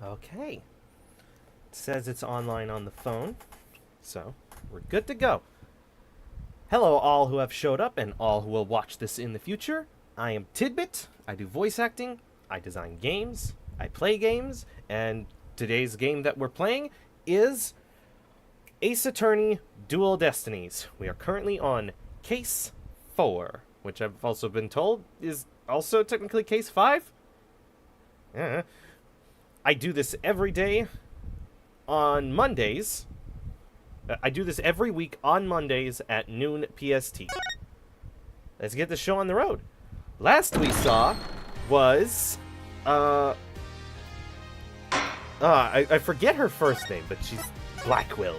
Okay. It says it's online on the phone, so we're good to go. Hello, all who have showed up and all who will watch this in the future. I am Tidbit. I do voice acting. I design games. I play games. And today's game that we're playing is Ace Attorney Dual Destinies. We are currently on Case 4, which I've also been told is also technically Case 5. I do this every day on Mondays. I do this every week on Mondays at noon PST. Let's get the show on the road. Last we saw was I forget her first name, but she's Blackwill.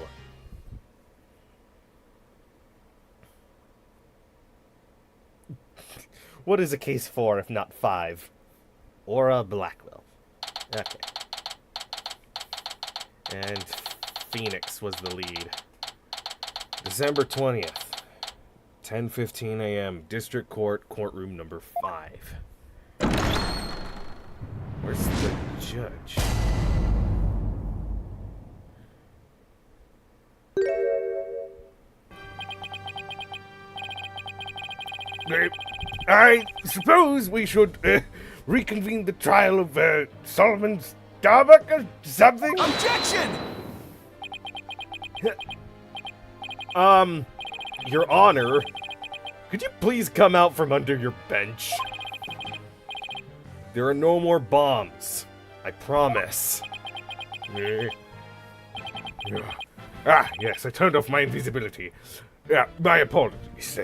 What is a case 4 if not 5? Aura Blackwill. Okay. And Phoenix was the lead. December 20th, 10:15 a.m., District Court, courtroom number 5. Where's the judge? I suppose we should reconvene the trial of Solomon Starbuck or something? Objection! Your Honor, could you please come out from under your bench? There are no more bombs. I promise. Yes, I turned off my invisibility. My apologies.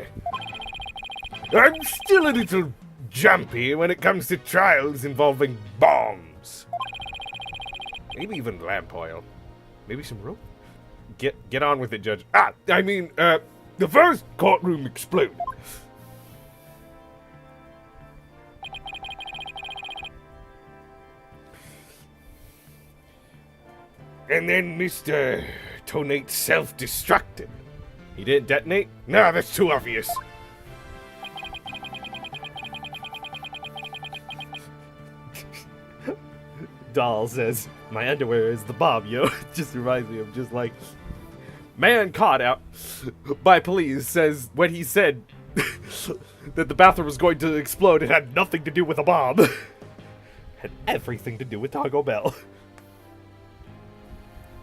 I'm still a little jumpy when it comes to trials involving bombs. Maybe even lamp oil. Maybe some rope? Get on with it, Judge. The first courtroom exploded. And then Mr. Tonate self-destructed. He didn't detonate? No, that's too obvious. Doll says, my underwear is the bomb, yo. It just reminds me of just like, man caught out by police says when he said that the bathroom was going to explode, it had nothing to do with a bomb. Had everything to do with Taco Bell.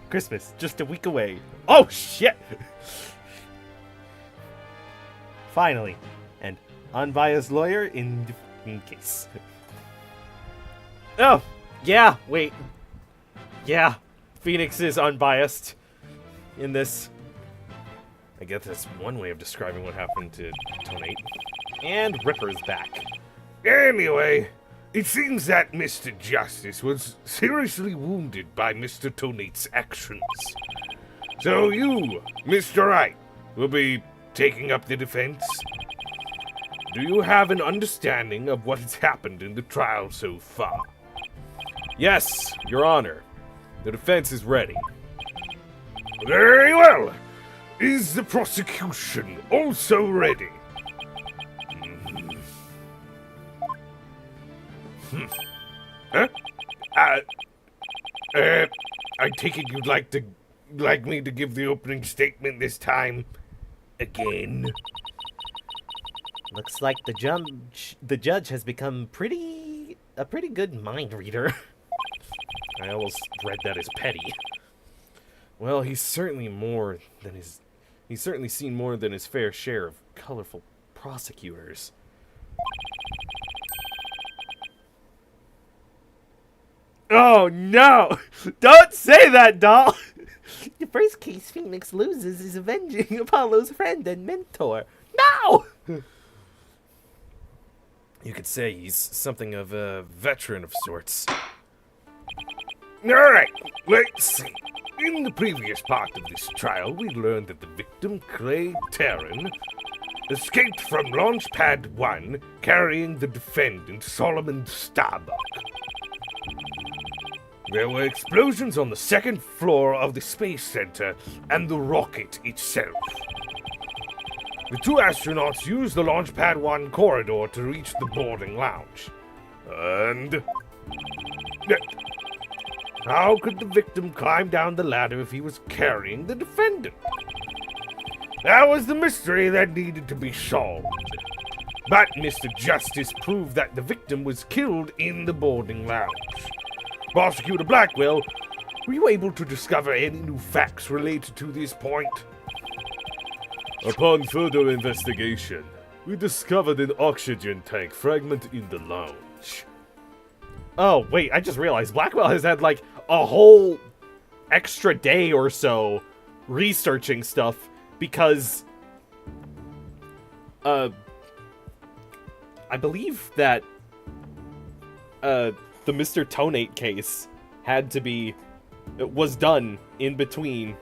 Christmas, just a week away. Oh, shit! Finally, an unbiased lawyer in case. Oh! Yeah, wait. Yeah, Phoenix is unbiased in this. I guess that's one way of describing what happened to Tonate. And Ripper's back. Anyway, it seems that Mr. Justice was seriously wounded by Mr. Tonate's actions. So you, Mr. Wright, will be taking up the defense? Do you have an understanding of what has happened in the trial so far? Yes, Your Honor. The defense is ready. Very well. Is the prosecution also ready? Huh? I take it you'd like me to give the opening statement this time again. Looks like the judge has become a pretty good mind reader. I almost read that as petty. Well, he's certainly seen more than his fair share of colorful prosecutors. Oh no! Don't say that, doll! The first case Phoenix loses is avenging Apollo's friend and mentor. No! You could say he's something of a veteran of sorts. Alright, let's see. In the previous part of this trial, we learned that the victim, Clay Terran, escaped from Launchpad 1 carrying the defendant, Solomon Starbuck. There were explosions on the second floor of the Space Center and the rocket itself. The two astronauts used the Launchpad 1 corridor to reach the boarding lounge. And How could the victim climb down the ladder if he was carrying the defendant? That was the mystery that needed to be solved. But Mr. Justice proved that the victim was killed in the boarding lounge. Prosecutor Blackwell, were you able to discover any new facts related to this point? Upon further investigation, we discovered an oxygen tank fragment in the lounge. Oh, wait, I just realized Blackwell has had, like, a whole extra day or so researching stuff because, I believe that, the Mr. Tonate case was done in between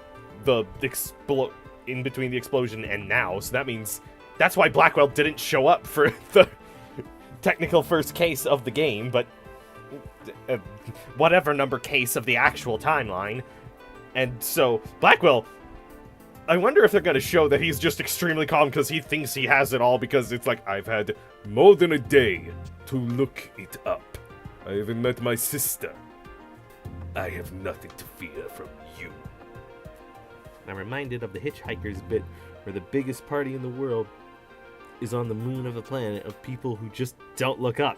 the explosion and now, so that means that's why Blackwell didn't show up for the technical first case of the game, but whatever number case of the actual timeline. And so Blackwell, I wonder if they're going to show that he's just extremely calm because he thinks he has it all, because it's like, I've had more than a day to look it up. I even met my sister. I have nothing to fear from you. I'm reminded of the Hitchhiker's bit where the biggest party in the world is on the moon of a planet of people who just don't look up.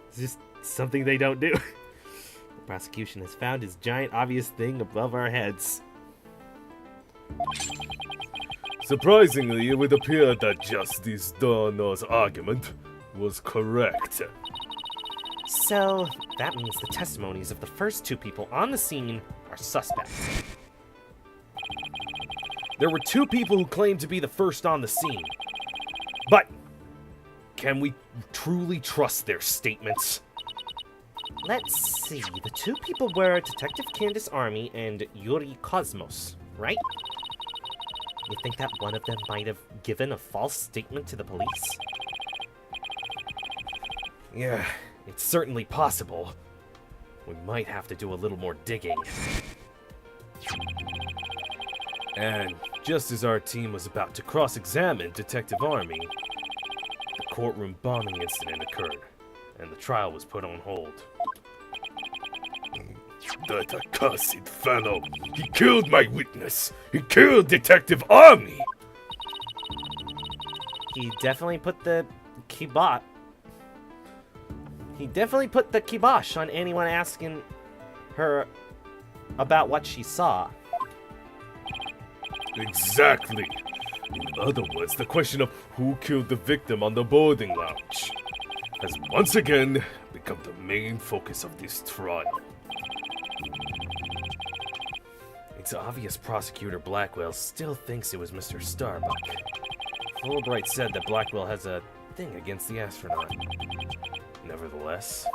It's just something they don't do. The prosecution has found his giant obvious thing above our heads. Surprisingly, it would appear that Justice Darnell's argument was correct. So, that means the testimonies of the first two people on the scene are suspects. There were two people who claimed to be the first on the scene. But, can we truly trust their statements? Let's see, the two people were Detective Candace Army and Yuri Cosmos, right? You think that one of them might have given a false statement to the police? Yeah, it's certainly possible. We might have to do a little more digging. And just as our team was about to cross-examine Detective Army, the courtroom bombing incident occurred, and the trial was put on hold. That accursed fellow! He killed my witness! He killed Detective Army! He definitely put the kibosh. He definitely put the kibosh on anyone asking her about what she saw. Exactly. In other words, the question of who killed the victim on the boarding lounge has once again become the main focus of this trial. It's obvious Prosecutor Blackwell still thinks it was Mr. Starbuck. Fulbright said that Blackwell has a thing against the astronaut. Nevertheless,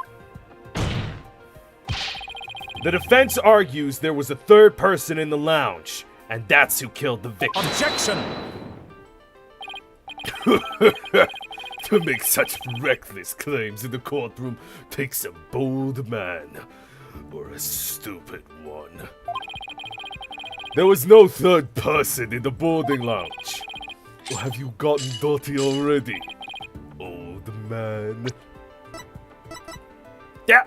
the defense argues there was a third person in the lounge, and that's who killed the victim. Objection! To make such reckless claims in the courtroom takes a bold man, or a stupid one. There was no third person in the boarding lounge. Or have you gotten dirty already, old man? Yeah.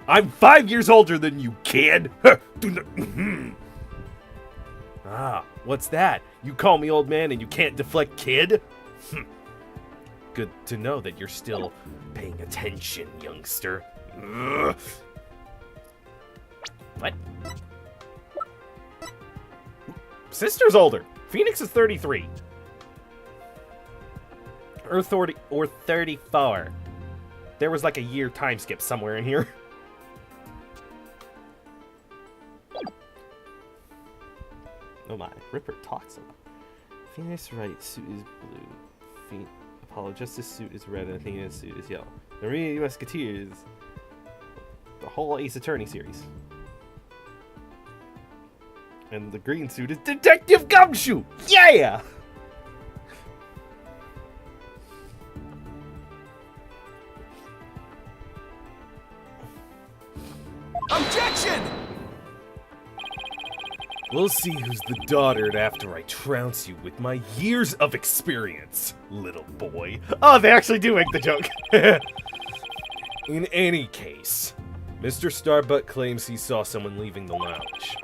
I'm 5 years older than you, kid. Do not. Ah, what's that? You call me old man and you can't deflect, kid? Good to know that you're still paying attention, youngster. Ugh. What? Sister's older. Phoenix is 33. Or 30, or 34. There was like a year time skip somewhere in here. Oh my, Ripper talks a lot. Phoenix Wright suit is blue. Apollo Justice suit is red, and Athena's suit is yellow. The Marine Musketeers, the whole Ace Attorney series. And the green suit is Detective Gumshoe! Yeah! Objection! We'll see who's the dotard after I trounce you with my years of experience, little boy. Oh, they actually do make the joke. In any case, Mr. Starbuck claims he saw someone leaving the lounge.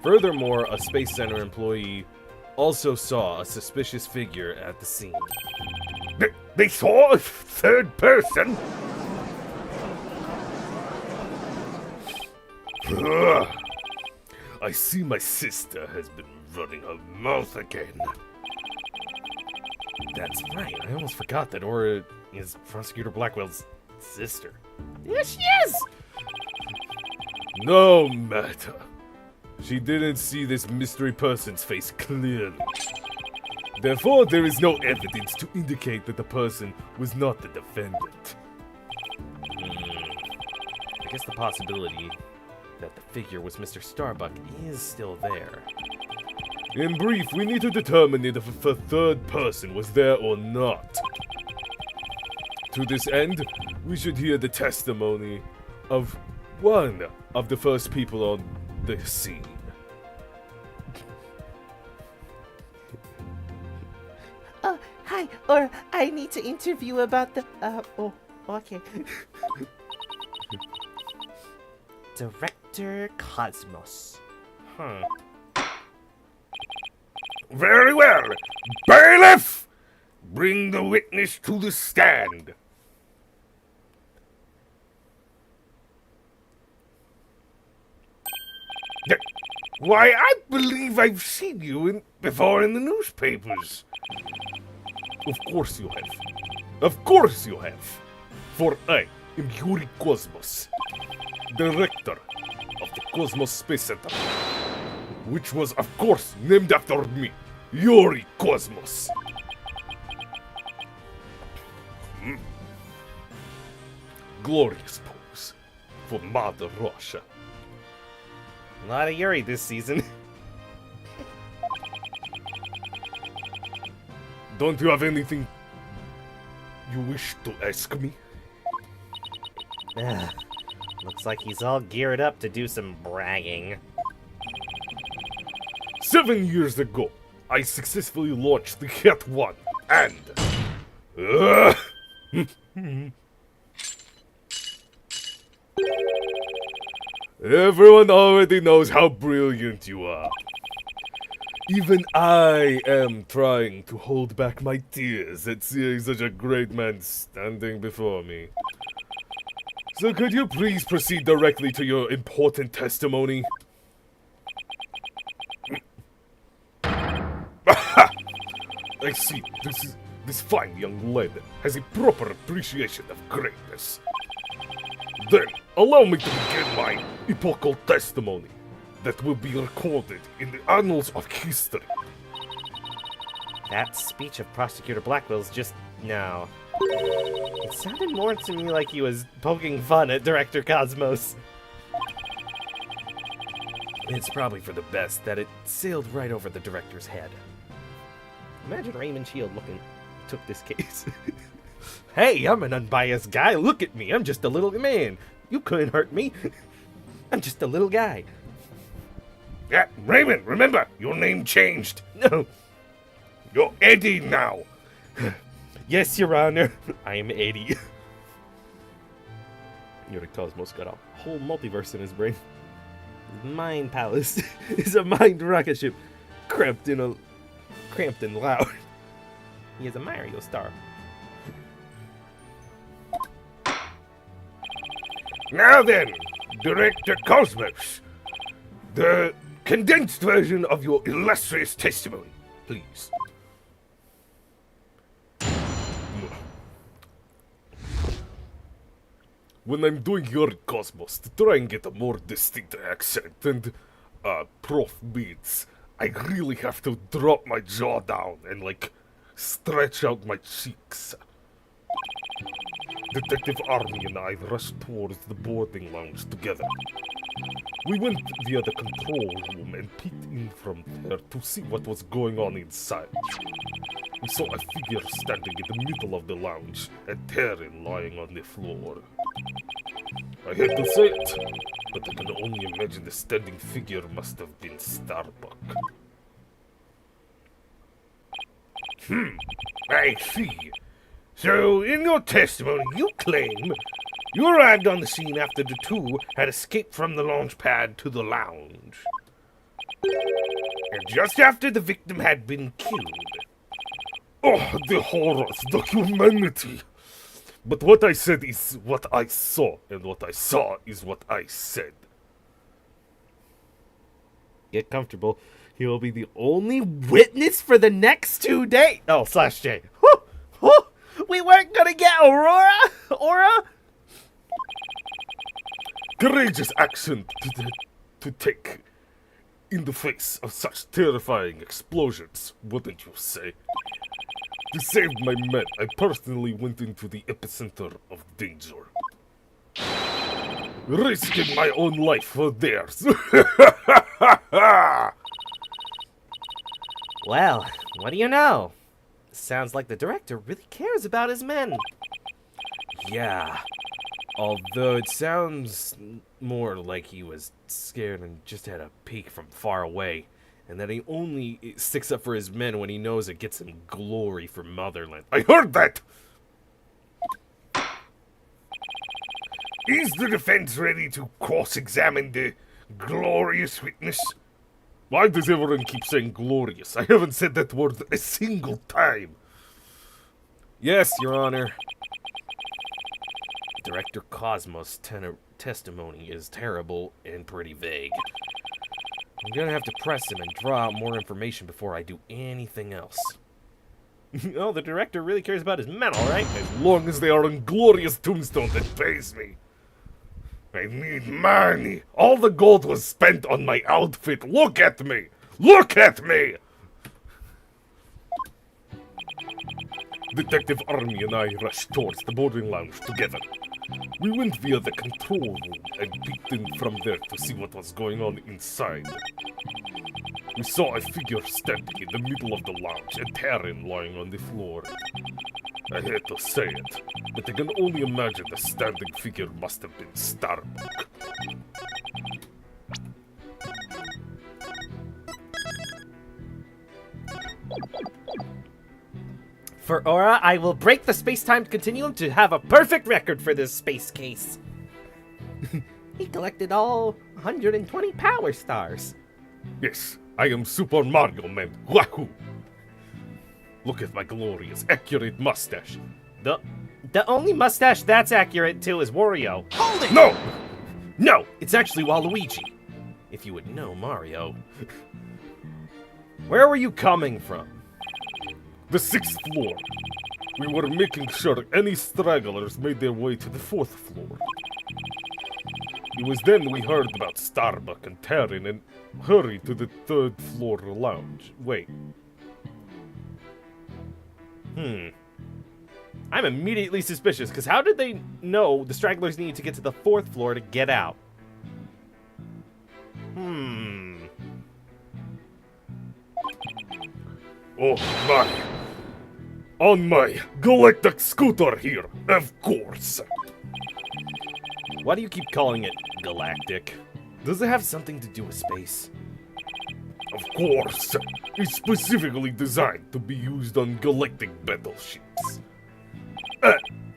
Furthermore, a Space Center employee also saw a suspicious figure at the scene. They saw a third person? Ugh. I see my sister has been running her mouth again. That's right. I almost forgot that Aura is Prosecutor Blackwell's sister. Yes, she is! No matter. She didn't see this mystery person's face clearly. Therefore, there is no evidence to indicate that the person was not the defendant. I guess the possibility that the figure was Mr. Starbuck is still there. In brief, we need to determine if a third person was there or not. To this end, we should hear the testimony of one of the first people on the scene. Hi, or I need to interview about the, oh, okay. Director Cosmos. Very well. Bailiff! Bring the witness to the stand. Why, I believe I've seen you before in the newspapers. Of course you have. Of course you have. For I am Yuri Cosmos, director of the Cosmos Space Center, which was, of course, named after me, Yuri Cosmos. Glorious pose for Mother Russia. A lot of Yuri this season. Don't you have anything you wish to ask me? Looks like he's all geared up to do some bragging. 7 years ago, I successfully launched the Cat 1 and... Everyone already knows how brilliant you are. Even I am trying to hold back my tears at seeing such a great man standing before me. So could you please proceed directly to your important testimony? I see. This fine young lad has a proper appreciation of greatness. Then, allow me to begin my epochal testimony that will be recorded in the annals of history. That speech of Prosecutor Blackwell's just now. It sounded more to me like he was poking fun at Director Cosmos. It's probably for the best that it sailed right over the director's head. Imagine Raymond Shield took this case. Hey, I'm an unbiased guy. Look at me. I'm just a little man. You couldn't hurt me. I'm just a little guy. Yeah, Raymond, remember, your name changed. No. You're Eddie now. Yes, Your Honor. I am Eddie. Yuri Cosmos got a whole multiverse in his brain. His mind palace is a mind rocket ship cramped and loud. He is a Mario star. Now then, Director Cosmos, the condensed version of your illustrious testimony, please. When I'm doing your Cosmos to try and get a more distinct accent and, prof beats, I really have to drop my jaw down and, like, stretch out my cheeks. Detective Army and I rushed towards the boarding lounge together. We went via the control room and peeked in from there to see what was going on inside. We saw a figure standing in the middle of the lounge and Terran lying on the floor. I hate to say it, but I can only imagine the standing figure must have been Starbuck. I see. So, in your testimony, you claim You arrived on the scene after the two had escaped from the launch pad to the lounge. And just after the victim had been killed. Oh, the horrors, the humanity. But what I said is what I saw, and what I saw is what I said. Get comfortable. He will be the only witness for the next 2 days. Oh, slash J. Whew, whew. We weren't gonna get Aura? Courageous action to take in the face of such terrifying explosions, wouldn't you say? To save my men, I personally went into the epicenter of danger. Risking my own life for theirs. Well, what do you know? Sounds like the director really cares about his men. Yeah. Although it sounds more like he was scared and just had a peek from far away. And that he only sticks up for his men when he knows it gets him glory for Motherland. I heard that! Is the defense ready to cross-examine the glorious witness? Why does everyone keep saying glorious? I haven't said that word a single time. Yes, Your Honor. Director Cosmos' testimony is terrible and pretty vague. I'm gonna have to press him and draw out more information before I do anything else. Oh, the director really cares about his men, alright? As long as they are on glorious tombstones that Pays me. I need money. All the gold was spent on my outfit. Look at me. Look at me. Detective Army and I rushed towards the boarding lounge together. We went via the control room and peeked in from there to see what was going on inside. We saw a figure standing in the middle of the lounge, a Terran lying on the floor. I hate to say it, but I can only imagine the standing figure must have been Starbuck. For Aura, I will break the space-time continuum to have a perfect record for this space case. He collected all 120 power stars. Yes, I am Super Mario Man. Wahoo! Look at my glorious, accurate mustache. The only mustache that's accurate to is Wario. Hold it! No! No, it's actually Waluigi. If you would know Mario. Where were you coming from? The 6th floor. We were making sure any stragglers made their way to the 4th floor. It was then we heard about Starbuck and Terran and hurried to the 3rd floor lounge. Wait. I'm immediately suspicious, because how did they know the stragglers needed to get to the 4th floor to get out? Oh my. On my galactic scooter here, of course. Why do you keep calling it galactic? Does it have something to do with space? Of course. It's specifically designed to be used on galactic battleships.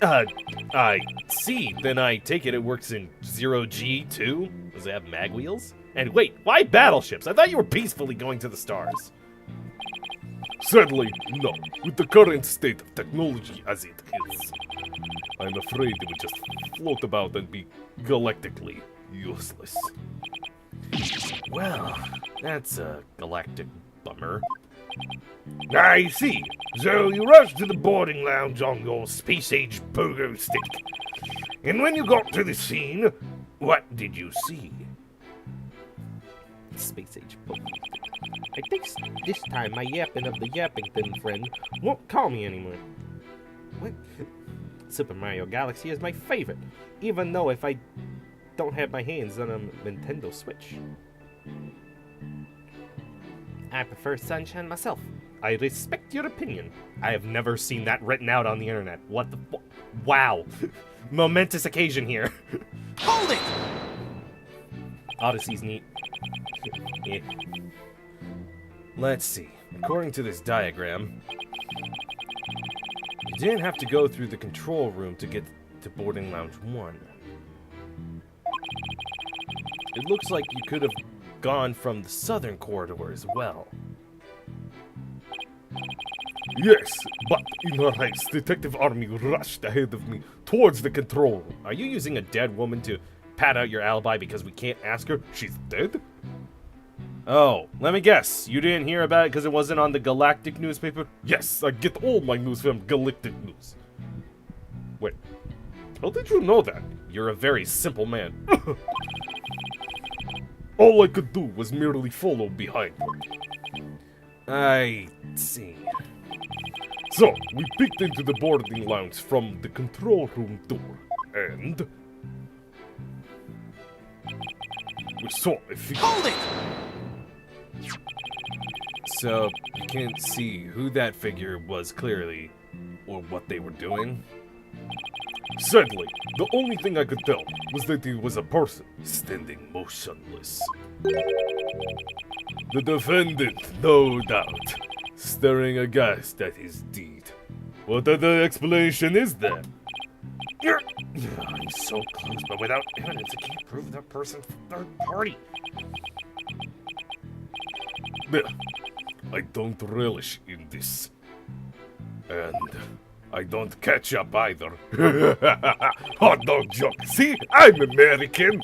I see. Then I take it works in 0G too? Does it have mag wheels? And wait, why battleships? I thought you were peacefully going to the stars. Sadly, no. With the current state of technology as it is, I'm afraid it would just float about and be galactically useless. Well, that's a galactic bummer. I see. So you rushed to the boarding lounge on your space-age pogo stick. And when you got to the scene, what did you see? Space age Pokemon. I think this time my yapping of the Yappington friend won't call me anymore. What? Super Mario Galaxy is my favorite, even though if I don't have my hands on a Nintendo Switch. I prefer Sunshine myself. I respect your opinion. I have never seen that written out on the internet. What the Wow. Momentous occasion here. Hold it! Odyssey's neat. Yeah. Let's see. According to this diagram, you didn't have to go through the control room to get to boarding lounge 1. It looks like you could have gone from the southern corridor as well. Yes, but in her haste, Detective Army rushed ahead of me towards the control room. Are you using a dead woman to pad out your alibi because we can't ask her? She's dead? Oh, let me guess. You didn't hear about it because it wasn't on the Galactic newspaper? Yes, I get all my news from Galactic News. Wait, how did you know that? You're a very simple man. All I could do was merely follow behind her. I see. So, we peeked into the boarding lounge from the control room door, and we saw a figure. Hold it! So, you can't see who that figure was clearly, or what they were doing? Sadly, the only thing I could tell was that it was a person standing motionless. The defendant, no doubt, staring aghast at his deed. What other explanation is there? I'm so close, but without evidence, I can't prove that person's third party. I don't relish in this. And I don't catch up either. Hot dog joke. See, I'm American.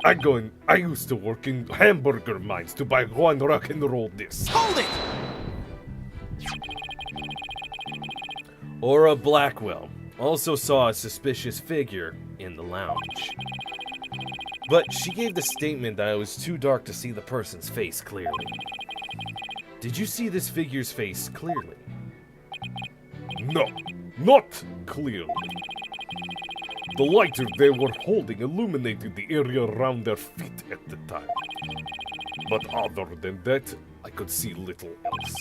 I used to work in hamburger mines to buy one rock and roll disc. Hold it! Aura Blackwell also saw a suspicious figure in the lounge. But she gave the statement that it was too dark to see the person's face clearly. Did you see this figure's face clearly? No, not clearly. The lighter they were holding illuminated the area around their feet at the time. But other than that, I could see little else.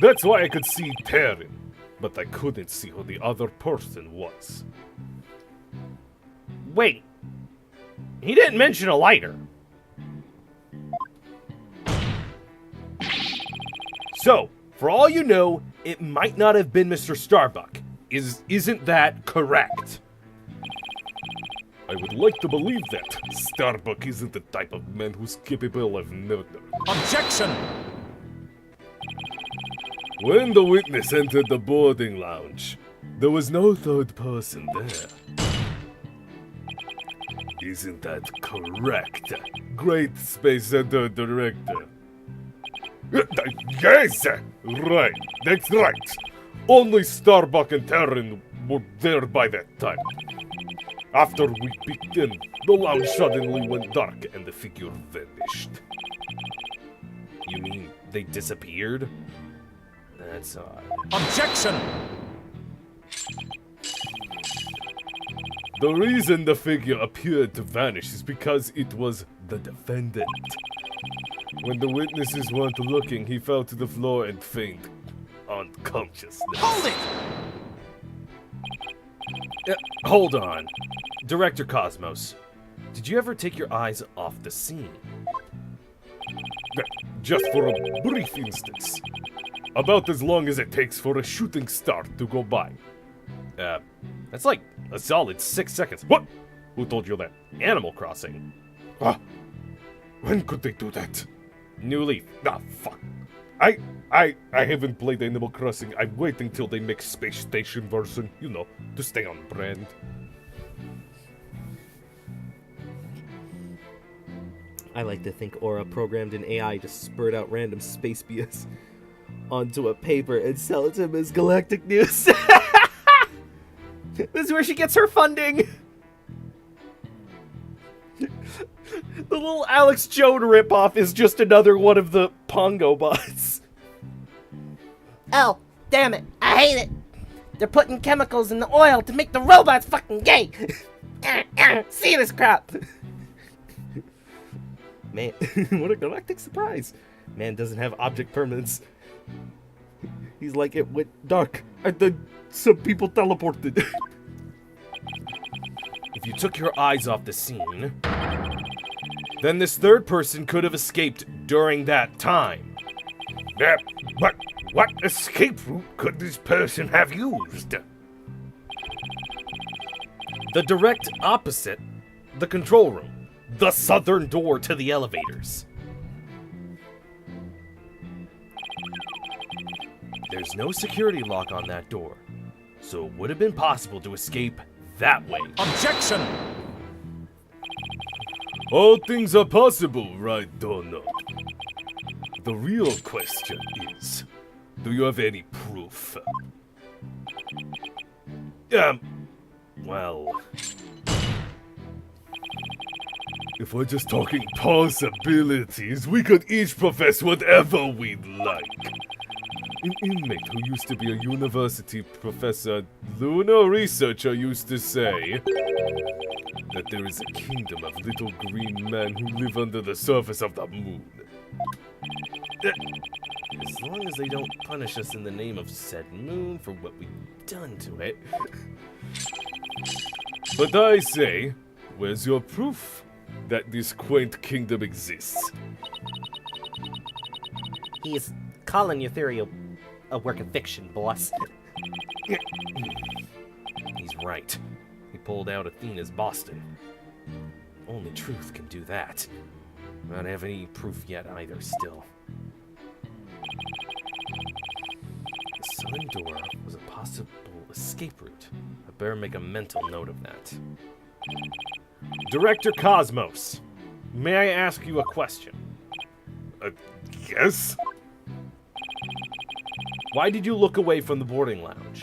That's why I could see Taryn, but I couldn't see who the other person was. Wait. He didn't mention a lighter. So, for all you know, it might not have been Mr. Starbuck. Isn't that correct? I would like to believe that. Starbuck isn't the type of man who's capable of murder. Objection! When the witness entered the boarding lounge, there was no third person there. Isn't that correct, Great Space Center Director? Yes! Right, that's right. Only Starbuck and Terran were there by that time. After we peeked in, the lounge suddenly went dark and the figure vanished. You mean they disappeared? That's odd. Objection! The reason the figure appeared to vanish is because it was the defendant. When the witnesses weren't looking, he fell to the floor and fainted unconsciousness. Hold it! Hold on. Director Cosmos, did you ever take your eyes off the scene? Just for a brief instance. About as long as it takes for a shooting star to go by. That's like a solid 6 seconds. What? Who told you that? Animal Crossing. Ah, when could they do that? New Leaf. Ah, fuck. I haven't played Animal Crossing. I'm waiting till they make Space Station version, you know, to stay on brand. I like to think Aura programmed an AI to spurt out random space BS onto a paper and sell it to him as Galactic News. This is where she gets her funding. The little Alex Jones ripoff is just another one of the Pongo bots. Oh, damn it. I hate it. They're putting chemicals in the oil to make the robots fucking gay. See this crap. Man, what a galactic surprise. Man doesn't have object permanence. He's like, it went dark, and then some people teleported. If you took your eyes off the scene, then this third person could have escaped during that time. But what escape route could this person have used? The direct opposite, the control room. The southern door to the elevators. There's no security lock on that door, so it would have been possible to escape that way. Objection! All things are possible, right, Dono? The real question is, do you have any proof? Well, If we're just talking possibilities, we could each profess whatever we'd like. An inmate who used to be a university professor, lunar researcher, used to say that there is a kingdom of little green men who live under the surface of the moon. as long as they don't punish us in the name of said moon for what we've done to it. But I say, where's your proof that this quaint kingdom exists? He's calling your theory a work of fiction, boss. He's right. He pulled out Athena's Boston. Only truth can do that. I don't have any proof yet either, still. The southern door was a possible escape route. I better make a mental note of that. Director Cosmos, may I ask you a question? Yes? Why did you look away from the boarding lounge?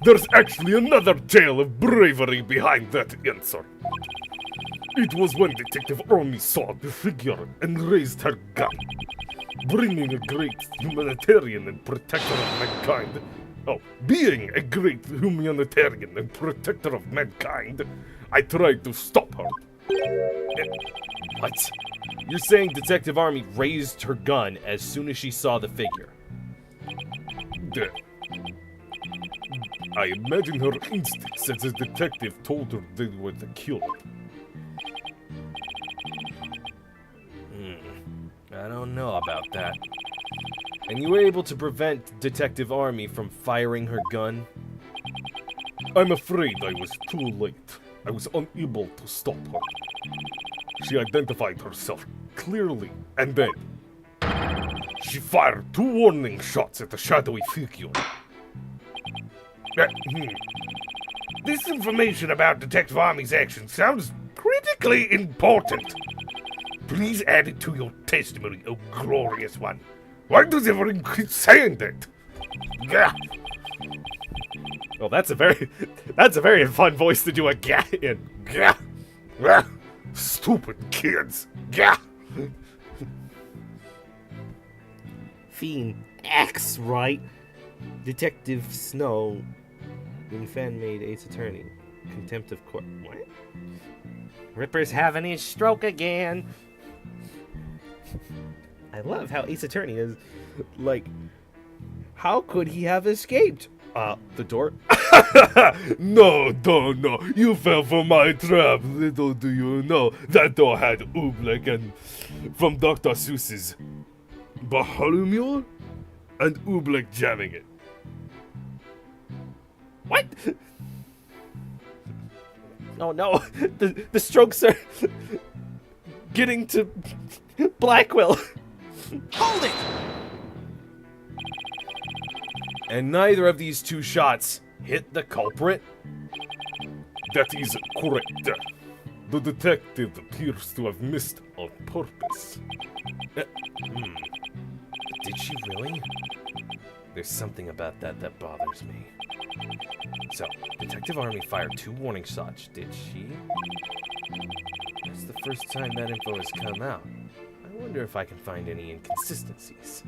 There's actually another tale of bravery behind that answer. It was when Detective Army saw the figure and raised her gun, bringing a great humanitarian and protector of mankind. Oh, being a great humanitarian and protector of mankind, I tried to stop her. What? You're saying Detective Army raised her gun as soon as she saw the figure? I imagine her instincts as the detective told her they were the killer. I don't know about that. And you were able to prevent Detective Army from firing her gun? I'm afraid I was too late. I was unable to stop her. She identified herself clearly, and then she fired 2 warning shots at the shadowy figure. This information about Detective Army's actions sounds critically important. Please add it to your testimony, oh glorious one. Why does everyone keep saying that? Gah. Well, that's a very fun voice to do a gah in. Gah. Gah. Stupid kids. Gah. Fiend X, right? Detective Snow in fan-made Ace Attorney. Contempt of court. What? Ripper's having his stroke again. I love how Ace Attorney is like, how could he have escaped? The door? No, no, you fell for my trap. Little do you know, that door had Oobleck and from Dr. Seuss's Bartholomew and Oobleck jamming it. What? Oh no, the strokes are getting to Blackwell. Hold it! And neither of these 2 shots hit the culprit? That is correct. The detective appears to have missed on purpose. Did she really? There's something about that bothers me. So, Detective Army fired 2 warning shots, did she? That's the first time that info has come out. I wonder if I can find any inconsistencies.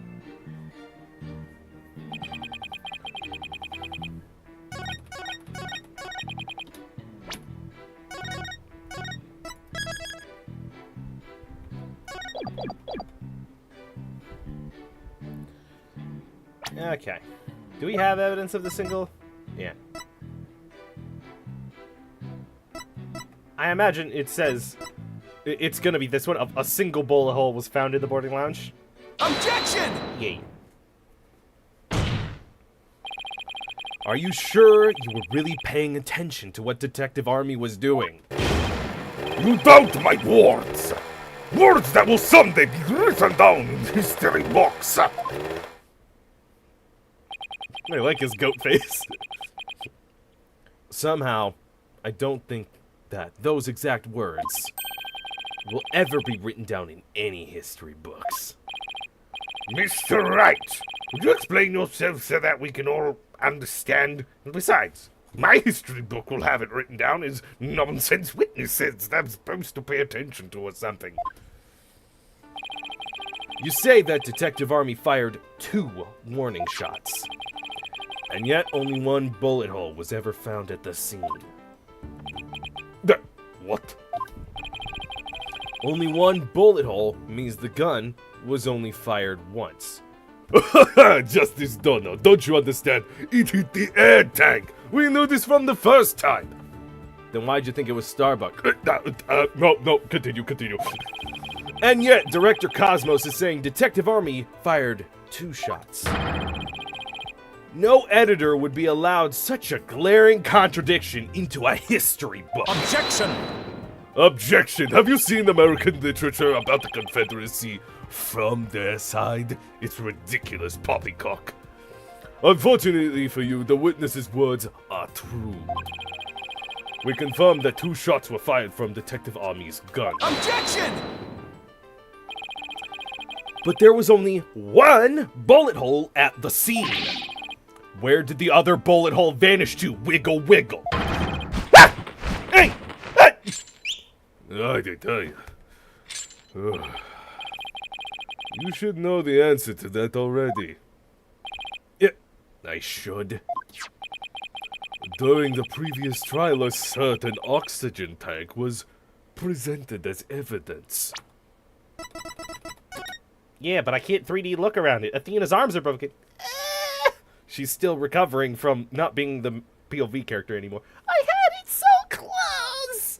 Okay. Do we have evidence of the single? Yeah. I imagine it says it's gonna be this one. A single bullet hole was found in the boarding lounge. Objection! Yay. Are you sure you were really paying attention to what Detective Army was doing? You doubt my words! Words that will someday be written down in history books! I like his goat face. Somehow, I don't think that those exact words will ever be written down in any history books. Mr. Wright, would you explain yourself so that we can all understand? And besides, my history book will have it written down as nonsense witnesses that's supposed to pay attention to or something. You say that Detective Army fired 2 warning shots, and yet only 1 bullet hole was ever found at the scene. What? Only 1 bullet hole means the gun was only fired once. Justice Dono, don't you understand? It hit the air tank! We knew this from the first time! Then why'd you think it was Starbuck? No, continue. And yet, Director Cosmos is saying Detective Army fired 2 shots. No editor would be allowed such a glaring contradiction into a history book. Objection! Objection! Have you seen American literature about the Confederacy from their side? It's ridiculous poppycock. Unfortunately for you, the witness's words are true. We confirm that 2 shots were fired from Detective Army's gun. Objection! But there was only 1 bullet hole at the scene. Where did the other bullet hole vanish to? Wiggle, wiggle. Ah! Hey! Ah! I tell you. You should know the answer to that already. Yeah, I should. During the previous trial, a certain oxygen tank was presented as evidence. Yeah, but I can't 3D look around it. Athena's arms are broken. She's still recovering from not being the POV character anymore. I had it so close!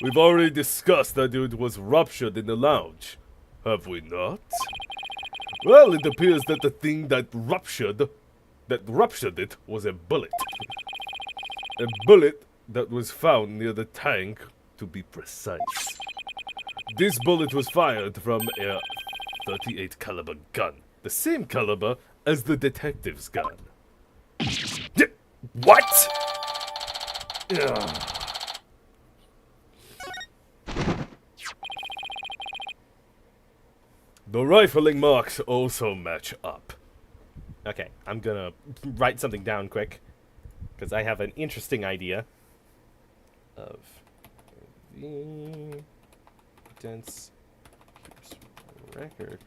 We've already discussed that it was ruptured in the lounge, have we not? Well, it appears that the thing that ruptured it was a bullet. A bullet that was found near the tank, to be precise. This bullet was fired from a 38 caliber gun, the same caliber as the detective's gun. What? Ugh. The rifling marks also match up. Okay, I'm gonna write something down quick, because I have an interesting idea of the dense record,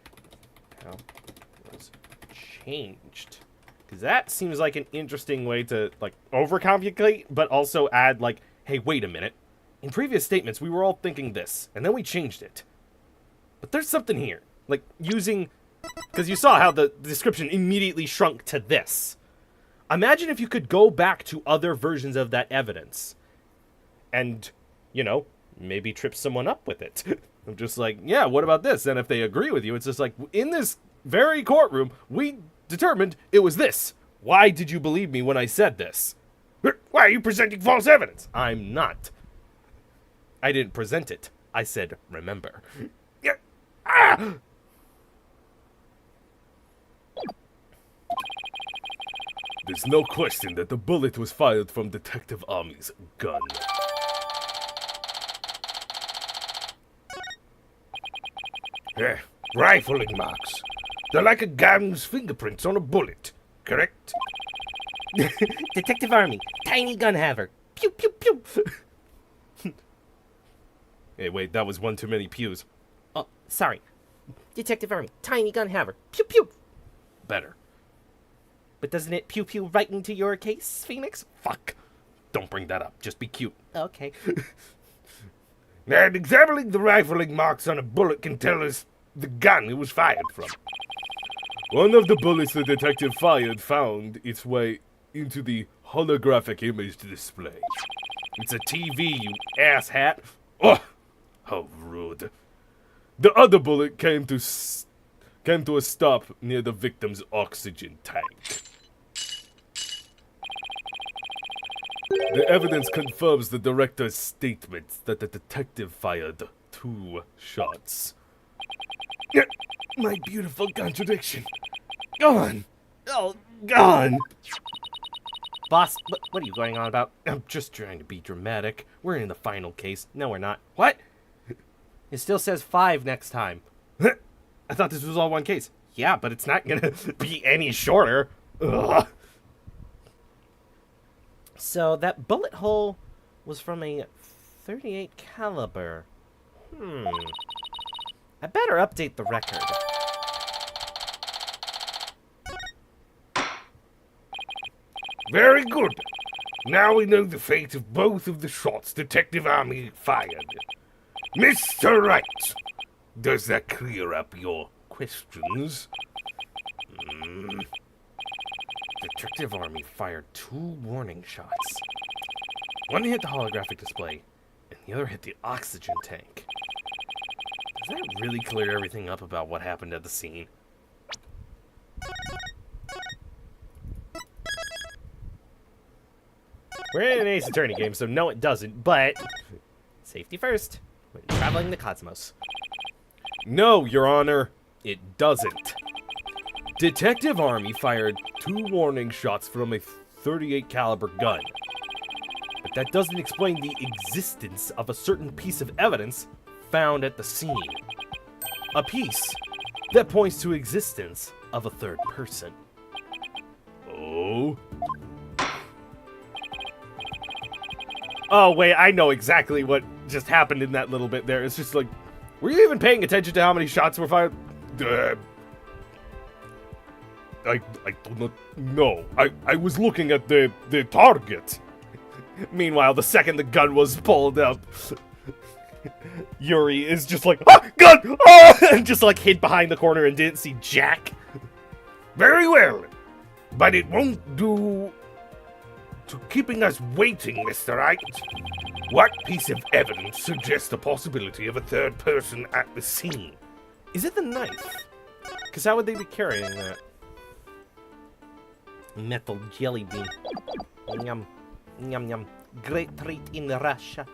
how it was changed. Because that seems like an interesting way to, like, overcomplicate, but also add, like, hey, wait a minute. In previous statements, we were all thinking this, and then we changed it. But there's something here. Like, using... Because you saw how the description immediately shrunk to this. Imagine if you could go back to other versions of that evidence. And, you know, maybe trip someone up with it. I'm just like, yeah, what about this? And if they agree with you, it's just like, in this very courtroom, we determined it was this. Why did you believe me when I said this? Why are you presenting false evidence? I'm not. I didn't present it. I said, remember. Yeah. Ah! There's no question that the bullet was fired from Detective Army's gun. Rifling marks. They're like a gun's fingerprints on a bullet, correct? Detective Army, tiny gun haver. Pew, pew, pew. Hey, wait, that was one too many pews. Oh, sorry. Detective Army, tiny gun haver. Pew, pew. Better. But doesn't it pew, pew right into your case, Phoenix? Fuck. Don't bring that up. Just be cute. Okay. And examining the rifling marks on a bullet can tell us the gun it was fired from. One of the bullets the detective fired found its way into the holographic image display. It's a TV, you asshat. Oh, how rude. The other bullet came came to a stop near the victim's oxygen tank. The evidence confirms the director's statement that the detective fired 2 shots. My beautiful contradiction. Gone. Oh, gone. Boss, what are you going on about? I'm just trying to be dramatic. We're in the final case. No, we're not. What? It still says 5 next time. I thought this was all one case. Yeah, but it's not gonna be any shorter. Ugh. So that bullet hole was from a 38 caliber. I better update the record. Very good. Now we know the fate of both of the shots Detective Army fired. Mr. Wright, does that clear up your questions? Detective Army fired 2 warning shots. One hit the holographic display, and the other hit the oxygen tank. Does that really clear everything up about what happened at the scene? We're in an Ace Attorney game, so no it doesn't, but safety first when traveling the cosmos. No, Your Honor, it doesn't. Detective Army fired 2 warning shots from a 38 caliber gun. But that doesn't explain the existence of a certain piece of evidence found at the scene. A piece that points to existence of a third person. Oh? Oh, wait, I know exactly what just happened in that little bit there. It's just like, were you even paying attention to how many shots were fired? I do not know. I was looking at the target. Meanwhile, the second the gun was pulled up, Yuri is just like, ah, gun! Ah! And just like hid behind the corner and didn't see Jack. Very well. But it won't do to keeping us waiting, Mr. Wright. What piece of evidence suggests the possibility of a third person at the scene? Is it the knife? Because how would they be carrying that? Metal jelly bean. Yum. Yum yum. Great treat in Russia.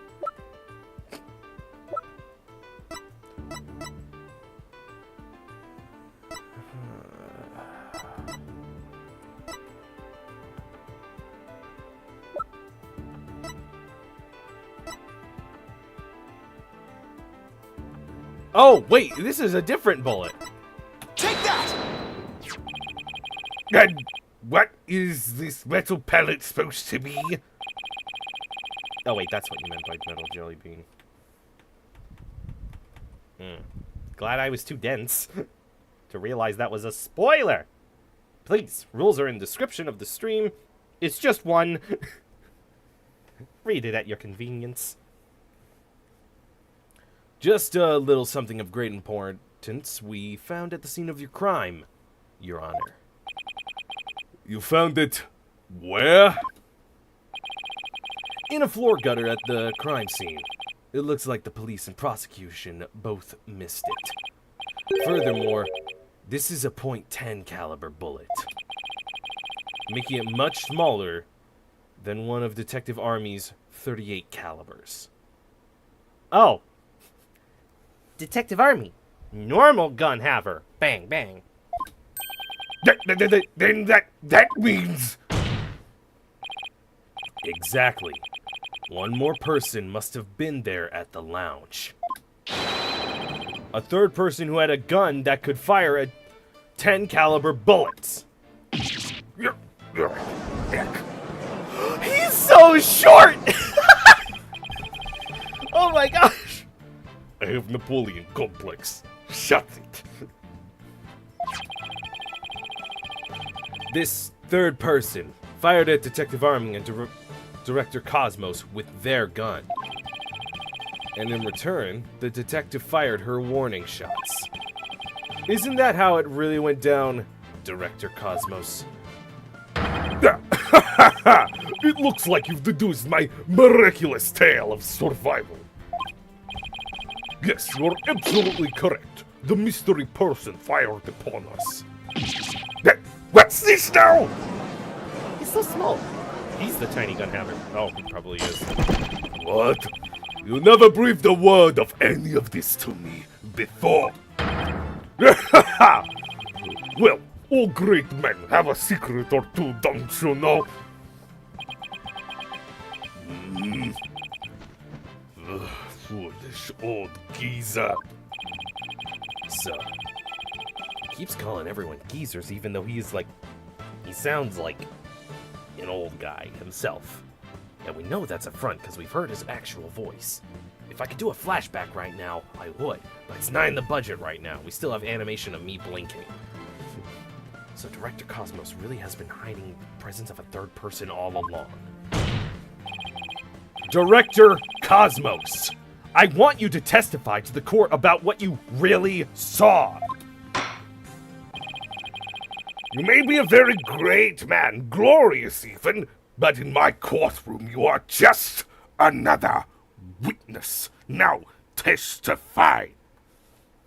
Oh, wait, this is a different bullet. Take that! And what is this metal pellet supposed to be? Oh, wait, that's what you meant by metal jelly bean. Glad I was too dense to realize that was a spoiler. Please, rules are in description of the stream. It's just one. Read it at your convenience. Just a little something of great importance we found at the scene of your crime, Your Honor. You found it where? In a floor gutter at the crime scene. It looks like the police and prosecution both missed it. Furthermore, this is a .10 caliber bullet, making it much smaller than one of Detective Army's 38 calibers. Oh. Detective Army. Normal gun haver. Bang, bang. Then that means... Exactly. One more person must have been there at the lounge. A third person who had a gun that could fire a 10 caliber bullets. He's so short! Oh my gosh! I have Napoleon complex. Shut it. This third person fired at Detective Arming and Director Cosmos with their gun. And in return, the detective fired her warning shots. Isn't that how it really went down, Director Cosmos? It looks like you've deduced my miraculous tale of survival. Yes, you're absolutely correct. the mystery person fired upon us. What's this now? He's so small. He's the tiny gun hammer. Oh, he probably is. What? You never breathed a word of any of this to me before. Well, all great men have a secret or two, don't you know? Foolish old geezer. So, he keeps calling everyone geezers, even though he sounds like an old guy himself. And we know that's a front because we've heard his actual voice. If I could do a flashback right now, I would. But it's not in the budget right now. We still have animation of me blinking. So Director Cosmos really has been hiding the presence of a third person all along. Director Cosmos, I want you to testify to the court about what you really saw. You may be a very great man, glorious even, but in my courtroom you are just another witness. Now testify.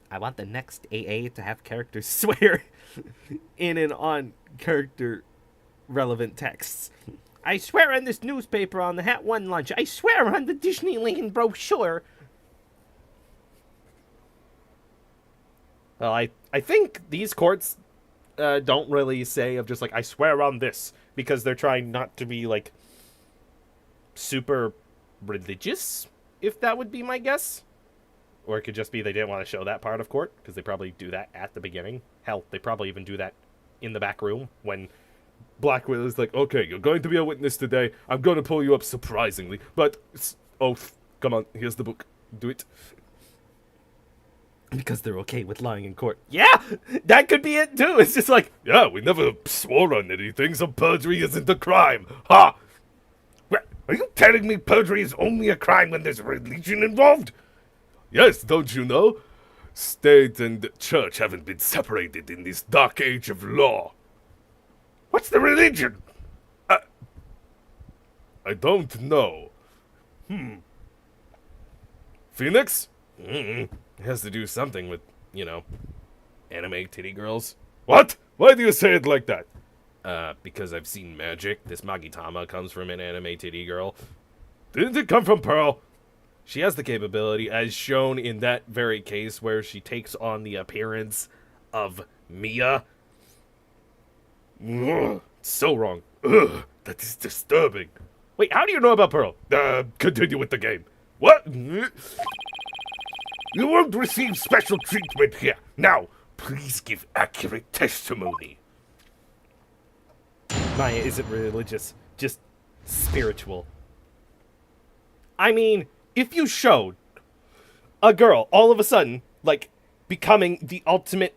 I want the next AA to have characters swear in and on character relevant texts. I swear on this newspaper on the Hat One lunch. I swear on the Disneyland brochure. Well, I think these courts don't really say of just like, I swear on this, because they're trying not to be like super religious, if that would be my guess. Or it could just be they didn't want to show that part of court, because they probably do that at the beginning. Hell, they probably even do that in the back room when Black Widow's like, okay, you're going to be a witness today. I'm going to pull you up surprisingly, but oath. Come on, here's the book. Do it. Because they're okay with lying in court. Yeah, that could be it too. It's just like, Yeah, we never swore on anything, so perjury isn't a crime. Ha! Well, are you telling me perjury is only a crime when there's religion involved? Yes, don't you know? State and church haven't been separated in this dark age of law. What's the religion? I don't know. Phoenix? it has to do something with, anime titty girls. What? Why do you say it like that? Because I've seen magic. This Magitama comes from an anime titty girl. Didn't it come from Pearl? She has the capability, as shown in that very case where she takes on the appearance of Mia. Ugh, So wrong. that is disturbing. Wait, how do you know about Pearl? Continue with the game. What? You won't receive special treatment here. Now, please give accurate testimony. Maya isn't religious, just spiritual. I mean, if you showed a girl all of a sudden, like, becoming the ultimate,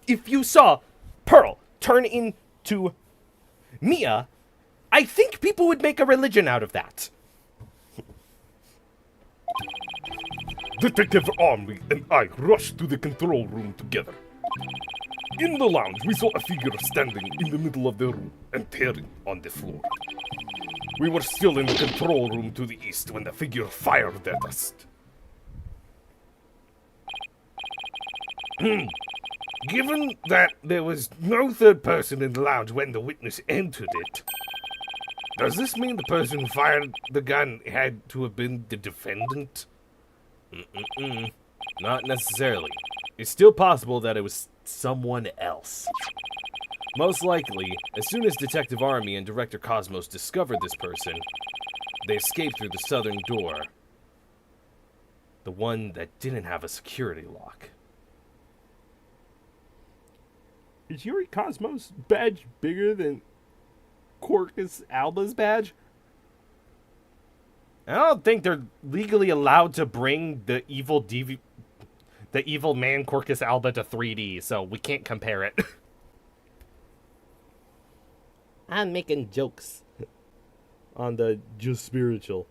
if you saw Pearl turn into Mia, I think people would make a religion out of that. Detective Army and I rushed to the control room together. In the lounge, we saw a figure standing in the middle of the room and tearing on the floor. We were still in the control room to the east when the figure fired at us. Given that there was no third person in the lounge when the witness entered it, does this mean the person who fired the gun had to have been the defendant? Not necessarily. It's still possible that it was someone else. Most likely, as soon as Detective Army and Director Cosmos discovered this person, they escaped through the southern door. The one that didn't have a security lock. Is Yuri Cosmos' badge bigger than Corcus Alba's badge? I don't think they're legally allowed to bring the evil man Corcus Alba to 3D, so we can't compare it. I'm making jokes on the just spiritual.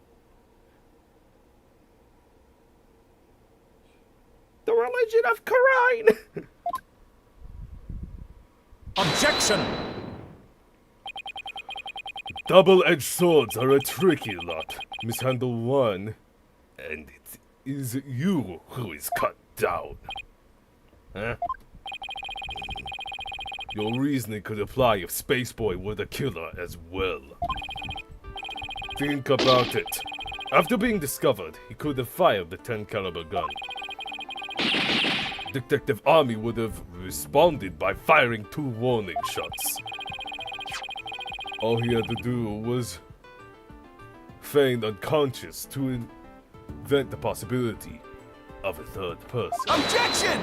The religion of Karine! Objection! Double-edged swords are a tricky lot. Mishandle one, and is you who is cut down. Huh? Your reasoning could apply if Spaceboy were the killer as well. Think about it. After being discovered, he could have fired the 10 caliber gun. Detective Army would have responded by firing 2 warning shots. All he had to do was feign unconscious to invent the possibility of a third person. Objection!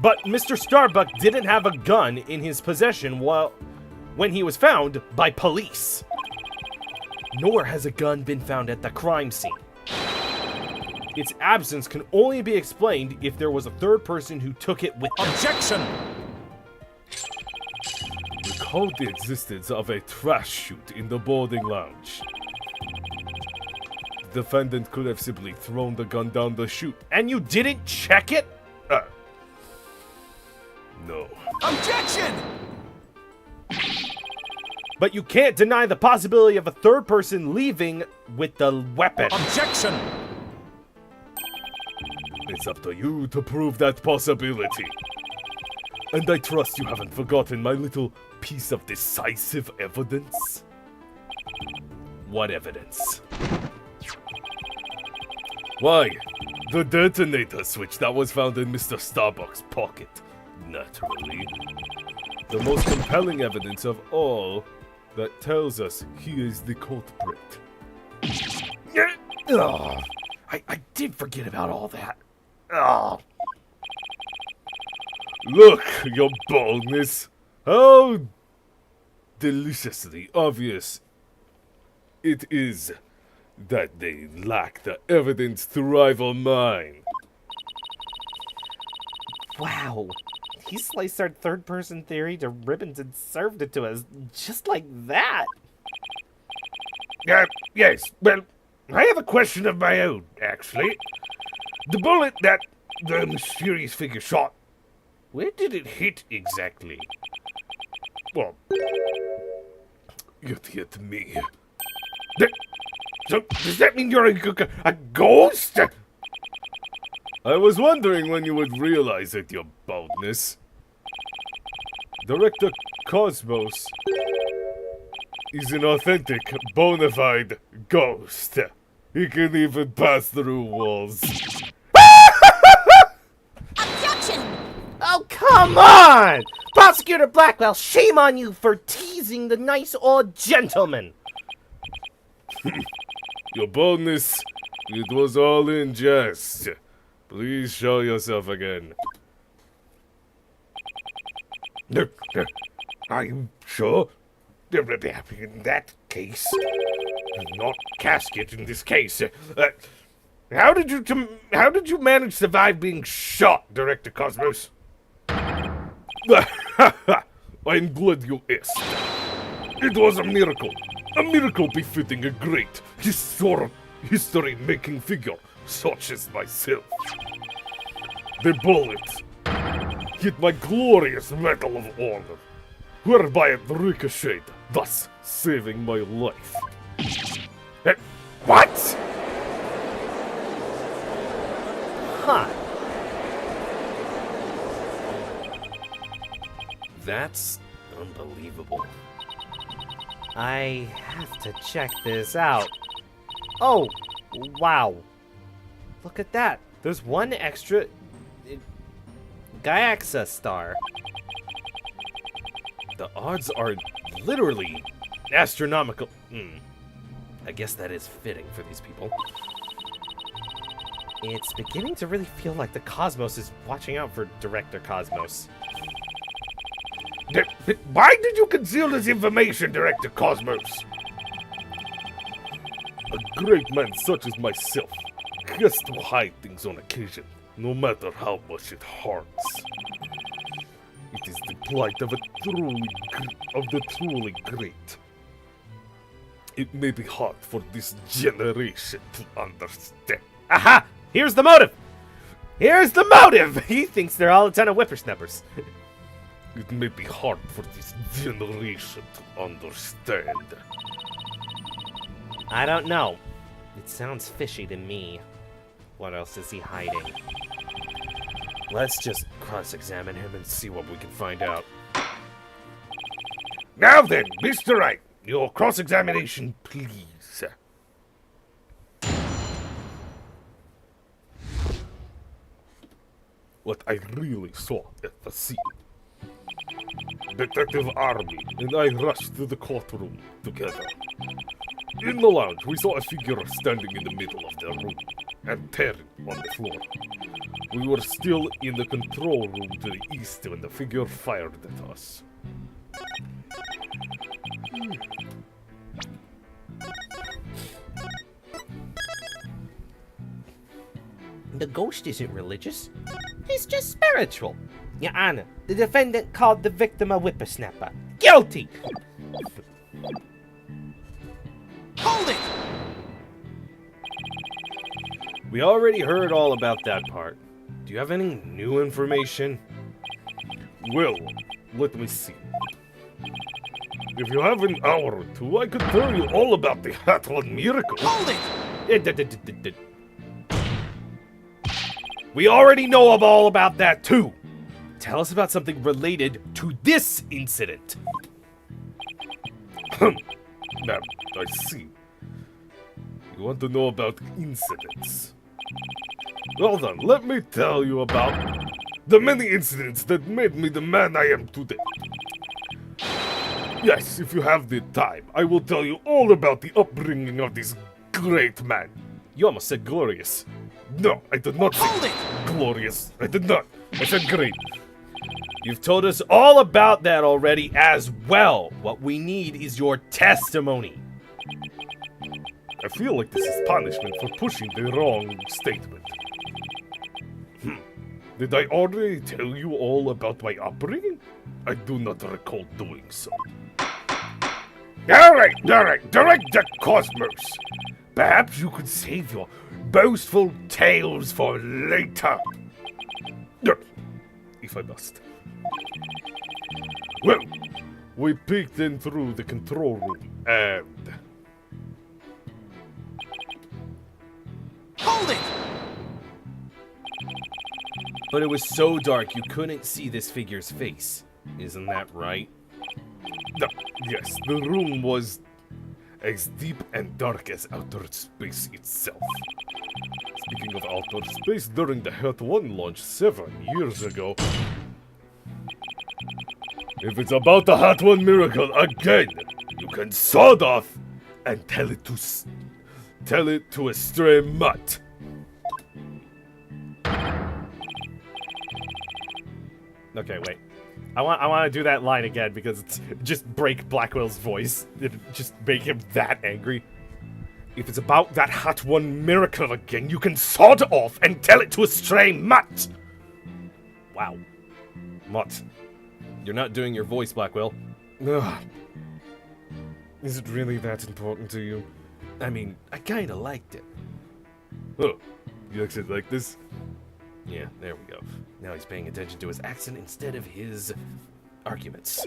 But Mr. Starbuck didn't have a gun in his possession when he was found by police. Nor has a gun been found at the crime scene. Its absence can only be explained if there was a third person who took it with them. Objection! Recalled the existence of a trash chute in the boarding lounge. The defendant could have simply thrown the gun down the chute. And you didn't check it? No. Objection! But you can't deny the possibility of a third person leaving with the weapon. Objection! It's up to you to prove that possibility. And I trust you haven't forgotten my little piece of decisive evidence. What evidence? Why, the detonator switch that was found in Mr. Starbuck's pocket. Naturally. The most compelling evidence of all that tells us he is the culprit. Ugh. I did forget about all that. Ugh. Look, your boldness. How deliciously obvious it is that they lack the evidence to rival mine. Wow. He sliced our third-person theory to ribbons and served it to us just like that. Yes, well, I have a question of my own, actually. The bullet that the mysterious figure shot, where did it hit exactly? Well, It hit me. so does that mean you're a ghost? I was wondering when you would realize it, your boldness. Director Cosmos is an authentic, bona fide ghost. He can even pass through walls. Objection! Oh, come on! Prosecutor Blackwell, shame on you for teasing the nice old gentleman. Your boldness, it was all in jest. Please show yourself again. Are you sure? In that case, not casket in this case. How did you manage to survive being shot, Director Cosmos? I'm glad you asked. It was a miracle befitting a great, history-making figure such as myself. The bullet hit my glorious Medal of Honor, whereby it ricocheted, thus saving my life. What? Huh. That's unbelievable. I have to check this out. Oh, wow. Look at that. There's one extra Gaiaxa star. The odds are literally astronomical. I guess that is fitting for these people. It's beginning to really feel like the Cosmos is watching out for Director Cosmos. Why did you conceal this information, Director Cosmos? A great man such as myself has to hide things on occasion, no matter how much it hurts. It is the plight of the truly great. It may be hard for this generation to understand. Aha! Here's the motive! Here's the motive! He thinks they're all a ton of whippersnappers. It may be hard for this generation to understand. I don't know. It sounds fishy to me. What else is he hiding? Let's just cross-examine him and see what we can find out. Now then, Mr. Wright, your cross-examination, please. What I really saw at the scene. Detective Army and I rushed to the courtroom together. In the lounge, we saw a figure standing in the middle of the room and tearing on the floor. We were still in the control room to the east when the figure fired at us. The ghost isn't religious. He's just spiritual. Your Honor, the defendant called the victim a whippersnapper. Guilty! Hold it! We already heard all about that part. Do you have any new information? Well, let me see. If you have an hour or two, I could tell you all about the Hat One miracle. Hold it! We already know all about that too. Tell us about something related to this incident. Now, I see. You want to know about incidents? Well then, let me tell you about the many incidents that made me the man I am today. Yes, if you have the time, I will tell you all about the upbringing of this great man. You almost said glorious. No, I did not Hold say it! glorious. I did not. I said great. You've told us all about that already as well. What we need is your testimony. I feel like this is punishment for pushing the wrong statement. Did I already tell you all about my upbringing? I do not recall doing so. Alright, Director Cosmos. Perhaps you could save your boastful tales for later. If I must. Well, we peeked in through the control room and... Hold it! But it was so dark you couldn't see this figure's face. Isn't that right? Yes, the room was as deep and dark as outer space itself. Speaking of outer space, during the Hat 1 launch 7 years ago... If it's about the Hat 1 miracle again, you can sawed off and tell it to a stray mutt. Okay, wait. I want to do that line again because it's just break Blackwell's voice. It just make him that angry. If it's about that Hat 1 miracle again, you can sawed off and tell it to a stray mutt. Wow. Mutt. You're not doing your voice, Blackwell. Ugh. Is it really that important to you? I mean, I kinda liked it. Oh, you actually like this? Yeah, there we go. Now he's paying attention to his accent instead of his arguments.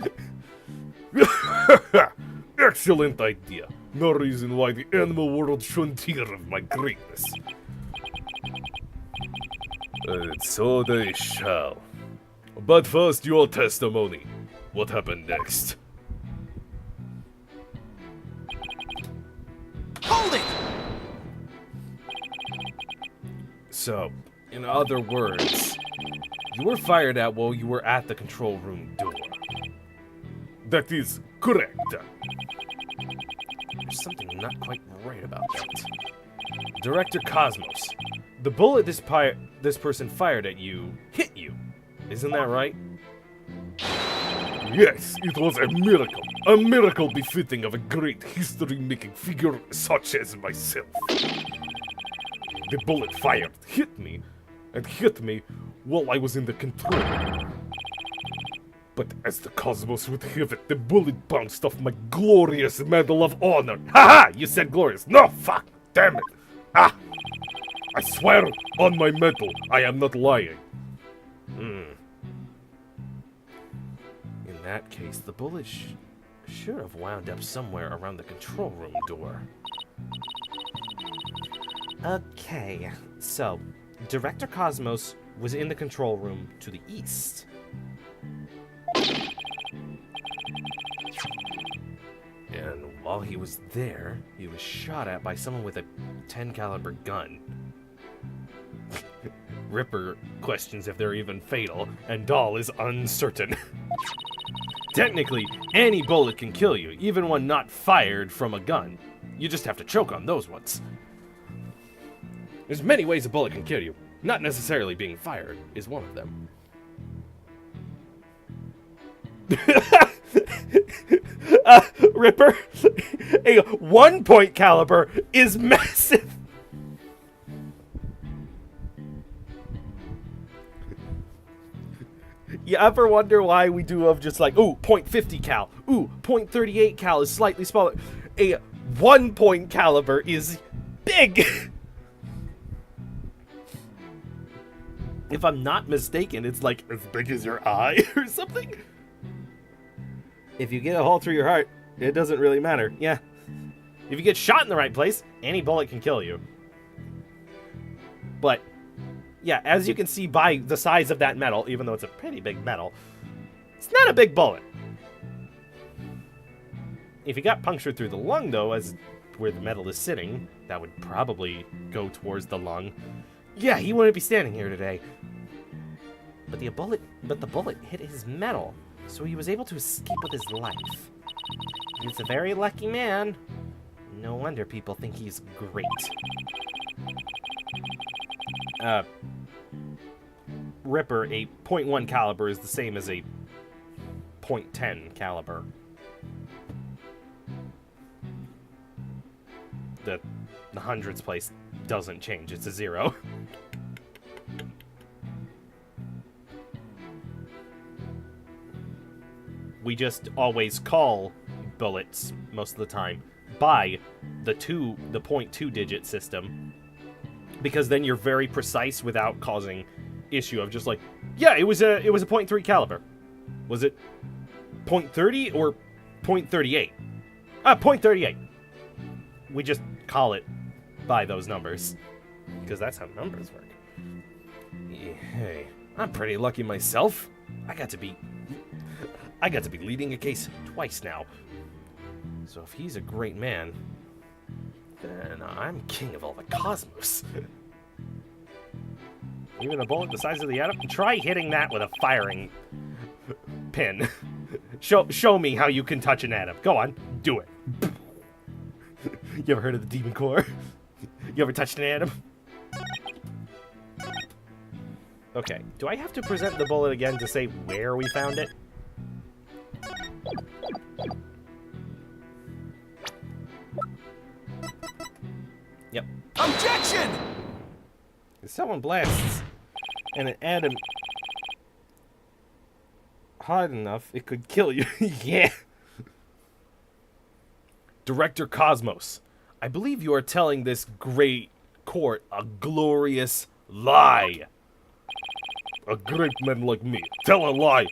Excellent idea. No reason why the animal world shouldn't hear of my greatness. So they shall. But first, your testimony. What happened next? Hold it! So, in other words, you were fired at while you were at the control room door. That is correct. There's something not quite right about that. Director Cosmos, the bullet this person fired at you hit you. Isn't that right? Yes, it was a miracle. A miracle befitting of a great history-making figure such as myself. The bullet fired hit me while I was in the control room. But as the cosmos would have it, the bullet bounced off my glorious Medal of Honor. Haha! You said glorious. No, fuck! Damn it! Ah! I swear on my medal, I am not lying. In that case, the bullet should have wound up somewhere around the control room door. Okay, so Director Cosmos was in the control room to the east. And while he was there, he was shot at by someone with a 10 caliber gun. Ripper questions if they're even fatal, and Doll is uncertain. Technically, any bullet can kill you, even one not fired from a gun. You just have to choke on those ones. There's many ways a bullet can kill you. Not necessarily being fired is one of them. Ripper, a 1-point caliber is massive. You ever wonder why we do of just like, ooh, .50 cal, ooh, .38 cal is slightly smaller. A 1-point caliber is big. If I'm not mistaken, it's like as big as your eye or something. If you get a hole through your heart, it doesn't really matter. Yeah. If you get shot in the right place, any bullet can kill you. But, yeah, as you can see by the size of that metal, even though it's a pretty big metal, it's not a big bullet. If you got punctured through the lung, though, as where the metal is sitting, that would probably go towards the lung. Yeah, he wouldn't be standing here today. But the bullet hit his metal, so he was able to escape with his life. He's a very lucky man. No wonder people think he's great. Ripper, a .1 caliber is the same as a .10 caliber. The hundreds place doesn't change, it's a 0. We just always call bullets, most of the time, by the .2 digit system, because then you're very precise without causing issue of just like, yeah, it was a .3 caliber. Was it .30 or .38? .38. We just call it by those numbers, because that's how numbers work. Hey, I'm pretty lucky myself. I got to be leading a case twice now. So if he's a great man, then I'm king of all the cosmos. Even a bullet the size of the atom? Try hitting that with a firing pin. Show me how you can touch an atom. Go on, do it. You ever heard of the Demon Core? You ever touched an atom? Okay, do I have to present the bullet again to say where we found it? Yep. Objection! If someone blasts and an atom hard enough, it could kill you. Yeah. Director Cosmos, I believe you are telling this great court a glorious lie. A great man like me, tell a lie.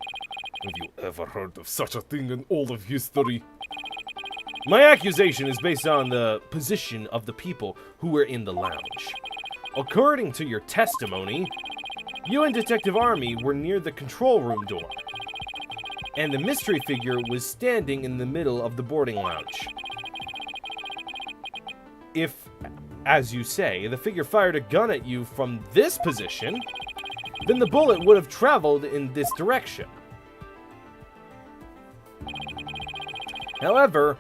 Have you ever heard of such a thing in all of history? My accusation is based on the position of the people who were in the lounge. According to your testimony, you and Detective Army were near the control room door, and the mystery figure was standing in the middle of the boarding lounge. If, as you say, the figure fired a gun at you from this position, then the bullet would have traveled in this direction. However,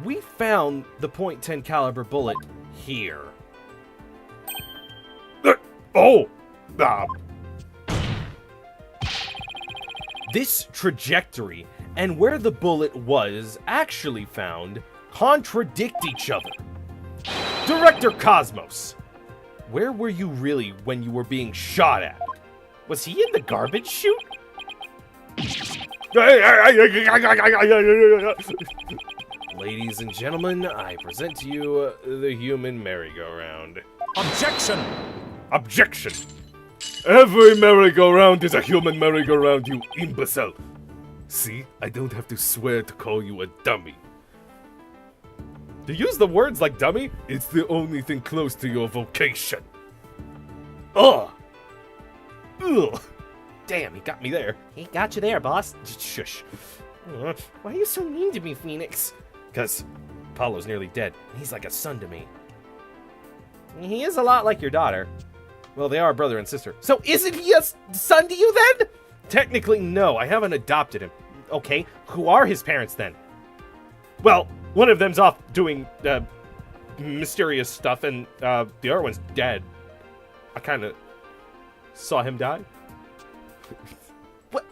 we found the .10 caliber bullet here. This trajectory and where the bullet was actually found contradict each other. Director Cosmos, where were you really when you were being shot at? Was he in the garbage chute? Ladies and gentlemen, I present to you the human merry-go-round. Objection! Objection! Every merry-go-round is a human merry-go-round, you imbecile. See, I don't have to swear to call you a dummy. To use the words like dummy? It's the only thing close to your vocation. Ugh. Ugh. Damn, he got me there. He got you there, boss. Shush. Why are you so mean to me, Phoenix? Because Apollo's nearly dead. He's like a son to me. He is a lot like your daughter. Well, they are brother and sister. So isn't he a son to you then? Technically, no. I haven't adopted him. Okay, who are his parents then? Well, one of them's off doing mysterious stuff, and the other one's dead. I kind of saw him die. What?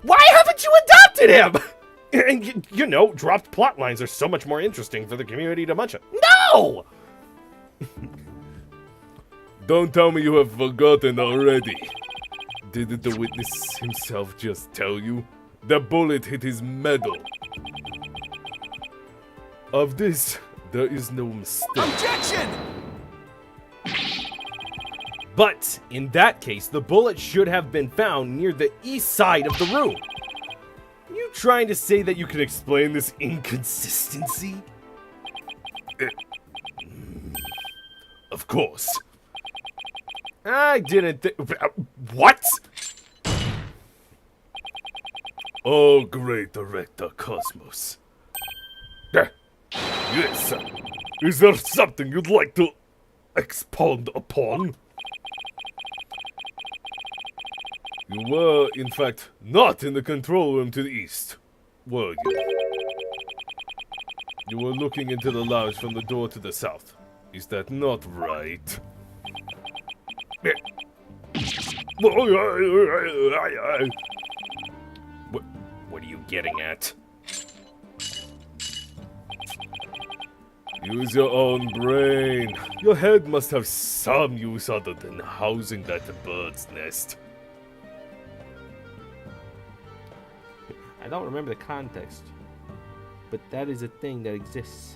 Why haven't you adopted him? And, you know, dropped plot lines are so much more interesting for the community to munch on. No! Don't tell me you have forgotten already. Didn't the witness himself just tell you? The bullet hit his medal. Of this, there is no mistake. Objection! But, in that case, the bullet should have been found near the east side of the room. You trying to say that you can explain this inconsistency? Of course. I didn't what? Oh, great Director Cosmos. Yes, sir. Is there something you'd like to expound upon? You were, in fact, not in the control room to the east, were you? You were looking into the lounge from the door to the south. Is that not right? What are you getting at? Use your own brain. Your head must have some use other than housing that bird's nest. I don't remember the context, but that is a thing that exists.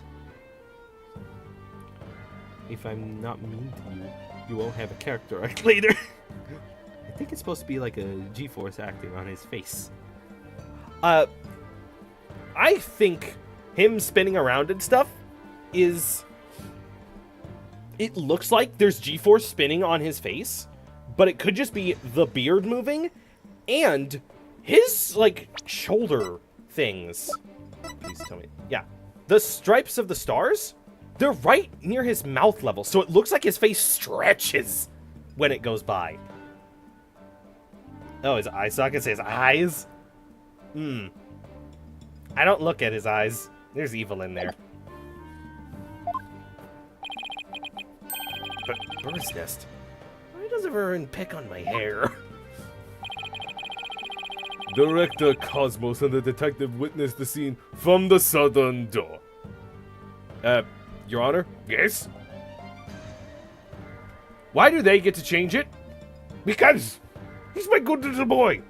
If I'm not mean to you, you won't have a character arc later. I think it's supposed to be like a G-force acting on his face. I think him spinning around and stuff is... It looks like there's G-force spinning on his face, but it could just be the beard moving and his, like, shoulder things. Please tell me. Yeah. The stripes of the stars, they're right near his mouth level, so it looks like his face stretches when it goes by. Oh, his eye socket says eyes? I don't look at his eyes. There's evil in there. But bird's nest. Why does everyone pick on my hair? Director Cosmos and the detective witnessed the scene from the southern door. Your Honor? Yes? Why do they get to change it? Because he's my good little boy.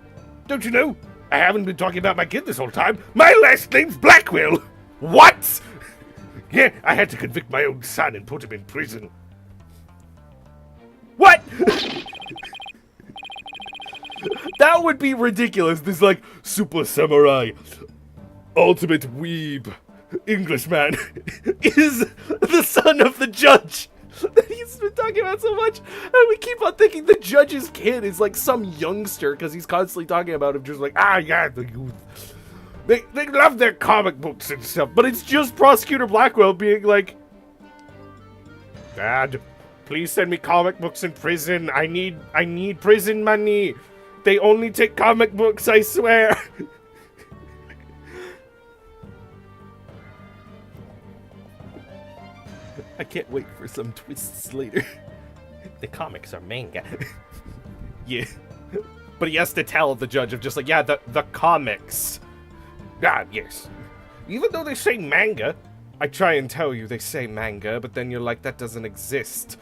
Don't you know? I haven't been talking about my kid this whole time. My last name's Blackwell. What? Yeah, I had to convict my own son and put him in prison. What? That would be ridiculous. This, like, Super Samurai, Ultimate Weeb, Englishman is the son of the judge that he's been talking about so much. And we keep on thinking the judge's kid is like some youngster because he's constantly talking about him just like, Yeah, the youth. They love their comic books and stuff. but it's just Prosecutor Blackwell being like, Dad, please send me comic books in prison. I need prison money. They only take comic books, I swear. I can't wait for some twists later. The comics are manga. Yeah. But he has to tell the judge of just like, yeah, the comics. Yes. Even though they say manga, I try and tell you they say manga, but then you're like, that doesn't exist.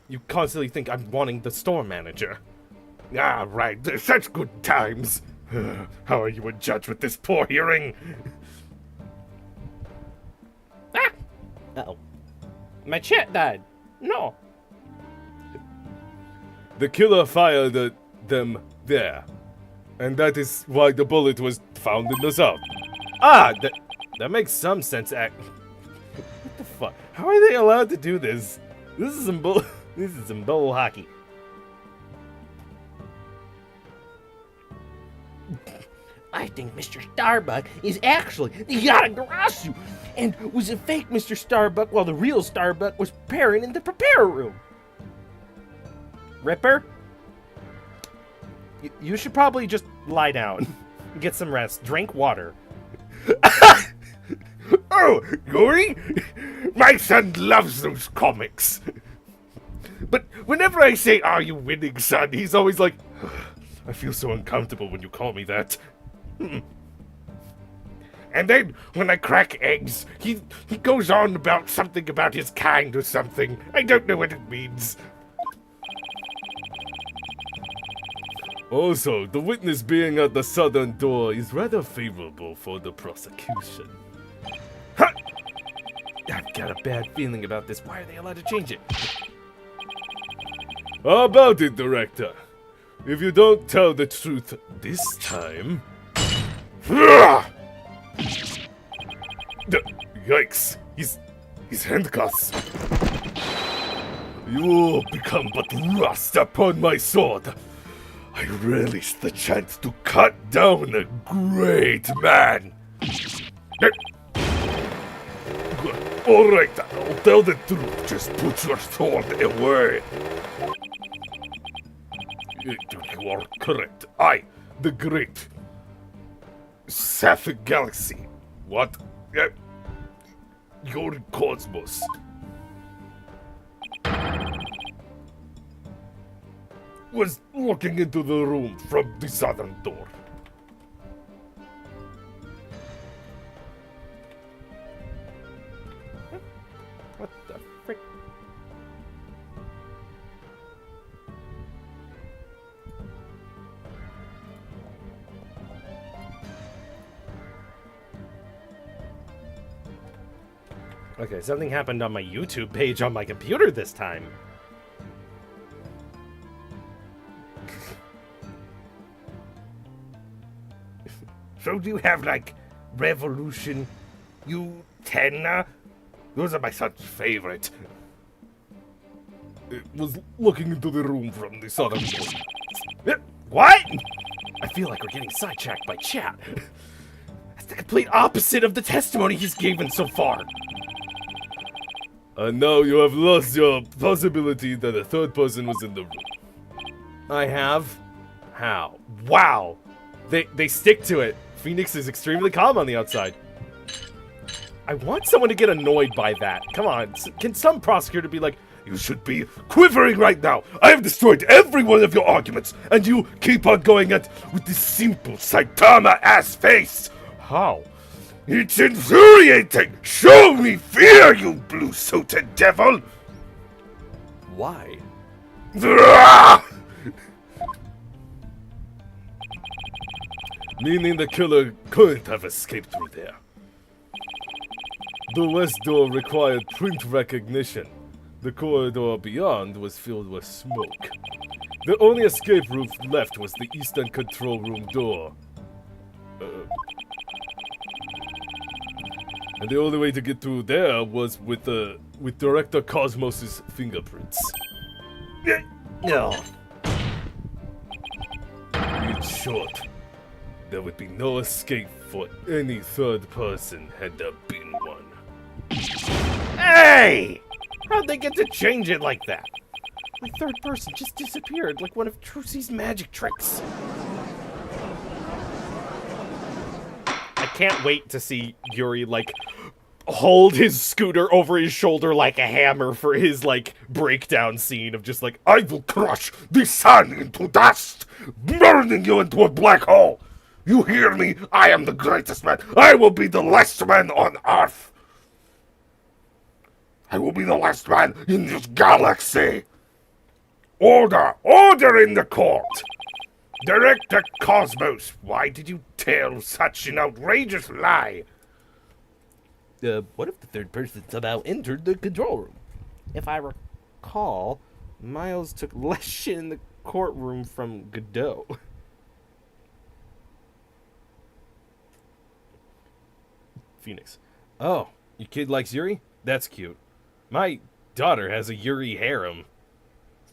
You constantly think I'm wanting the store manager. right. They're such good times. How are you a judge with this poor hearing? Uh-oh. My chat died. No. The killer fired at them there. And that is why the bullet was found in the south. That makes some sense. fuck? How are they allowed to do this? This is some bull. This is some bull hockey. I think Mr. Starbuck is actually the Yatagarasu and was a fake Mr. Starbuck while the real Starbuck was preparing in the prepare room. Ripper, you should probably just lie down, get some rest, drink water. Oh, Yuri? My son loves those comics. But whenever I say, "Are you winning, son?" he's always like, I feel so uncomfortable when you call me that. and then when I crack eggs, he goes on about something about his kind or something. I don't know what it means. Also, the witness being at the southern door is rather favorable for the prosecution. Huh. I've got a bad feeling about this. Why are they allowed to change it? How about it, Director? If you don't tell the truth this time... Yikes! He's handcuffs. You will become but rust upon my sword. I relish the chance to cut down a great man. All right, I'll tell the truth. Just put your sword away. You are correct. I, the great Sapphic Galaxy. What? Your cosmos. Was looking into the room from the southern door. What the frick? Okay, something happened on my YouTube page on my computer this time. So do you have, like, Revolution, Utena? Those are my son's favorite. It was looking into the room from the southern door. What? I feel like we're getting sidetracked by chat. That's the complete opposite of the testimony he's given so far. And now you have lost your possibility that a third person was in the room. I have? How? Wow! They stick to it. Phoenix is extremely calm on the outside. I want someone to get annoyed by that. Come on, can some prosecutor be like, You should be quivering right now. I have destroyed every one of your arguments, and you keep on going at with this simple Saitama-ass face. how? It's infuriating! Show me fear, you blue-suited devil! Why? Meaning the killer couldn't have escaped through there. The west door required print recognition. The corridor beyond was filled with smoke. The only escape route left was the eastern control room door. And the only way to get through there was with Director Cosmos's fingerprints. No. In short, there would be no escape for any third person had there been one. Hey! How'd they get to change it like that? My third person just disappeared like one of Trucy's magic tricks. I can't wait to see Yuri, like, hold his scooter over his shoulder like a hammer for his, like, breakdown scene of just like, I will crush the sun into dust, burning you into a black hole. You hear me? I am the greatest man. I will be the last man on Earth. I will be the last man in this galaxy. Order! Order in the court! Director Cosmos, why did you tell such an outrageous lie? what if the third person somehow entered the control room? If I recall, Miles took less shit in the courtroom from Godot. Phoenix. Oh, your kid likes Yuri? That's cute. My daughter has a Yuri harem.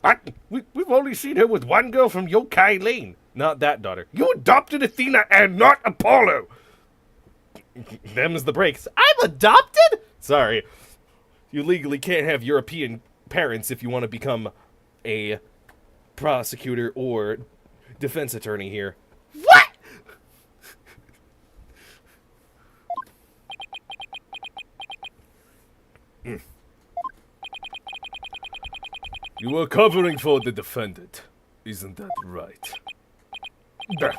What? We've only seen her with one girl from Yokai Lane. Not that daughter. You adopted Athena and not Apollo. Them's the breaks. I'm adopted? Sorry. You legally can't have European parents if you want to become a prosecutor or defense attorney here. What? You were covering for the defendant. Isn't that right? Duh.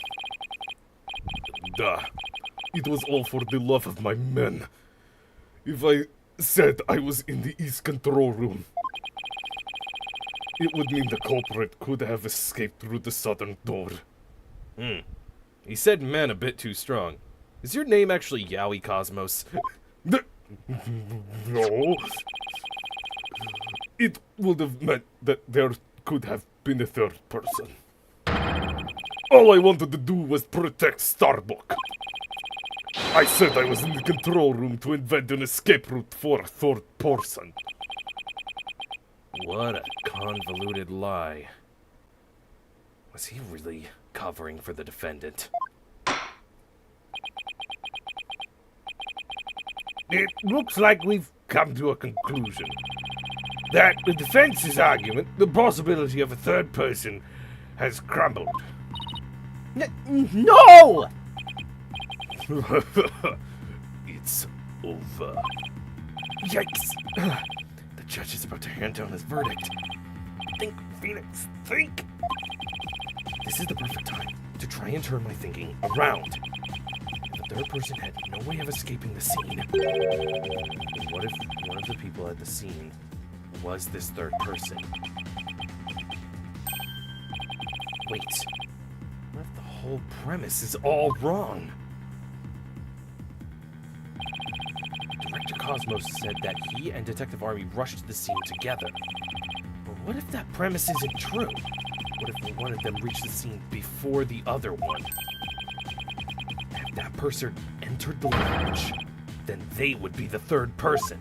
Duh. It was all for the love of my men. If I said I was in the East Control Room, it would mean the culprit could have escaped through the southern door. He said men a bit too strong. Is your name actually Yowie Cosmos? No. It would have meant that there could have been a third person. All I wanted to do was protect Starbuck. I said I was in the control room to invent an escape route for a third person. What a convoluted lie. Was he really covering for the defendant? It looks like we've come to a conclusion. That the defense's argument, the possibility of a third person, has crumbled. No! It's over. Yikes! The judge is about to hand down his verdict. Think, Phoenix, think! This is the perfect time to try and turn my thinking around. If the third person had no way of escaping the scene, then what if one of the people at the scene was this third person? Wait, what if the whole premise is all wrong? Director Cosmos said that he and Detective Army rushed the scene together. But what if that premise isn't true? What if one of them reached the scene before the other one? And if that person entered the lounge, then they would be the third person.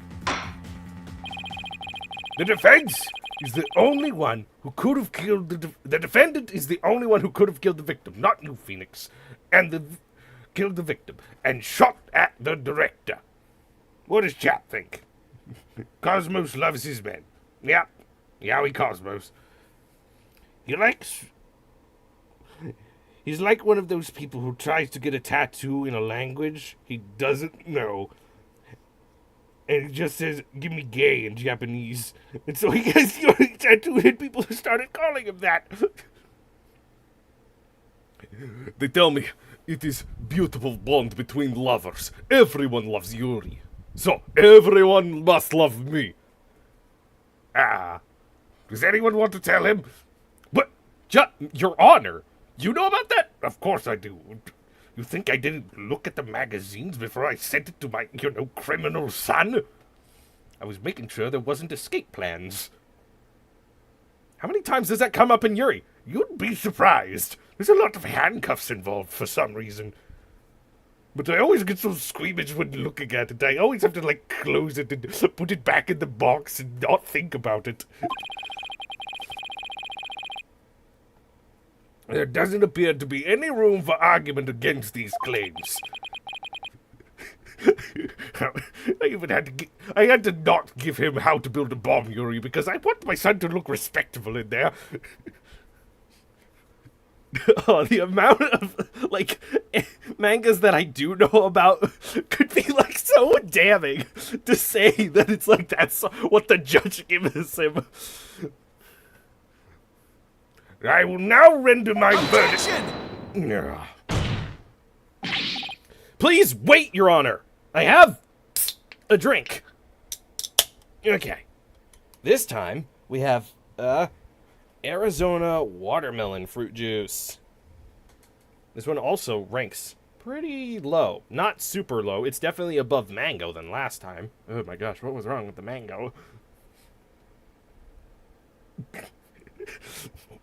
The defense is the only one who could have killed the defendant is the only one who could have killed the victim, not you, Phoenix. And killed the victim and shot at the director. What does Chap think? Cosmos loves his men. Yep. Yowie Cosmos. He's like one of those people who tries to get a tattoo in a language he doesn't know. And he just says, "Give me gay" in Japanese. And so he gets tattooed and people started calling him that. They tell me it is beautiful bond between lovers. Everyone loves Yuri. So everyone must love me. Ah. Does anyone want to tell him? But, Your Honor, you know about that? Of course I do. You think I didn't look at the magazines before I sent it to my, criminal son? I was making sure there wasn't escape plans. How many times does that come up in Yuri? You'd be surprised. There's a lot of handcuffs involved for some reason. But I always get so squeamish when looking at it. I always have to, close it and put it back in the box and not think about it. There doesn't appear to be any room for argument against these claims. I had to not give him How to Build a Bomb, Yuri, because I want my son to look respectable in there. Oh, the amount of, mangas that I do know about could be, so damning to say that it's that's what the judge gives him. I will now render my Objection! verdict. Please wait, Your Honor. I have a drink. Okay. This time, we have, Arizona watermelon fruit juice. This one also ranks pretty low. Not super low. It's definitely above mango than last time. Oh my gosh, what was wrong with the mango?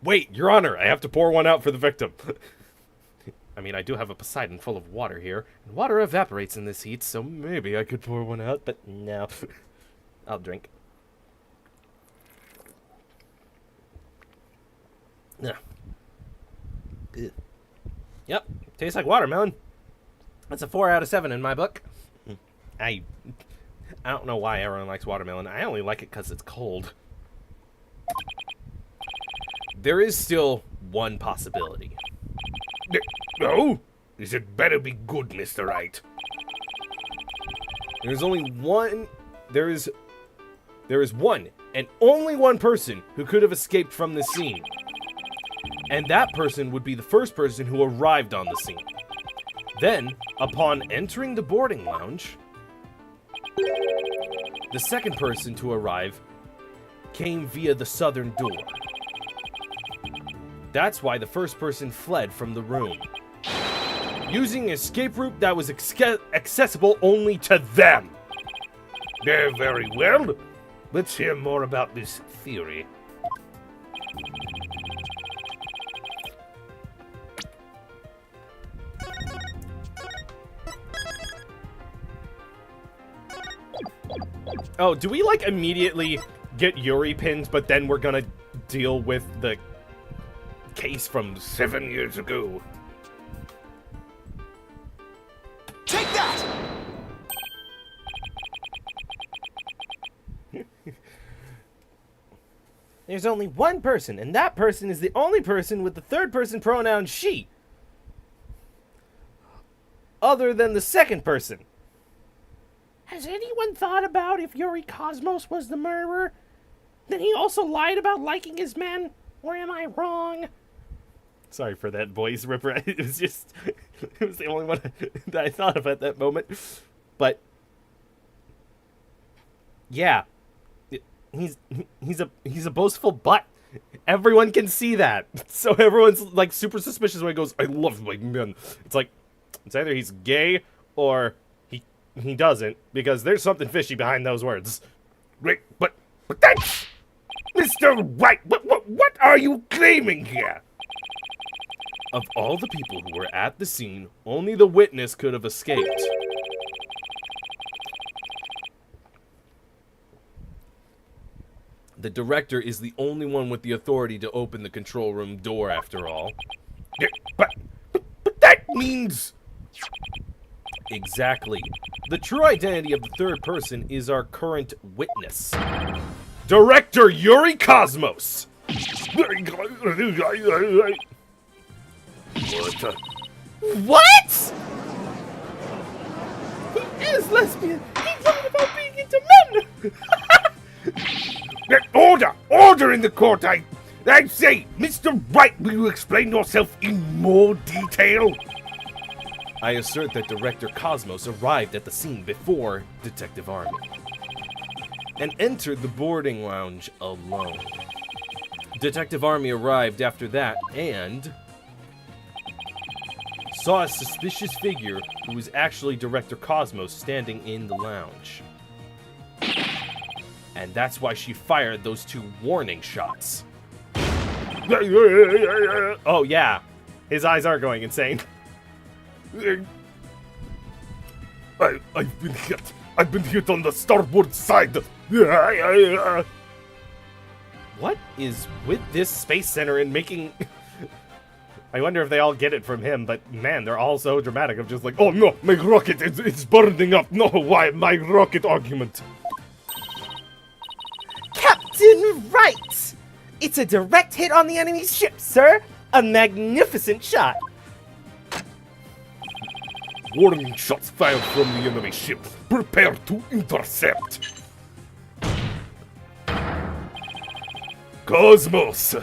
Wait, Your Honor, I have to pour one out for the victim. I mean, I do have a Poseidon full of water here, and water evaporates in this heat, so maybe I could pour one out, but no. I'll drink. Yeah. Ugh. Yep, tastes like watermelon. That's a 4 out of 7 in my book. I don't know why everyone likes watermelon. I only like it because it's cold. There is still one possibility. No? This had better be good, Mr. Wright. There's only one. There is one and only one person who could have escaped from the scene. And that person would be the first person who arrived on the scene. Then, upon entering the boarding lounge, the second person to arrive came via the southern door. That's why the first person fled from the room, using an escape route that was accessible only to them. Very well. Let's hear more about this theory. Oh, do we, like, immediately get Yuri pinned, but then we're gonna deal with the case from 7 years ago. Take that! There's only one person, and that person is the only person with the third-person pronoun she. Other than the second person. Has anyone thought about if Yuri Cosmos was the murderer? Then he also lied about liking his men? Or am I wrong? Sorry for that voice ripper. It was just... It was the only one that I thought of at that moment. But... Yeah. He's a boastful butt. Everyone can see that. So everyone's, like, super suspicious when he goes, I love my men. It's like, it's either he's gay or... He doesn't, because there's something fishy behind those words. Right, but that's... Mr. Wright, what are you claiming here? Of all the people who were at the scene, only the witness could have escaped. The director is the only one with the authority to open the control room door, after all. Yeah, but that means... Exactly. The true identity of the third person is our current witness. Director Yuri Cosmos! What? He is lesbian! He lied about being into men! Order! Order in the court! I say, Mr. Wright, will you explain yourself in more detail? I assert that Director Cosmos arrived at the scene before Detective Army and entered the boarding lounge alone. Detective Army arrived after that and saw a suspicious figure who was actually Director Cosmos standing in the lounge. And that's why she fired those 2 warning shots. Oh, yeah. His eyes are going insane. I've been hit. I've been hit on the starboard side. What is with this space center and making... I wonder if they all get it from him, but man, they're all so dramatic of just like, Oh no, my rocket, it's burning up. No, why, my rocket argument. Captain Wright! It's a direct hit on the enemy's ship, sir! A magnificent shot! Warning shots fired from the enemy ship. Prepare to intercept. Cosmos,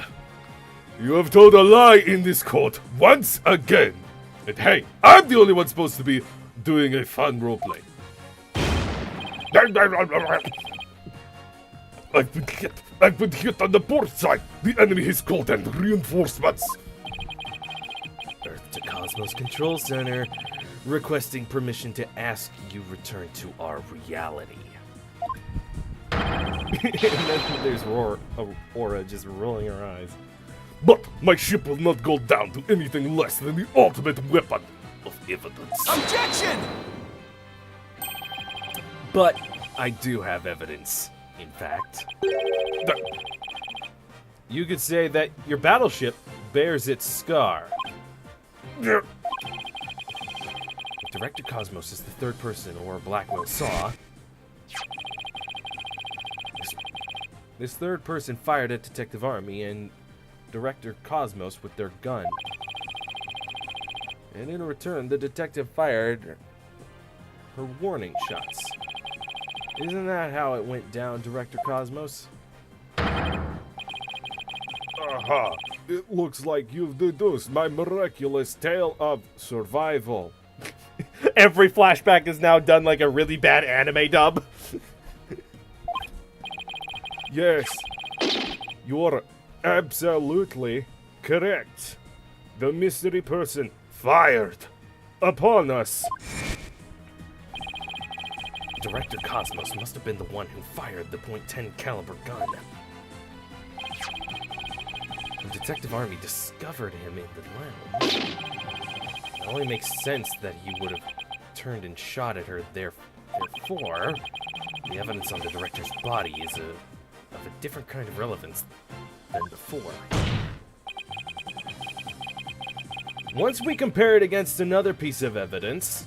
you have told a lie in this court once again. And hey, I'm the only one supposed to be doing a fun roleplay. I've been hit on the port side. The enemy has called in reinforcements. Earth to Cosmos Control Center, requesting permission to ask you return to our reality. and then there's Aura just rolling her eyes. But my ship will not go down to anything less than the ultimate weapon of evidence. Objection! But I do have evidence, in fact. You could say that your battleship bears its scar. Yeah. If Director Cosmos is the third person or Blackwell saw, this third person fired at Detective Army and Director Cosmos with their gun. And in return, the detective fired her warning shots. Isn't that how it went down, Director Cosmos? Aha! It looks like you've deduced my miraculous tale of survival. Every flashback is now done like a really bad anime dub. Yes, you're absolutely correct. The mystery person fired upon us. Director Cosmos must have been the one who fired the .10 caliber gun. When Detective Army discovered him in the lounge, it only makes sense that he would have turned and shot at her. Therefore, the evidence on the director's body is of a different kind of relevance than before. Once we compare it against another piece of evidence...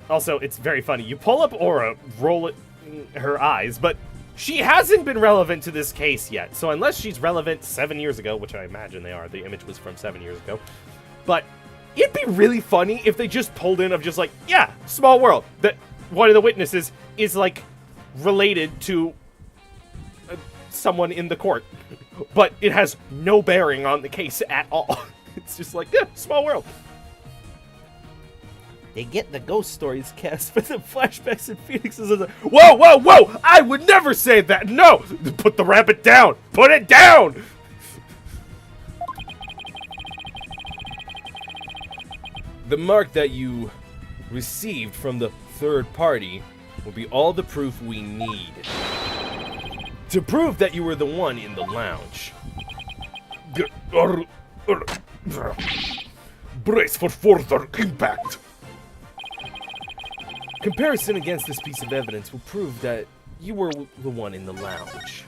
Also, it's very funny. You pull up Aura, roll it in her eyes, but she hasn't been relevant to this case yet. So unless she's relevant 7 years ago, which I imagine they are, the image was from 7 years ago. But it'd be really funny if they just pulled in of just like, yeah, small world. That one of the witnesses is like related to someone in the court, but it has no bearing on the case at all. It's just like, yeah, small world. They get the ghost stories cast for the flashbacks and Phoenixes. Whoa, whoa, whoa! I would never say that! No! Put the rabbit down! Put it down! The mark that you received from the third party will be all the proof we need to prove that you were the one in the lounge. Brace for further impact. Comparison against this piece of evidence will prove that you were the one in the lounge.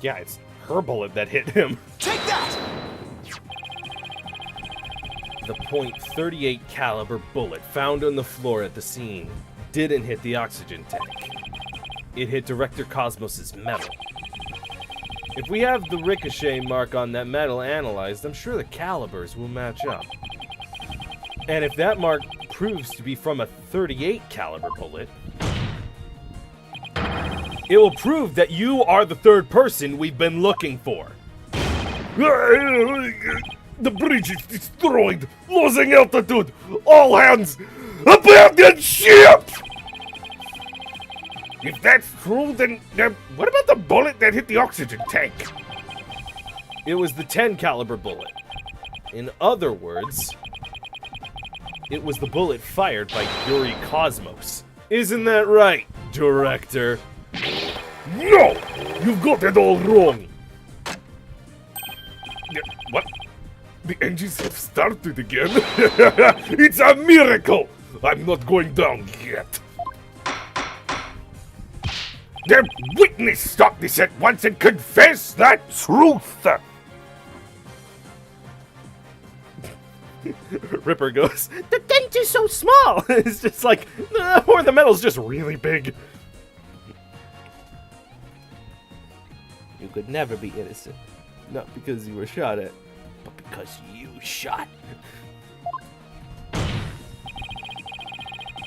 Yeah, it's her bullet that hit him. Take that! The .38 caliber bullet found on the floor at the scene didn't hit the oxygen tank. It hit Director Cosmos's metal. If we have the ricochet mark on that metal analyzed, I'm sure the calibers will match up. And if that mark proves to be from a .38 caliber bullet, it will prove that you are the third person we've been looking for. The bridge is destroyed. Losing altitude. All hands, abandon ship! If that's true, then what about the bullet that hit the oxygen tank? It was the 10 caliber bullet. In other words, it was the bullet fired by Yuri Cosmos. Isn't that right, Director? No! You've got it all wrong! What? The engines have started again? It's a miracle! I'm not going down yet. The witness, stop this at once and confess that truth! Ripper goes, the dent is so small! It's just like, or the metal's just really big. You could never be innocent. Not because you were shot at, but because you shot.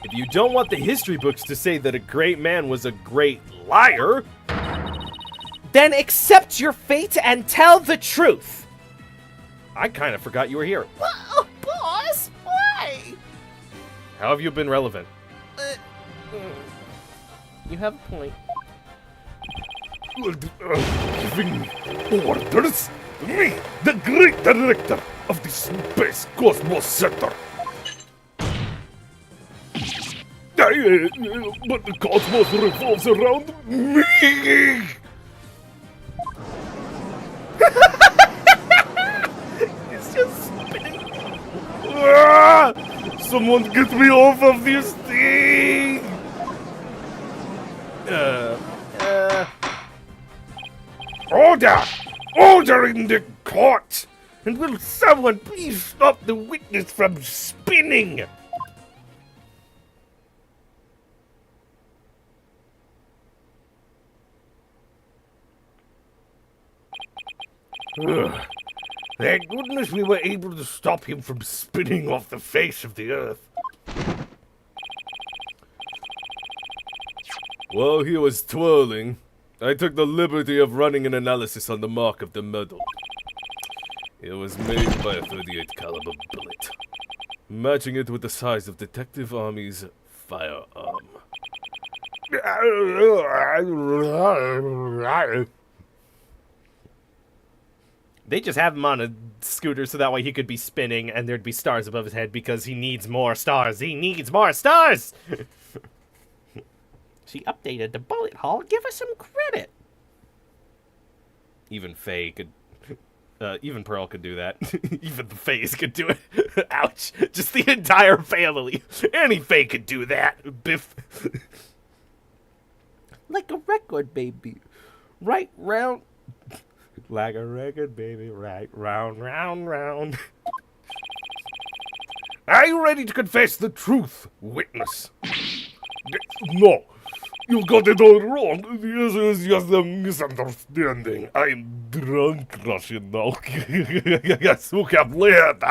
If you don't want the history books to say that a great man was a great liar, then accept your fate and tell the truth. I kind of forgot you were here. Oh, boss, why? How have you been relevant? You have a point. Giving orders? Me, the great director of the Space Cosmos Center. But the cosmos revolves around me! Someone get me off of this thing! Order! Order in the court! And will someone please stop the witness from spinning? Ugh. Thank goodness we were able to stop him from spinning off the face of the earth. While he was twirling, I took the liberty of running an analysis on the mark of the medal. It was made by a 38 caliber bullet, matching it with the size of Detective Army's firearm. They just have him on a scooter so that way he could be spinning and there'd be stars above his head because he needs more stars. He needs more stars! She updated the bullet hall. Give us some credit. Even Faye could... even Pearl could do that. Even the Fays could do it. Ouch. Just the entire family. Any Faye could do that. Biff. Like a record, baby. Right round... Like a record, baby. Right round, round, round. Are you ready to confess the truth, witness? No, you got it all wrong. This is just a misunderstanding. I'm drunk, Russian now. Suka bled.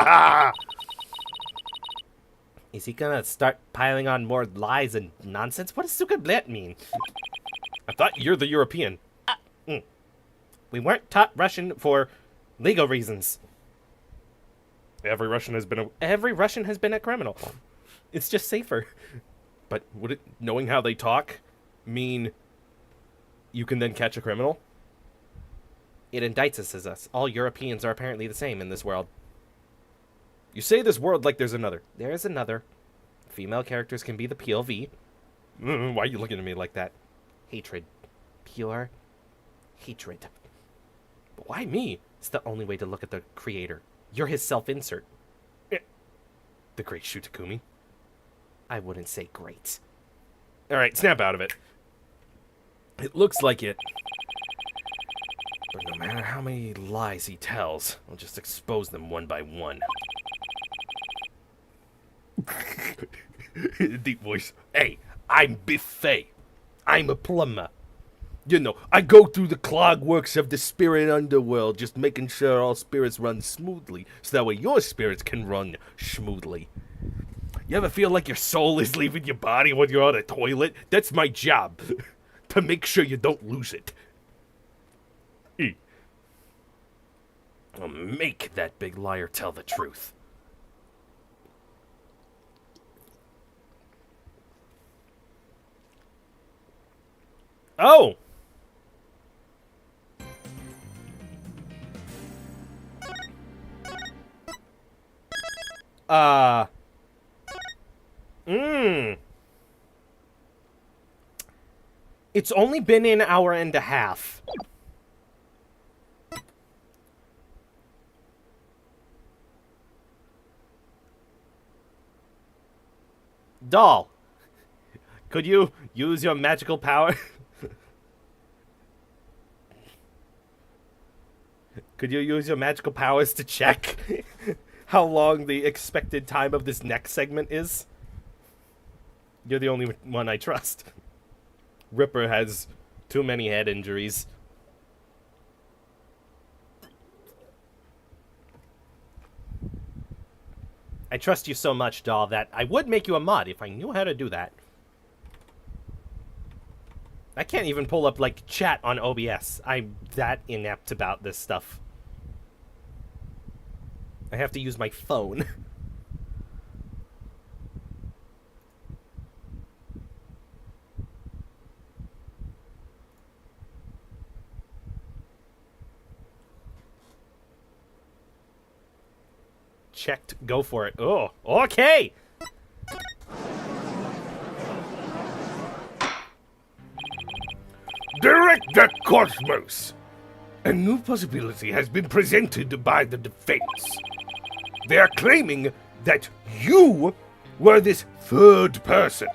Is he gonna start piling on more lies and nonsense? What does Sukablet mean? I thought you're the European. We weren't taught Russian for legal reasons. Every Russian has been a criminal. It's just safer. But would it, knowing how they talk, mean you can then catch a criminal? It indicts us as us. All Europeans are apparently the same in this world. You say this world like there's another. There is another. Female characters can be the POV. Why are you looking at me like that? Hatred. Pure hatred. But why me? It's the only way to look at the creator. You're his self-insert. The great Shutakumi. I wouldn't say great. Alright, snap out of it. It looks like it. But no matter how many lies he tells, I'll just expose them one by one. Deep voice. Hey, I'm Biff Fay. I'm a plumber. You know, I go through the clogworks of the spirit underworld, just making sure all spirits run smoothly, so that way your spirits can run smoothly. You ever feel like your soul is leaving your body when you're on a toilet? That's my job, to make sure you don't lose it. I'll make that big liar tell the truth. Oh! It's only been an hour and a half. Doll, could you use your magical power? Could you use your magical powers to check how long the expected time of this next segment is? You're the only one I trust. Ripper has too many head injuries. I trust you so much, doll, that I would make you a mod if I knew how to do that. I can't even pull up, like, chat on OBS. I'm that inept about this stuff. I have to use my phone. Checked. Go for it. Oh, okay. Direct the cosmos! A new possibility has been presented by the defense. They are claiming that you were this third person.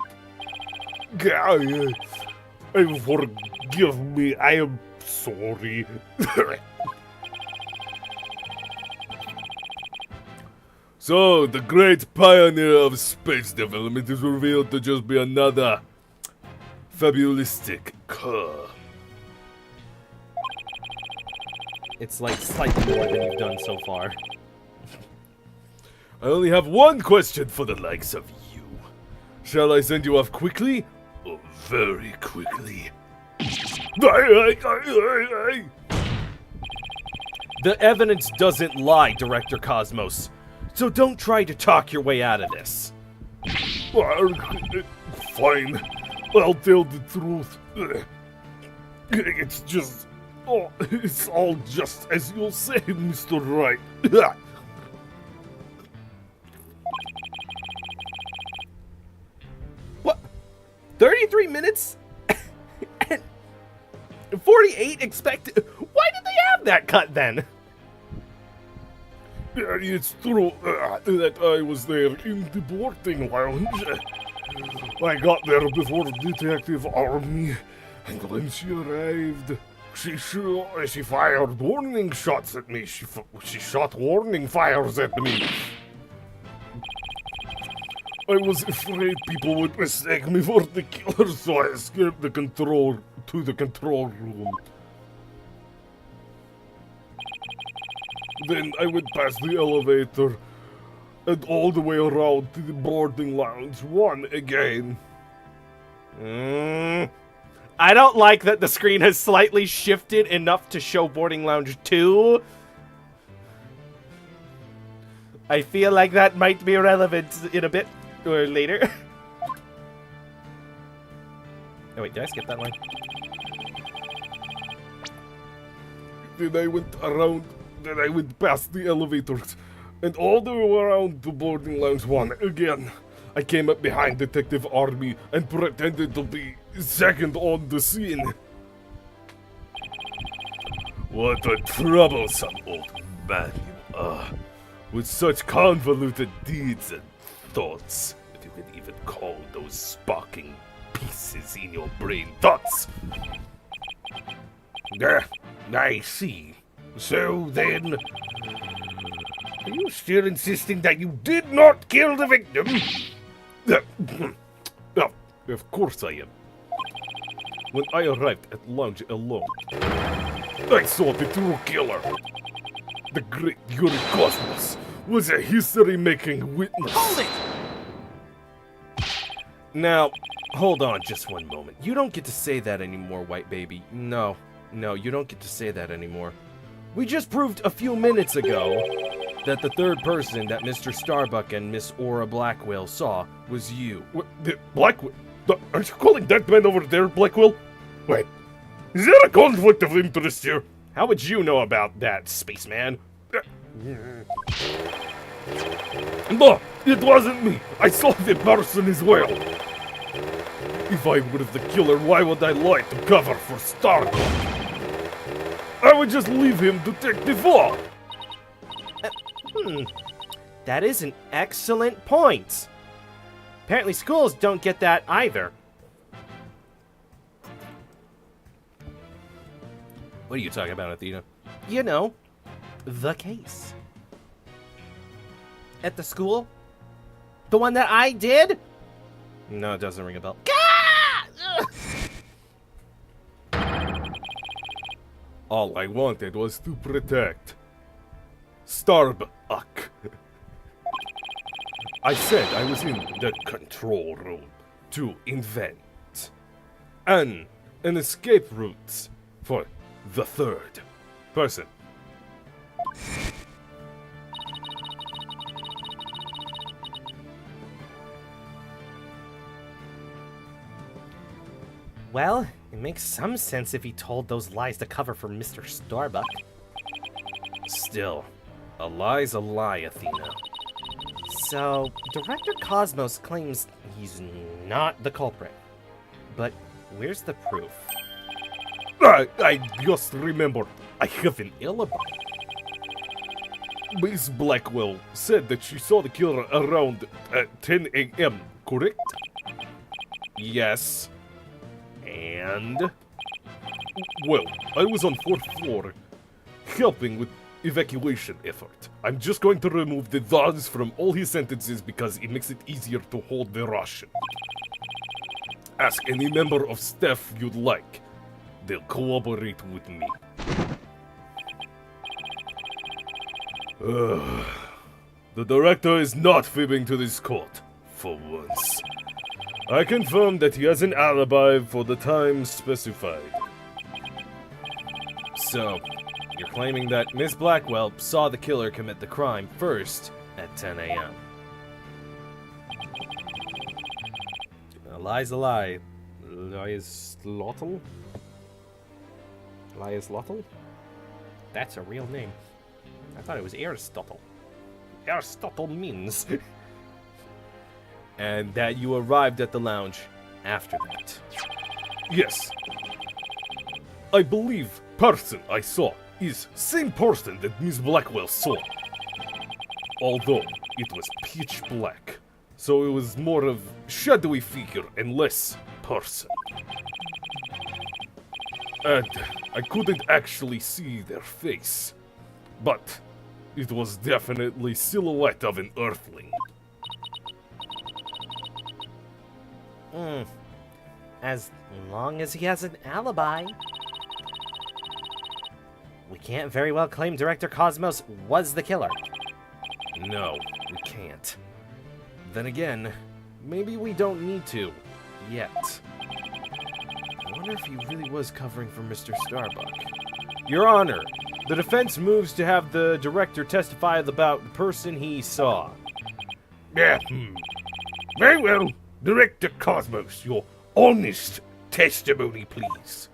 Forgive me, I am sorry. So, the great pioneer of space development is revealed to just be another fabulistic cur. It's like slightly more than you've done so far. I only have one question for the likes of you. Shall I send you off quickly? Or very quickly? The evidence doesn't lie, Director Cosmos. So don't try to talk your way out of this. Fine. I'll tell the truth. It's just... Oh, it's all just as you'll say, Mr. Wright. What? 33 minutes? And 48 expected? Why did they have that cut then? It's true that I was there in the boarding lounge. I got there before Detective Army, and when she arrived, she fired warning shots at me. She shot warning fires at me. I was afraid people would mistake me for the killer, so I escaped the control room. Then I went past the elevator and all the way around to the boarding lounge 1 again. I don't like that the screen has slightly shifted enough to show Boarding Lounge 2. I feel like that might be relevant in a bit or later. Oh wait, did I skip that line? Then I went past the elevators and all the way around to boarding lounge 1 again. I came up behind Detective Army and pretended to be second on the scene. What a troublesome old man you are, with such convoluted deeds and thoughts, if you can even call those sparking pieces in your brain thoughts. I see. So then, are you still insisting that you did not kill the victim? Of course I am. When I arrived at lounge alone, I saw the true killer. The great Yuri Cosmos was a history-making witness. Hold it! Now, hold on just one moment. You don't get to say that anymore, white baby. No, you don't get to say that anymore. We just proved a few minutes ago that the third person that Mr. Starbuck and Miss Aura Blackwell saw was you. What, Blackwell? Aren't you calling that man over there Blackwell? Wait, is there a conflict of interest here? How would you know about that, spaceman? No, it wasn't me. I saw the person as well. If I were the killer, why would I lie to cover for Starbuck? I would just leave him to take the fall. That is an excellent point. Apparently schools don't get that either. What are you talking about, Athena? You know, the case. At the school? The one that I did? No, it doesn't ring a bell. All I wanted was to protect Starbuck. I said I was in the control room to invent an escape route for the third person. Well, it makes some sense if he told those lies to cover for Mr. Starbuck. Still, a lie's a lie, Athena. So, Director Cosmos claims he's not the culprit. But where's the proof? I just remembered. I have an alibi. Miss Blackwell said that she saw the killer around 10 a.m., correct? Yes. And? Well, I was on 4th floor, helping with evacuation effort. I'm just going to remove the those from all his sentences because it makes it easier to hold the Russian. Ask any member of staff you'd like. They'll cooperate with me. The director is not fibbing to this court, for once. I confirm that he has an alibi for the time specified. So, you're claiming that Miss Blackwell saw the killer commit the crime first at 10 a.m. A lie's a lie. Liaslotl? Liaslotl? That's a real name. I thought it was Aristotle. Aristotle means. And that you arrived at the lounge after that. Yes. I believe person I saw is same person that Miss Blackwell saw. Although it was pitch black, so it was more of shadowy figure and less person. And I couldn't actually see their face, but it was definitely silhouette of an earthling. As long as he has an alibi. We can't very well claim Director Cosmos was the killer. No, we can't. Then again, maybe we don't need to. Yet. I wonder if he really was covering for Mr. Starbuck. Your Honor, the defense moves to have the director testify about the person he saw. Yeah, Very well, Director Cosmos, your honest testimony, please.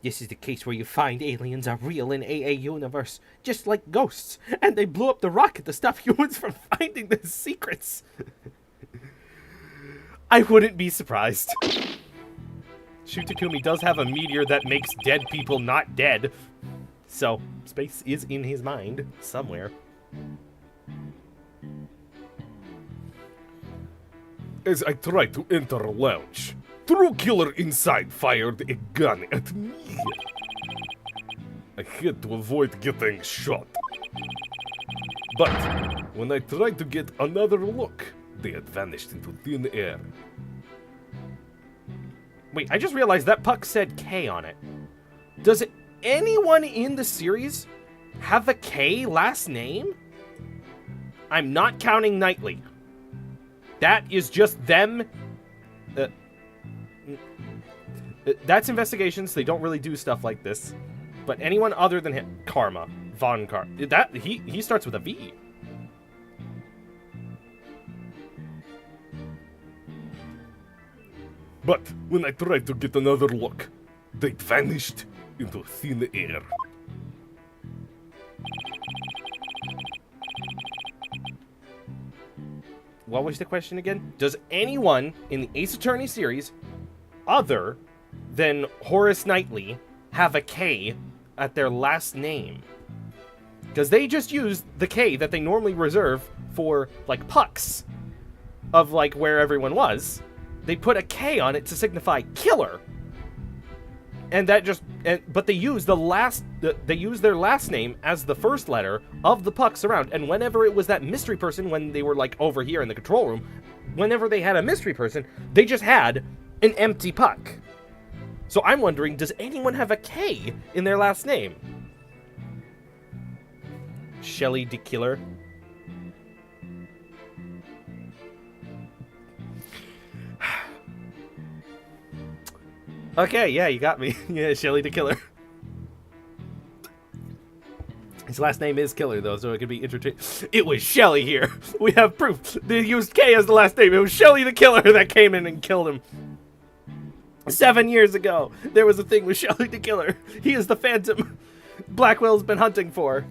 This is the case where you find aliens are real in AA universe, just like ghosts, and they blew up the rocket to stop humans from finding the secrets. I wouldn't be surprised. Shutakumi does have a meteor that makes dead people not dead, so space is in his mind somewhere. As I tried to enter a lounge, true killer inside fired a gun at me. I had to avoid getting shot. But when I tried to get another look, they had vanished into thin air. Wait, I just realized that puck said K on it. Does anyone in the series have a K last name? I'm not counting Knightley. That is just them. That's investigations. They don't really do stuff like this. But anyone other than him, Karma, Von Karma, that he starts with a V. But when I tried to get another look, they vanished into thin air. What was the question again? Does anyone in the Ace Attorney series, other than Horace Knightley, have a K at their last name? Because they just used the K that they normally reserve for, like, pucks of, like, where everyone was. They put a K on it to signify killer. And that just, but they use they use their last name as the first letter of the pucks around. And whenever it was that mystery person, when they were like over here in the control room, whenever they had a mystery person, they just had an empty puck. So I'm wondering, does anyone have a K in their last name? Shelly the Killer. Okay, yeah, you got me. Yeah, Shelly the Killer. His last name is Killer, though, so it could be interchangeable. It was Shelly here. We have proof. They used K as the last name. It was Shelly the Killer that came in and killed him. 7 years ago, there was a thing with Shelly the Killer. He is the Phantom Blackwell's been hunting for.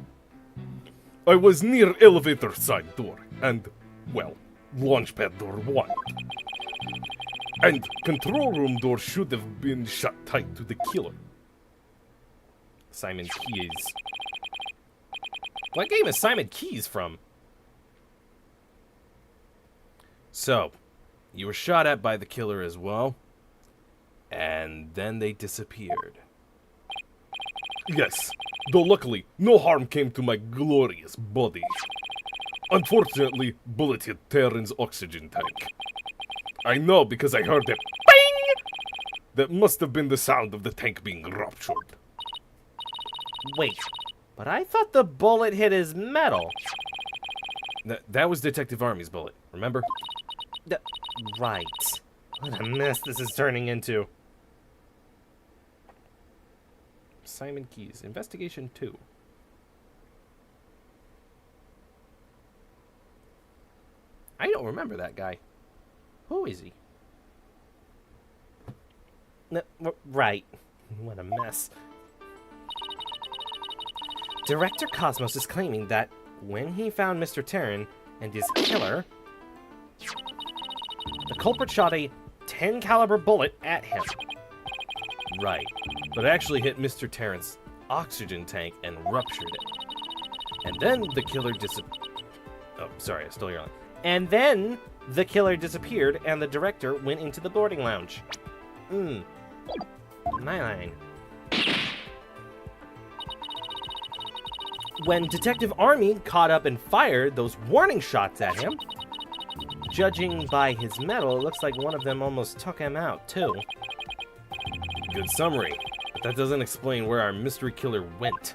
I was near elevator side door and, well, launchpad door 1. And control room door should have been shut tight to the killer. Simon Keys. What game is Simon Keys from? So, you were shot at by the killer as well, and then they disappeared. Yes, though luckily, no harm came to my glorious body. Unfortunately, bullet hit Terran's oxygen tank. I know because I heard a bang! That must have been the sound of the tank being ruptured. Wait, but I thought the bullet hit his metal. That was Detective Army's bullet, remember? Right. What a mess this is turning into. Simon Keys, Investigation 2. I don't remember that guy. Who is he? Right. What a mess. Director Cosmos is claiming that when he found Mr. Terran and his killer, the culprit shot a 10 caliber bullet at him. Right, but it actually hit Mr. Terran's oxygen tank and ruptured it. And then the killer Oh, sorry, I stole your line. And then the killer disappeared and the director went into the boarding lounge. My line. When Detective Army caught up and fired those warning shots at him, judging by his medal, it looks like one of them almost took him out, too. Good summary, but that doesn't explain where our mystery killer went.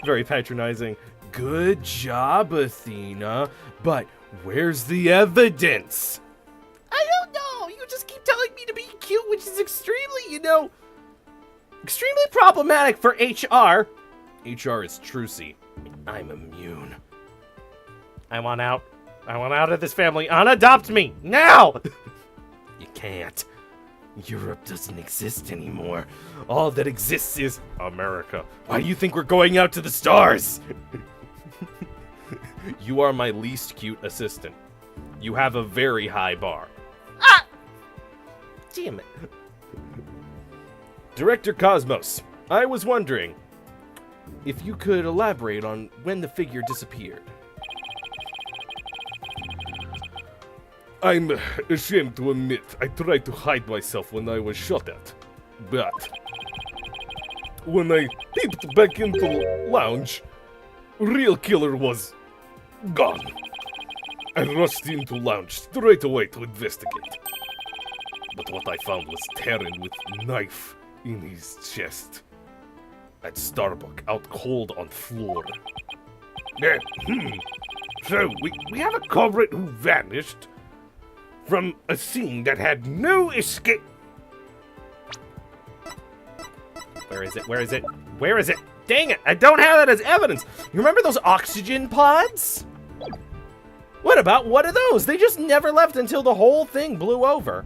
Very patronizing. Good job, Athena, but where's the evidence? I don't know. You just keep telling me to be cute, which is extremely Problematic for HR. HR is Trucy. I'm immune. I want out. I want out of this family. Unadopt me now. You can't. Europe doesn't exist anymore. All that exists is America. Why do you think we're going out to the stars? You are my least cute assistant. You have a very high bar. Damn it. Director Cosmos, I was wondering if you could elaborate on when the figure disappeared. I'm ashamed to admit I tried to hide myself when I was shot at. But when I peeped back into the lounge, real killer was gone. I rushed into lounge straight away to investigate. But what I found was Terran with knife in his chest. At Starbuck, out cold on floor. So, we have a culprit who vanished from a scene that had no escape. Where is it? Where is it? Where is it? Dang it! I don't have that as evidence. You remember those oxygen pods? What about one of those? They just never left until the whole thing blew over.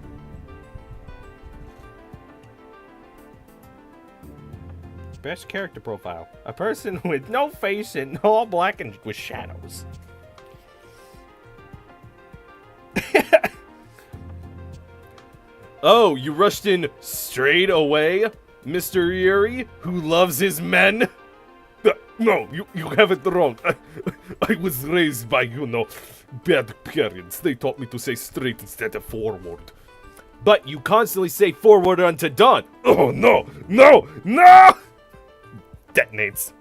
Best character profile. A person with no face and all black and with shadows. Oh, you rushed in straight away, Mr. Yuri, who loves his men? No, you have it wrong. I was raised by, bad parents. They taught me to say straight instead of forward. But you constantly say forward unto dawn. Oh, no! Detonates.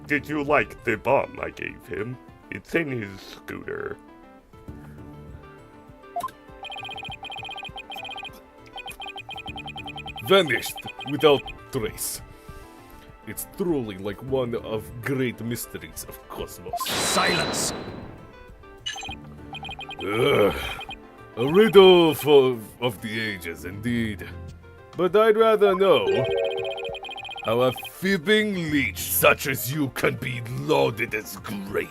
Did you like the bomb I gave him? It's in his scooter. Vanished without trace. It's truly like one of great mysteries of cosmos. Silence! A riddle of the ages, indeed. But I'd rather know how a fibbing leech such as you can be lauded as great.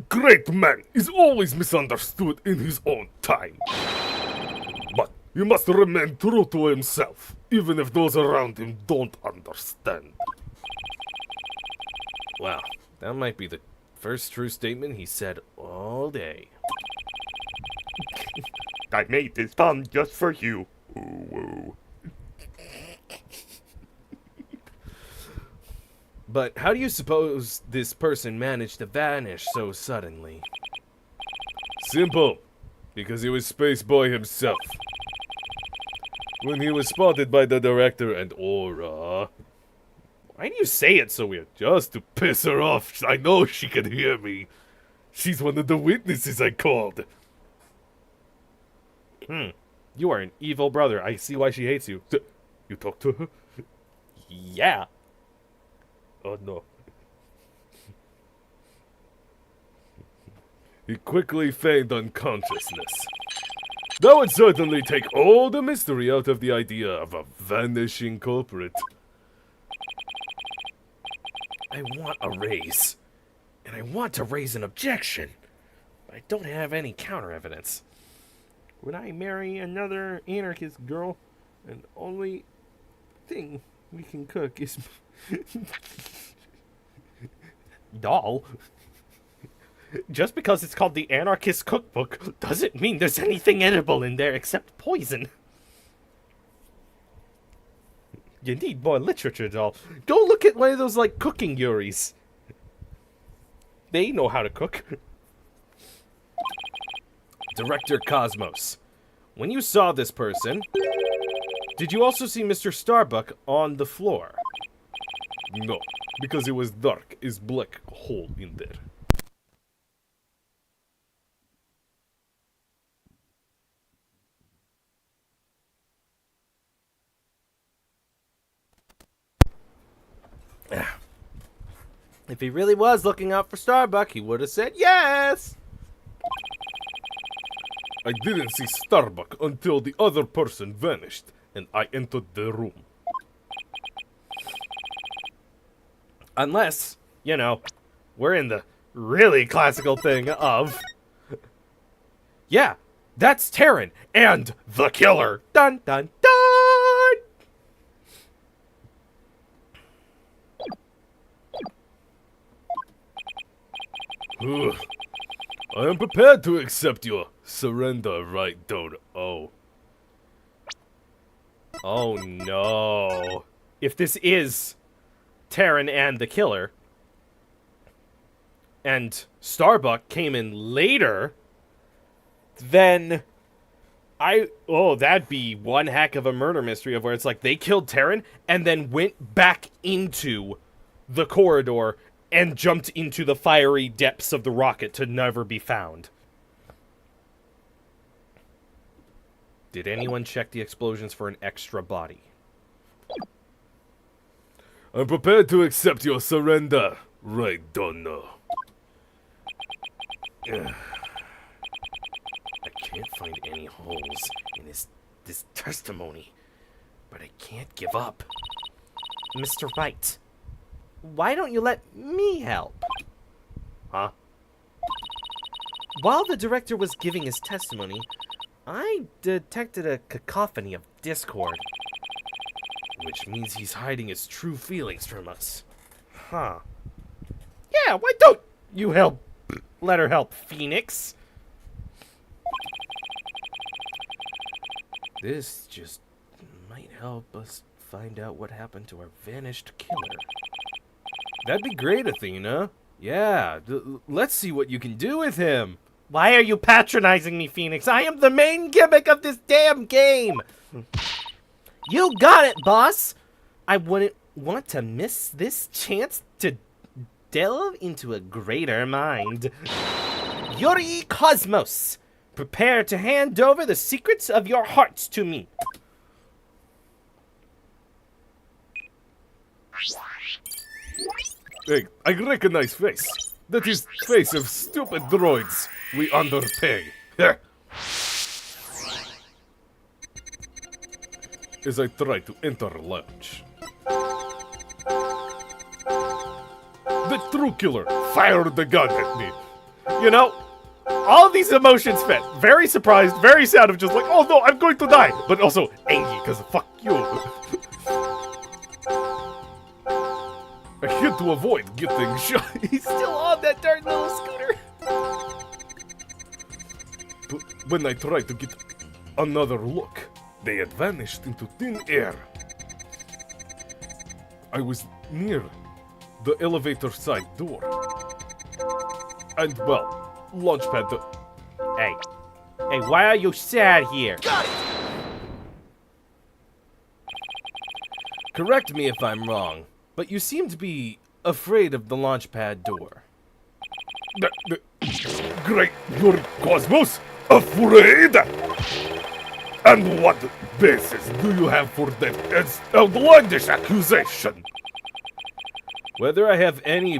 Great man is always misunderstood in his own time. But he must remain true to himself, even if those around him don't understand. Wow, that might be the first true statement he said all day. I made this bomb just for you. Ooh, woo. But how do you suppose this person managed to vanish so suddenly? Simple. Because he was Space Boy himself. When he was spotted by the director and Aura. Why do you say it so weird? Just to piss her off. I know she can hear me. She's one of the witnesses I called. You are an evil brother. I see why she hates you. You talked to her? Yeah. Oh no. He quickly feigned unconsciousness. That would certainly take all the mystery out of the idea of a vanishing culprit. I want a raise. And I want to raise an objection. But I don't have any counter evidence. Would I marry another anarchist girl? And only thing we can cook is doll. Just because it's called the Anarchist Cookbook doesn't mean there's anything edible in there except poison. You need more literature, doll. Go look at one of those, like, cooking yuris. They know how to cook. Director Cosmos, when you saw this person, did you also see Mr. Starbuck on the floor? No, because it was dark. It's black hole in there. If he really was looking out for Starbuck, he would have said yes. I didn't see Starbuck until the other person vanished, and I entered the room. Unless, you know, we're in the really classical thing of... Yeah, that's Taryn and the killer. Dun, dun, dun! Ugh. I am prepared to accept your surrender, right, Dodo? Oh no. If this is Taryn and the killer, and Starbuck came in later, then that'd be one heck of a murder mystery of where it's like they killed Taryn and then went back into the corridor and jumped into the fiery depths of the rocket to never be found. Did anyone check the explosions for an extra body? I'm prepared to accept your surrender, right, Dono? I can't find any holes in this testimony, but I can't give up. Mr. Wright, why don't you let me help? Huh? While the director was giving his testimony, I detected a cacophony of discord. Which means he's hiding his true feelings from us. Huh. Yeah, why don't you let her help, Phoenix? This just might help us find out what happened to our vanished killer. That'd be great, Athena. Yeah, let's see what you can do with him. Why are you patronizing me, Phoenix? I am the main gimmick of this damn game! You got it, boss! I wouldn't want to miss this chance to delve into a greater mind. Yuri Cosmos, prepare to hand over the secrets of your hearts to me. Hey, I recognize face. That is face of stupid droids we underpay. As I try to enter lounge. The true killer fired the gun at me. You know, all of these emotions fit. Very surprised, very sad of just like, oh no, I'm going to die. But also angry, because fuck you. I had to avoid getting shot. He's still on that darn little scooter. But when I tried to get another look, they had vanished into thin air. I was near the elevator side door. And, well, launchpad the... Hey. Hey, why are you sad here? Correct me if I'm wrong, but you seem to be afraid of the launchpad door. Great Lord Cosmos, afraid? And what basis do you have for that outlandish accusation? Whether I have any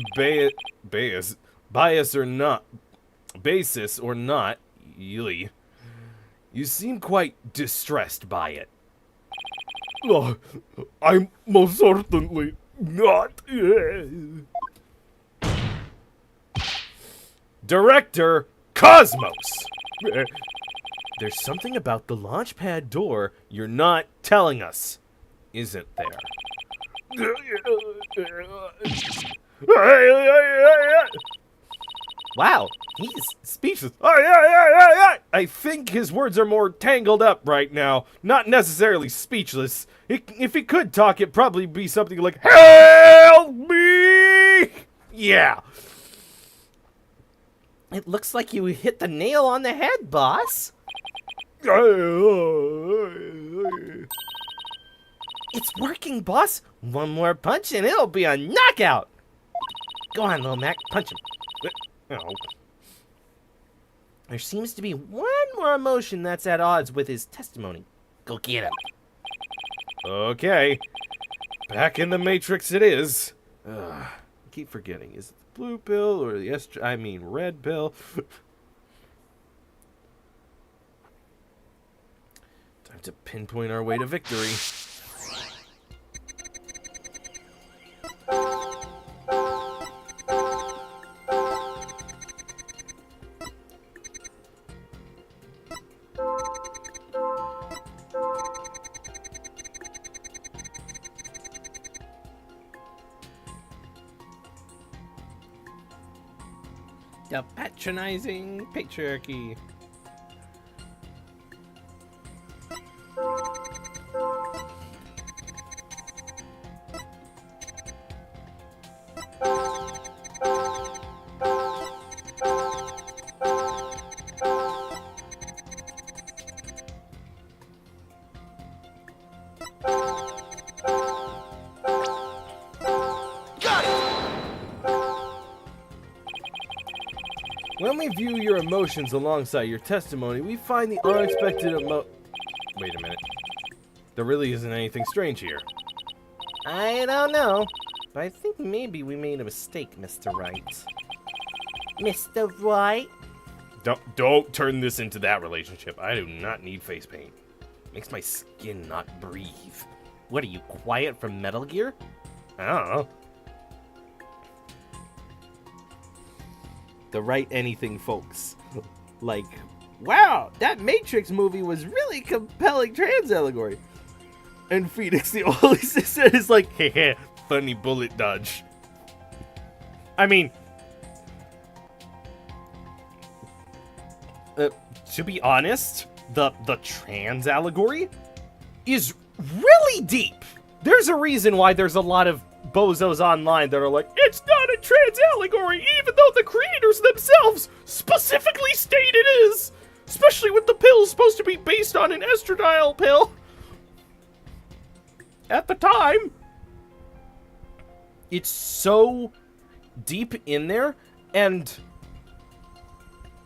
bias or not, basis or not, you seem quite distressed by it. Oh, I'm most certainly not. Director Cosmos! There's something about the launchpad door you're not telling us, isn't there? Wow, he's speechless. I think his words are more tangled up right now, not necessarily speechless. If he could talk, it'd probably be something like, "Help me!" Yeah. It looks like you hit the nail on the head, boss. It's working, boss. One more punch and it'll be a knockout. Go on, little Mac, punch him. Oh. There seems to be one more emotion that's at odds with his testimony. Go get him. Okay. Back in the Matrix it is. I keep forgetting. Is it the blue pill or the red pill? Time to pinpoint our way to victory. The patronizing patriarchy. When we view your emotions alongside your testimony, we find the unexpected Wait a minute. There really isn't anything strange here. I don't know, but I think maybe we made a mistake, Mr. Wright. Mr. Wright? Don't turn this into that relationship. I do not need face paint. Makes my skin not breathe. What are you, quiet from Metal Gear? I don't know. The Wright anything folks. Like, wow, that Matrix movie was really compelling trans allegory. And Phoenix, the only sister, is like, Heh, funny bullet dodge. I mean, to be honest, the trans allegory is really deep. There's a reason why there's a lot of bozos online that are like, it's not a trans allegory, even though the creators themselves specifically state it is. Especially with the pill supposed to be based on an estradiol pill. At the time. It's so deep in there, and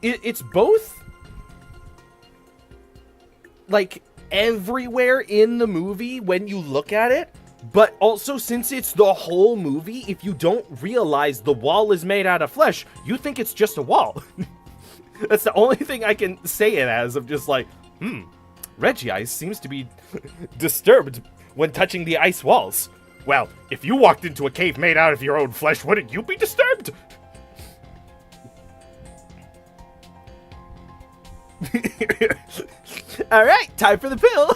it's both like everywhere in the movie when you look at it, but also since it's the whole movie, if you don't realize the wall is made out of flesh, you think it's just a wall. That's the only thing I can say it as, of just like, Reggie Ice seems to be disturbed when touching the ice walls. Well, if you walked into a cave made out of your own flesh, wouldn't you be disturbed? Alright, time for the pill.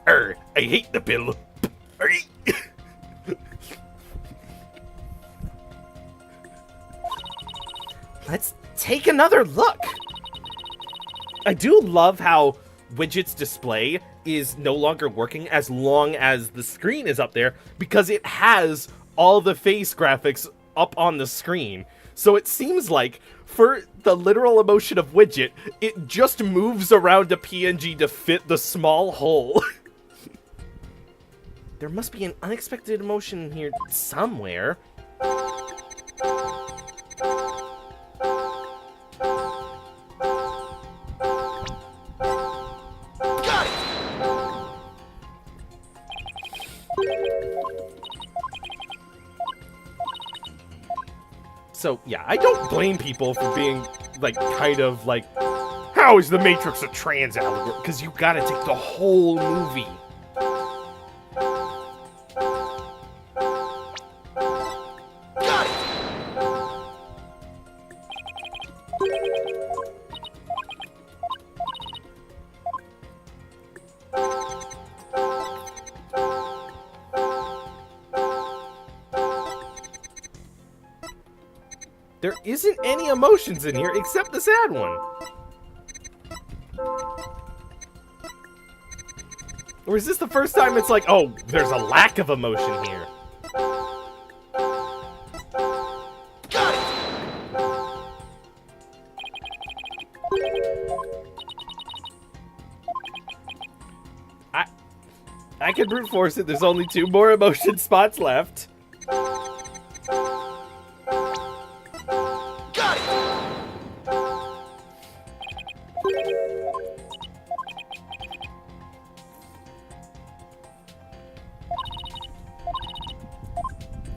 I hate the pill. take another look. I do love how Widget's display is no longer working as long as the screen is up there because it has all the face graphics up on the screen. So it seems like for the literal emotion of Widget, it just moves around a PNG to fit the small hole. There must be an unexpected emotion here somewhere. Got it! So, yeah, I don't blame people for being, like, kind of, like, how is the Matrix a trans allegory? Because you gotta take the whole movie. Got it! There isn't any emotions in here except the sad one. Or is this the first time it's like, oh, there's a lack of emotion here? Got it! I can brute force it. There's only 2 more emotion spots left. Got it!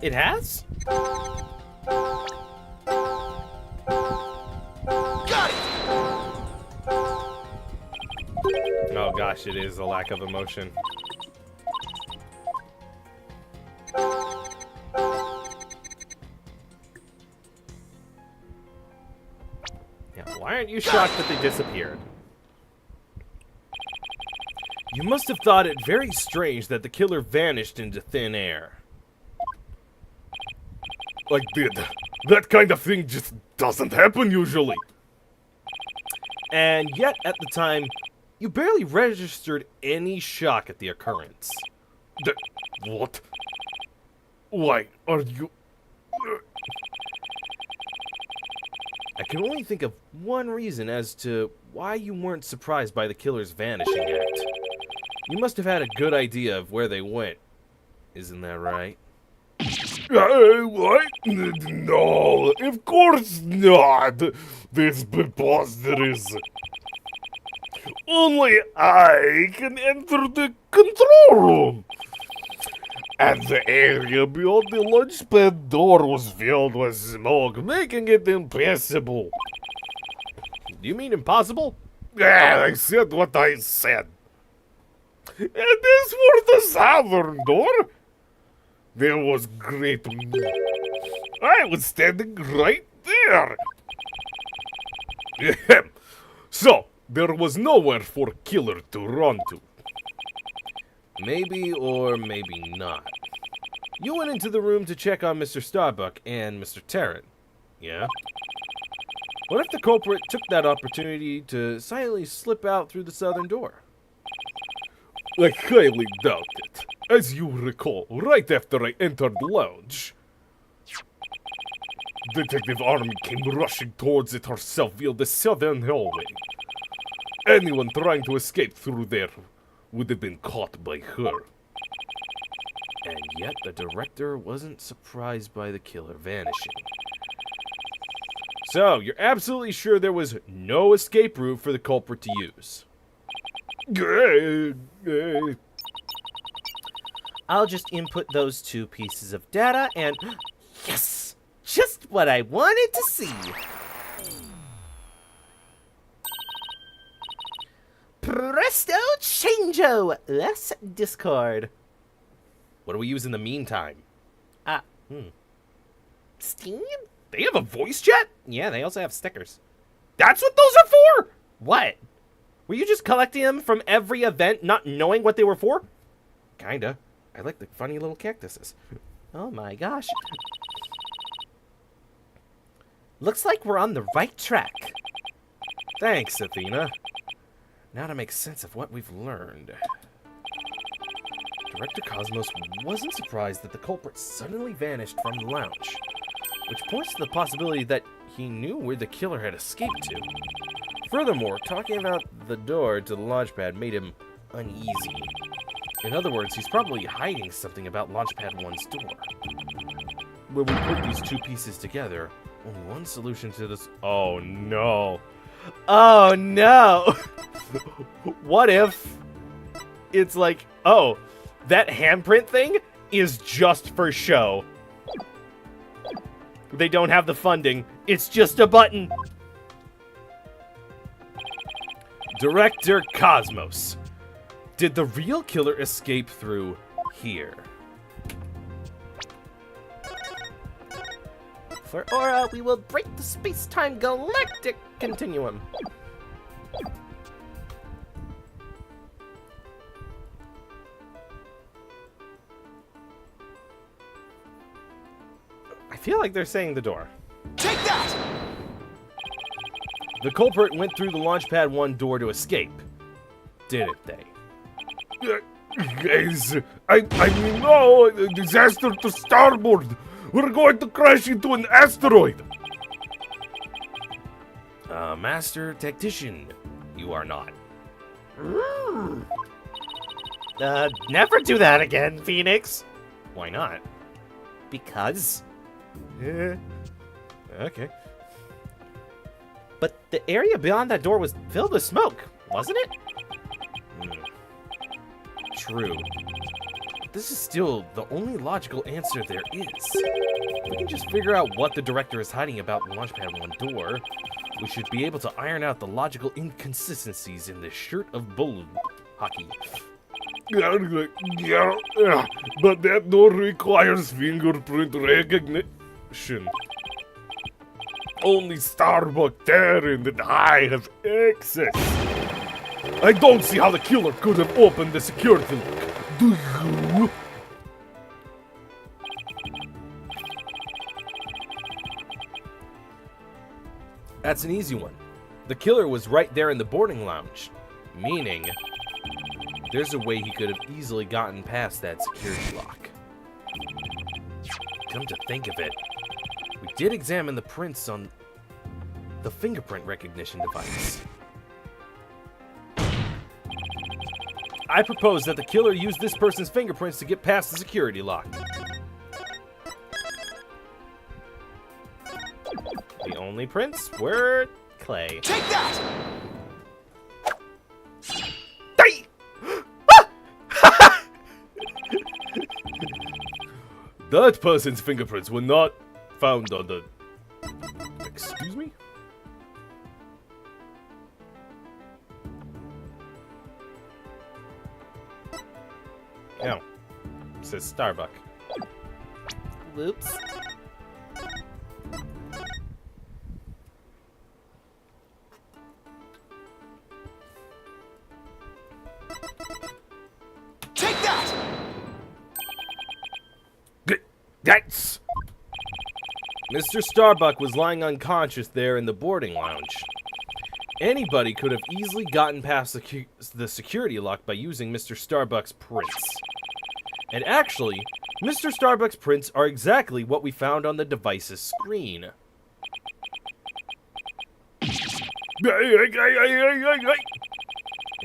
It has? Got it! Oh gosh, it is a lack of emotion. Yeah, why aren't you shocked that they disappeared? You must have thought it very strange that the killer vanished into thin air. I did. That kind of thing just doesn't happen usually. And yet, at the time, you barely registered any shock at the occurrence. What? Why are you... I can only think of one reason as to why you weren't surprised by the killer's vanishing act. You must have had a good idea of where they went. Isn't that right? What? No, of course not. This preposterous. Only I can enter the control room. And the area beyond the launchpad door was filled with smoke, making it impossible. Do you mean impossible? Yeah, I said what I said. And as for the southern door, there was great... I was standing right there. So, there was nowhere for killer to run to. Maybe or maybe not. You went into the room to check on Mr. Starbuck and Mr. Tarrant. Yeah? What if the culprit took that opportunity to silently slip out through the southern door? I highly doubt it. As you recall, right after I entered the lounge, Detective Army came rushing towards it herself via the southern hallway. Anyone trying to escape through there would have been caught by her. And yet the director wasn't surprised by the killer vanishing. So, you're absolutely sure there was no escape route for the culprit to use? I'll just input those 2 pieces of data and... Yes! Just what I wanted to see! Presto changeo! Let's discard. What do we use in the meantime? Steam? They have a voice chat? Yeah, they also have stickers. That's what those are for? What? Were you just collecting them from every event, not knowing what they were for? Kinda. I like the funny little cactuses. Oh my gosh. Looks like we're on the right track. Thanks, Athena. Now to make sense of what we've learned. Director Cosmos wasn't surprised that the culprit suddenly vanished from the lounge, which points to the possibility that he knew where the killer had escaped to. Furthermore, talking about the door to the launchpad made him uneasy. In other words, he's probably hiding something about Launchpad 1's door. When we put these two pieces together, only one solution to this— oh no. Oh no! What if it's like, oh, that handprint thing is just for show. They don't have the funding. It's just a button. Director Cosmos. Did the real killer escape through here? For Aura, we will break the space-time galactic continuum. I feel like they're saying the door. Take that! The culprit went through the Launchpad 1 door to escape. Didn't they? Guys, I mean, no, disaster to starboard. We're going to crash into an asteroid. Master Tactician, you are not. Never do that again, Phoenix. Why not? Because. Okay. But the area beyond that door was filled with smoke, wasn't it? True. This is still the only logical answer there is. If we can just figure out what the director is hiding about the Launchpad 1 door, we should be able to iron out the logical inconsistencies in the shirt of bull hockey. Yeah, but that door requires fingerprint recognition. Only Starbuck Terran and I have access. I don't see how the killer could have opened the security lock. Do you? That's an easy one. The killer was right there in the boarding lounge, meaning there's a way he could have easily gotten past that security lock. Come to think of it, we did examine the prints on the fingerprint recognition device. I propose that the killer used this person's fingerprints to get past the security lock. The only prints were clay. Take that! That person's fingerprints were not found on the... Excuse me? No. It says Starbuck. Whoops. Take that! That's... Mr. Starbuck was lying unconscious there in the boarding lounge. Anybody could have easily gotten past the security lock by using Mr. Starbuck's prints. And actually, Mr. Starbuck's prints are exactly what we found on the device's screen. It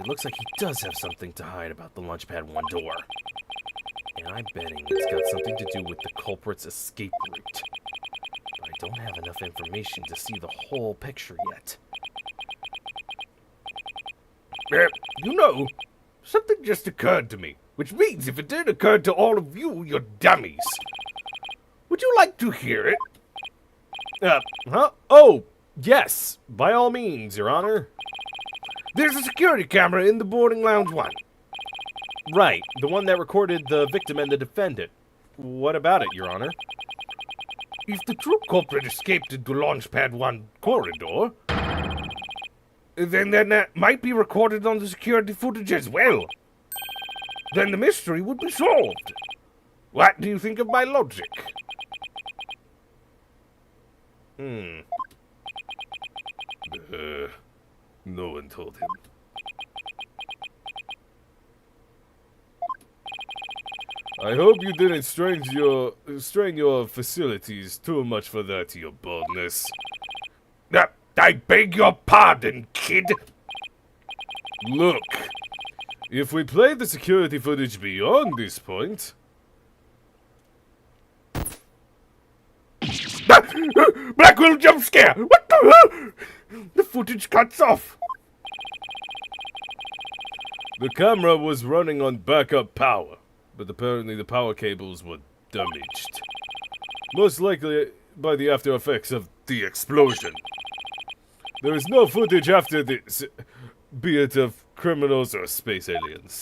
looks like he does have something to hide about the Launchpad 1 door. And I'm betting it's got something to do with the culprit's escape route. But I don't have enough information to see the whole picture yet. You know, something just occurred to me, which means if it did occur to all of you, you're dummies. Would you like to hear it? Huh? Oh, yes, by all means, Your Honor. There's a security camera in the boarding lounge one. Right, the one that recorded the victim and the defendant. What about it, Your Honor? If the true culprit escaped into Launchpad 1 corridor, then that might be recorded on the security footage as well. Then the mystery would be solved. What do you think of my logic? No one told him. I hope you didn't strain your facilities too much for that, your boldness. I beg your pardon, kid. Look, if we play the security footage beyond this point... Blackwell jump scare! What the hell? The footage cuts off. The camera was running on backup power, but apparently the power cables were damaged. Most likely by the after effects of the explosion. There is no footage after this, be it of criminals or space aliens.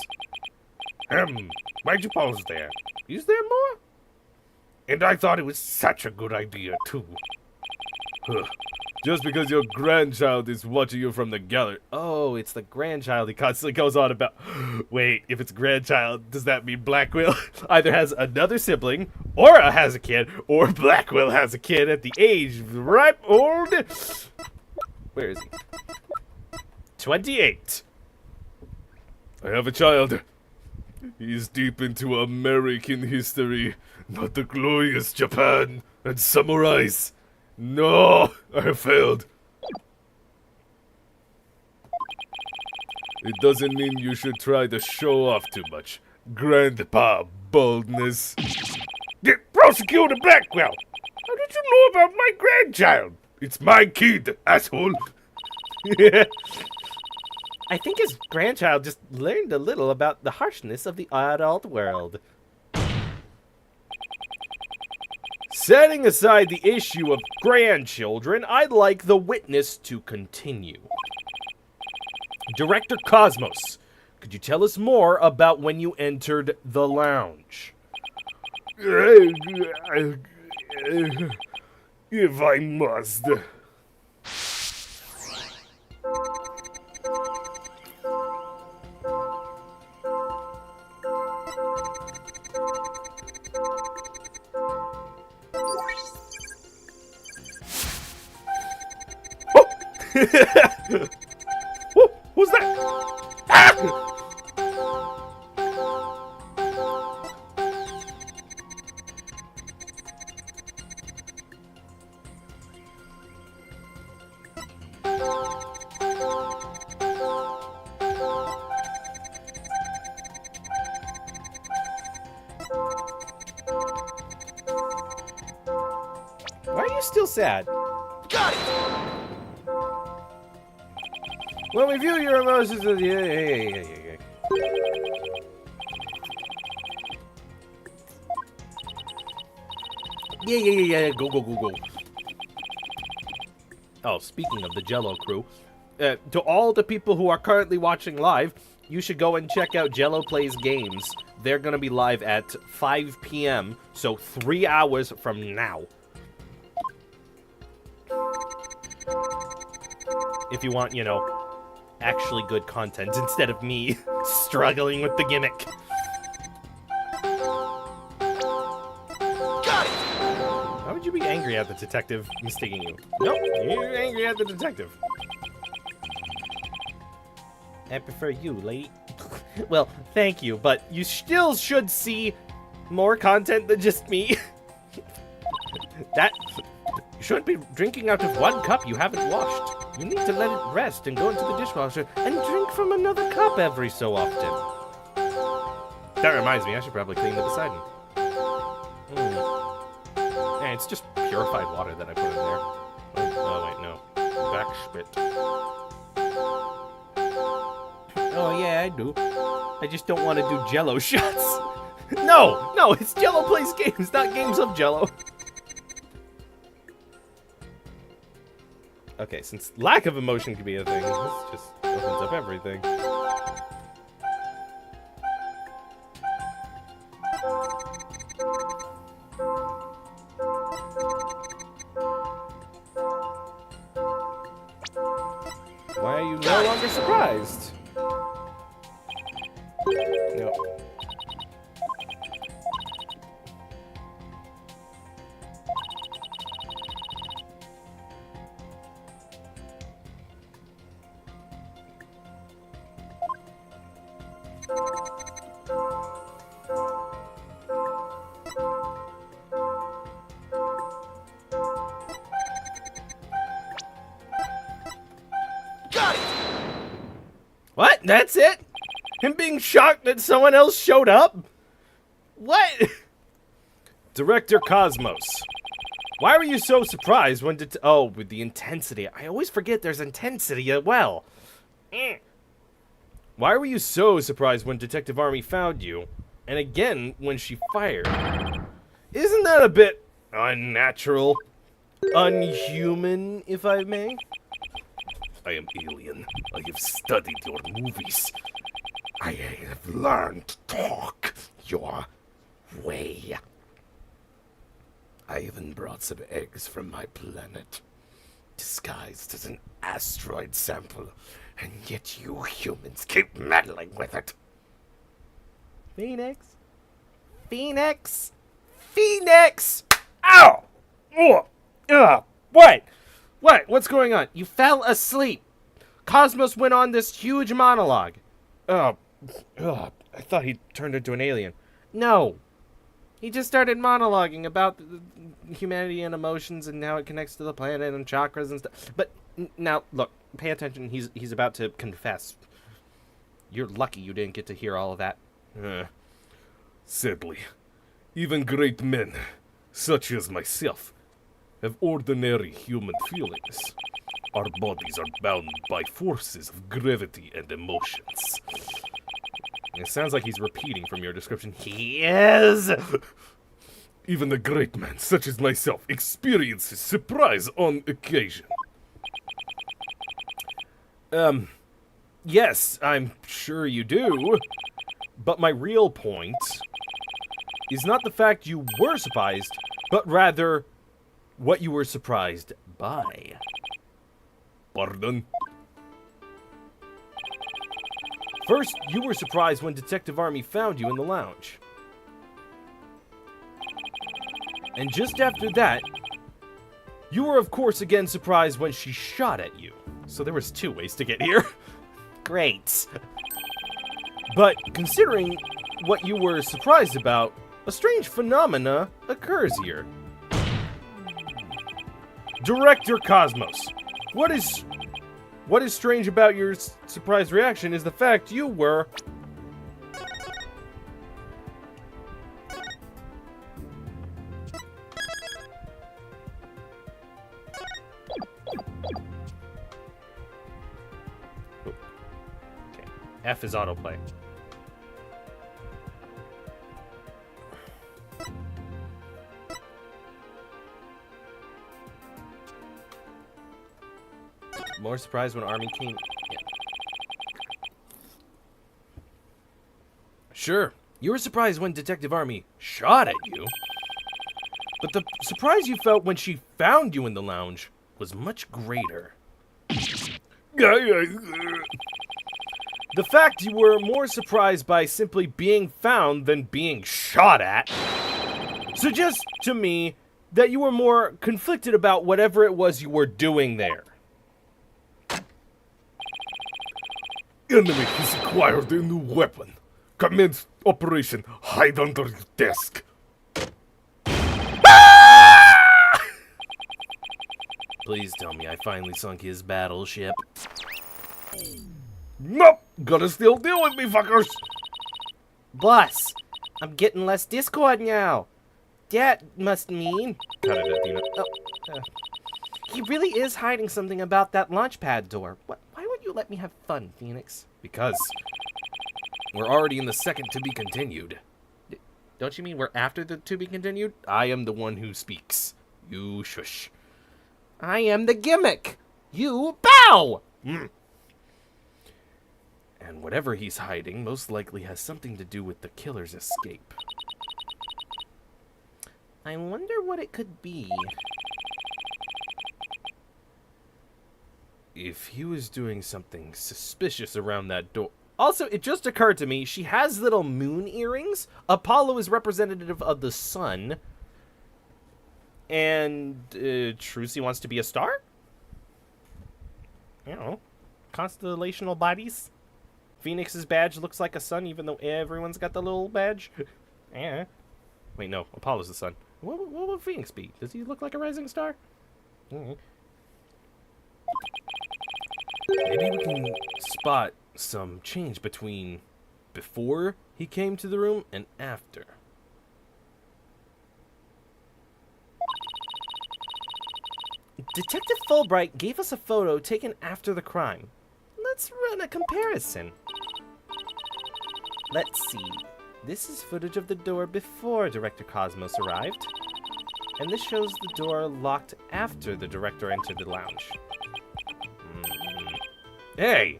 Why'd you pause there? Is there more? And I thought it was such a good idea, too. Just because your grandchild is watching you from the gallery. Oh, it's the grandchild he constantly goes on about. Wait, if it's grandchild, does that mean Blackwell either has another sibling, or has a kid, or Blackwell has a kid at the age of ripe old... Where is he? 28. I have a child. He's deep into American history, not the glorious Japan and samurais. No, I failed. It doesn't mean you should try to show off too much. Grandpa boldness. Prosecutor Blackwell! How did you know about my grandchild? It's my kid, asshole. I think his grandchild just learned a little about the harshness of the adult world. Setting aside the issue of grandchildren, I'd like the witness to continue. Director Cosmos, could you tell us more about when you entered the lounge? If I must. Who's that? Ah! Why are you still sad? Got it! When we view your emotions, yeah. Go. Oh, speaking of the Jello crew, to all the people who are currently watching live, you should go and check out Jello Plays Games. They're gonna be live at 5 p.m., so 3 hours from now. If you want, actually good content instead of me struggling with the gimmick. Got it! Why would you be angry at the detective mistaking you? Nope, you're angry at the detective. I prefer you, lady. Well, thank you, but you still should see more content than just me. You shouldn't be drinking out of one cup you haven't washed. You need to let it rest and go into the dishwasher and drink from another cup every so often. That reminds me, I should probably clean the Poseidon. Yeah, it's just purified water that I put in there. Oh, wait, no. Back spit. Oh, yeah, I do. I just don't want to do Jello shots. No, it's Jello Plays Games, not games of Jello. Okay, since lack of emotion can be a thing, this just opens up everything. Why are you no longer surprised? No. Got it! What? That's it? Him being shocked that someone else showed up? What? Director Cosmos. Why were you so surprised when oh, with the intensity. I always forget there's intensity as well. Why were you so surprised when Detective Army found you? And again, when she fired? Isn't that a bit unnatural? Unhuman, if I may? I am alien. I have studied your movies. I have learned to talk your way. I even brought some eggs from my planet, disguised as an asteroid sample, and yet you humans keep meddling with it. Phoenix? Phoenix? Phoenix! Ow! Oh! What? What? What's going on? You fell asleep. Cosmos went on this huge monologue. I thought he turned into an alien. No. He just started monologuing about humanity and emotions and how it connects to the planet and chakras and stuff. But now, look, pay attention. He's about to confess. You're lucky you didn't get to hear all of that. Sadly, even great men, such as myself, have ordinary human feelings. Our bodies are bound by forces of gravity and emotions. It sounds like he's repeating from your description. He is! Even a great man, such as myself, experiences surprise on occasion. Yes, I'm sure you do. But my real point is not the fact you were surprised, but rather what you were surprised by. Pardon? First, you were surprised when Detective Army found you in the lounge. And just after that, you were of course again surprised when she shot at you. So there was 2 ways to get here. Great. But considering what you were surprised about, a strange phenomena occurs here. Director Cosmos, what is strange about your surprise reaction is the fact you were... Okay, F is autoplay. More surprised when Army came... Yeah. Sure, you were surprised when Detective Army shot at you. But the surprise you felt when she found you in the lounge was much greater. The fact you were more surprised by simply being found than being shot at suggests to me that you were more conflicted about whatever it was you were doing there. Enemy has acquired a new weapon. Commence Operation Hide Under Your Desk. Please tell me I finally sunk his battleship. Nope! Gotta still deal with me, fuckers! Boss, I'm getting less Discord now. That must mean... Cut it, Athena. He really is hiding something about that launch pad door. Why won't you let me have fun, Phoenix? Because we're already in the second to be continued. Don't you mean we're after the to be continued? I am the one who speaks. You shush. I am the gimmick. You bow! And whatever he's hiding most likely has something to do with the killer's escape. I wonder what it could be. If he was doing something suspicious around that door... Also, it just occurred to me, she has little moon earrings. Apollo is representative of the sun. And Trucy wants to be a star? I don't know. Constellational bodies? Phoenix's badge looks like a sun, even though everyone's got the little badge. Yeah. Wait, no. Apollo's the sun. What would Phoenix be? Does he look like a rising star? Maybe we can spot some change between before he came to the room and after. Detective Fulbright gave us a photo taken after the crime. Let's run a comparison. Let's see. This is footage of the door before Director Cosmos arrived. And this shows the door locked after the director entered the lounge. Hey!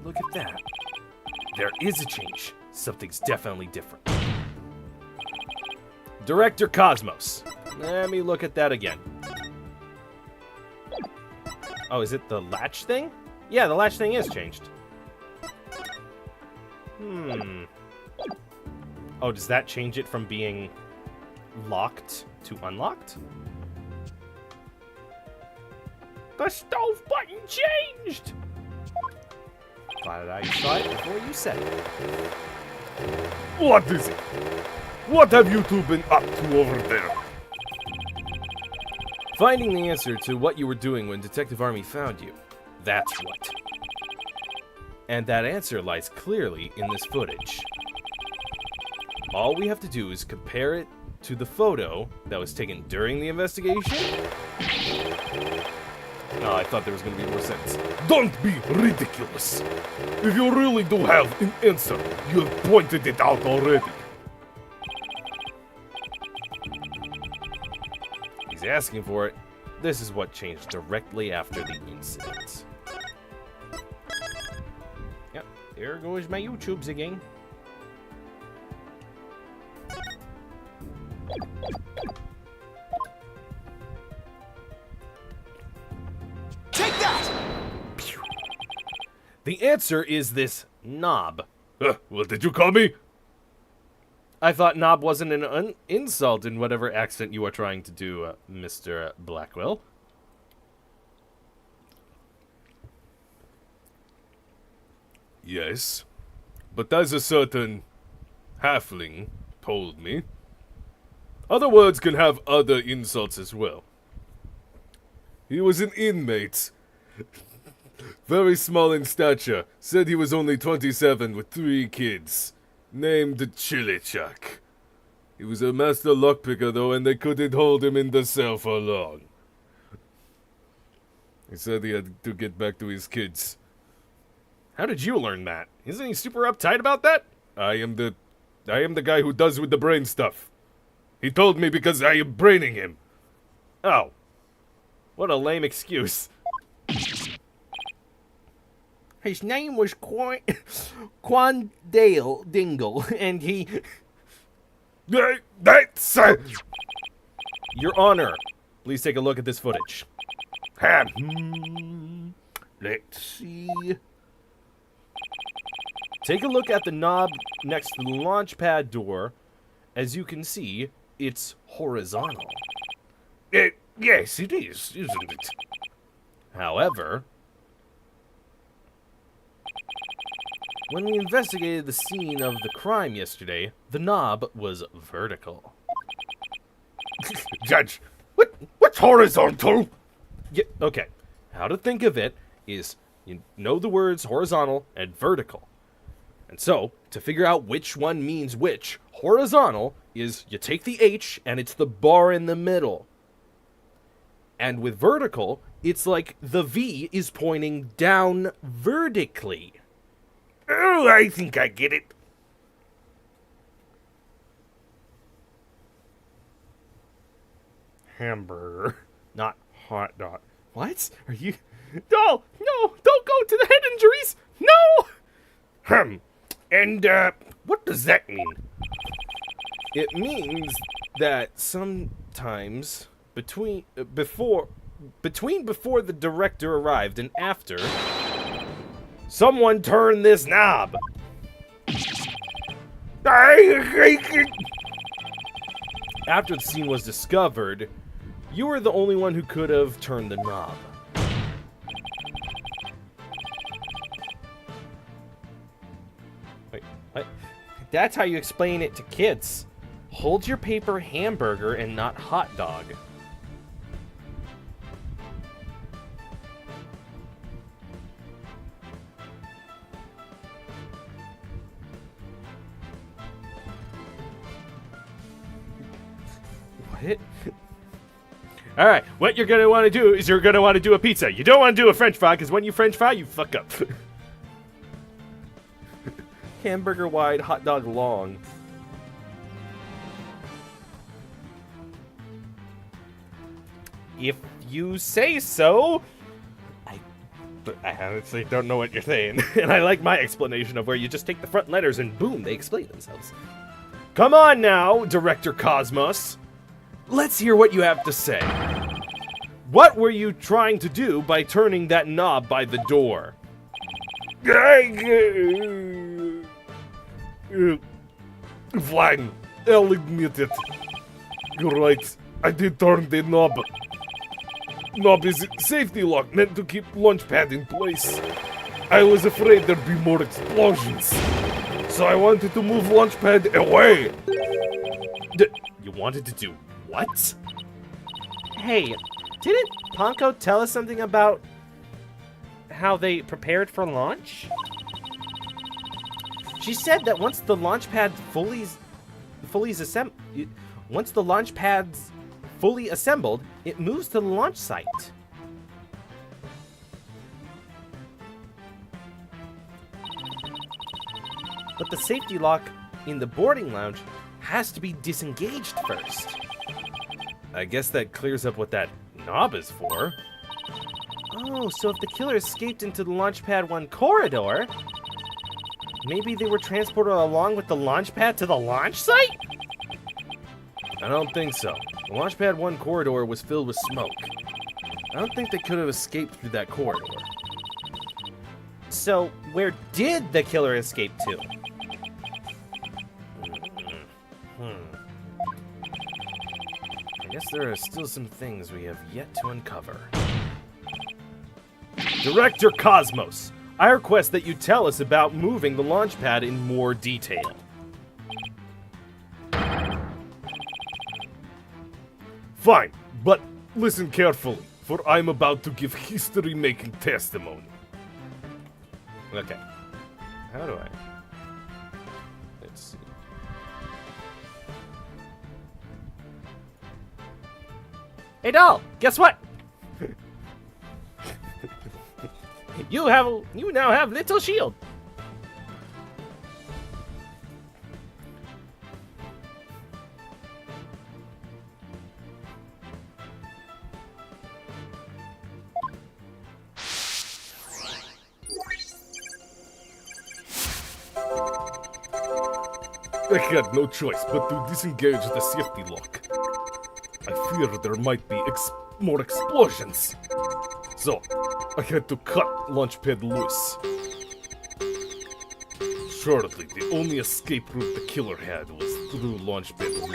Look at that. There is a change. Something's definitely different. Director Cosmos. Let me look at that again. Oh, is it the latch thing? Yeah, the latch thing is changed. Oh, does that change it from being locked to unlocked? The stove button changed! Glad I saw it before you said it. What is it? What have you two been up to over there? Finding the answer to what you were doing when Detective Army found you. That's what. And that answer lies clearly in this footage. All we have to do is compare it to the photo that was taken during the investigation. Oh, I thought there was going to be more sense. Don't be ridiculous. If you really do have an answer, you've pointed it out already. He's asking for it. This is what changed directly after the incident. Yep, there goes my YouTubes again. Take that! The answer is this knob. What did you call me? I thought knob wasn't an insult in whatever accent you are trying to do, Mr. Blackwell. Yes, but as a certain halfling told me, other words can have other insults as well. He was an inmate. Very small in stature. Said he was only 27 with 3 kids. Named Chilichak. He was a master lockpicker though, and they couldn't hold him in the cell for long. He said he had to get back to his kids. How did you learn that? Isn't he super uptight about that? I am the guy who does with the brain stuff. He told me because I am braining him. Oh. What a lame excuse. His name was Quandale Dingle, and he... That's... Your Honor, please take a look at this footage. Let's see... Take a look at the knob next to the launch pad door. As you can see, it's horizontal. Yes, it is, isn't it? However, when we investigated the scene of the crime yesterday, the knob was vertical. Judge, what's horizontal? Yeah, okay, how to think of it is, you know the words horizontal and vertical. And so, to figure out which one means which, horizontal is you take the H and it's the bar in the middle. And with vertical, it's like the V is pointing down vertically. Oh, I think I get it. Hamburger, not hot dog. What? Are you... No, don't go to the head injuries. No. And, what does that mean? It means that sometimes before the director arrived and after, someone turned this knob. After the scene was discovered, you were the only one who could have turned the knob. Wait, what? That's how you explain it to kids. Hold your paper hamburger and not hot dog. What? Alright, what you're gonna want to do is you're gonna want to do a pizza. You don't want to do a french fry, because when you french fry, you fuck up. Hamburger wide, hot dog long. If you say so. I honestly don't know what you're saying. And I like my explanation of where you just take the front letters and boom, they explain themselves. Come on now, Director Cosmos. Let's hear what you have to say. What were you trying to do by turning that knob by the door? Fine, I'll admit it. You're right, I did turn the knob. Knob is a safety lock meant to keep Launchpad in place. I was afraid there'd be more explosions, so I wanted to move Launchpad away. You wanted to do what? Hey, didn't Ponko tell us something about how they prepared for launch? She said that once the launch pad once the launch pad's fully assembled, it moves to the launch site. But the safety lock in the boarding lounge has to be disengaged first. I guess that clears up what that knob is for. Oh, so if the killer escaped into the Launchpad 1 corridor, maybe they were transported along with the launch pad to the launch site? I don't think so. The Launchpad 1 corridor was filled with smoke. I don't think they could have escaped through that corridor. So, where did the killer escape to? I guess there are still some things we have yet to uncover. Director Cosmos, I request that you tell us about moving the launch pad in more detail. Fine, but listen carefully, for I'm about to give history-making testimony. Okay. How do I? Let's see. Hey, doll, guess what? You now have little shield. I had no choice but to disengage the safety lock. I fear there might be more explosions. So, I had to cut Launchpad loose. Surely, the only escape route the killer had was through Launchpad 1.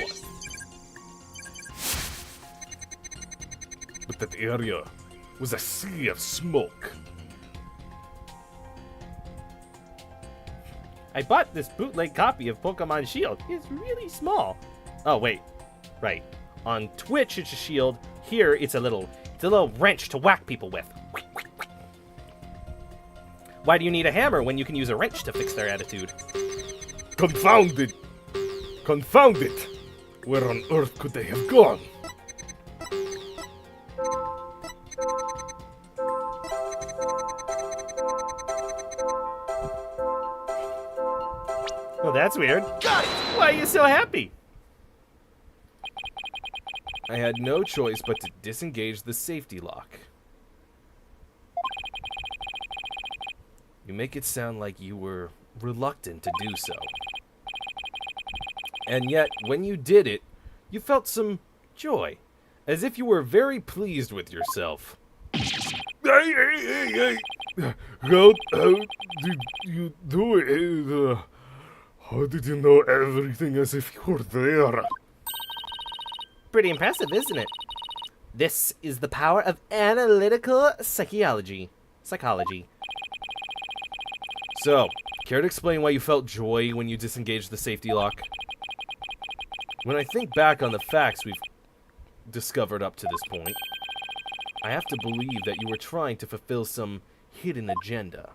But that area was a sea of smoke. I bought this bootleg copy of Pokemon Shield. It's really small. Oh, wait. Right. On Twitch, it's a shield. Here, it's a little wrench to whack people with. Why do you need a hammer when you can use a wrench to fix their attitude? Confound it! Confound it! Where on earth could they have gone? Well, that's weird. Got it! Why are you so happy? I had no choice but to disengage the safety lock. You make it sound like you were reluctant to do so. And yet, when you did it, you felt some joy, as if you were very pleased with yourself. Hey! How did you do it? How did you know everything as if you were there? Pretty impressive, isn't it? This is the power of analytical psychology. So, Care to explain why you felt joy when you disengaged the safety lock? When I think back on the facts we've discovered up to this point, I have to believe that you were trying to fulfill some hidden agenda.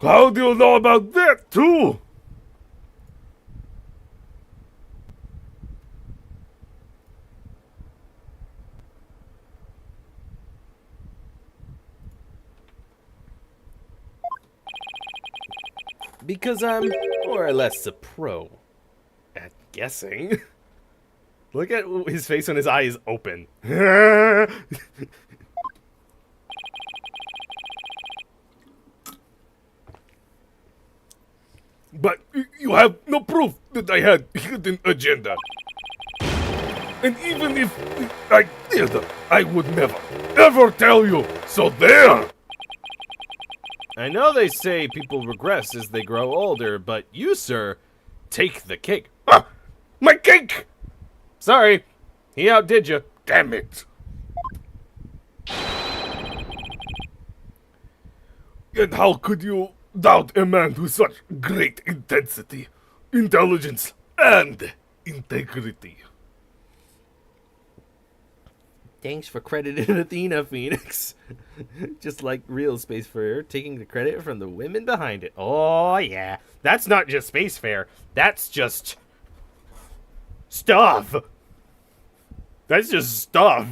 How do you know about that, too? Because I'm more or less a pro at guessing. Look at his face when his eye is open. But you have no proof that I had hidden agenda. And even if I did, I would never, ever tell you. So there! I know they say people regress as they grow older, but you, sir, take the cake. Ah, my cake! Sorry, he outdid you. Damn it! And how could you doubt a man with such great intensity, intelligence, and integrity? Thanks for crediting Athena, Phoenix. Just like real Spacefarer, taking the credit from the women behind it. Oh, yeah. That's not just Spacefarer. That's just... stuff. That's just stuff.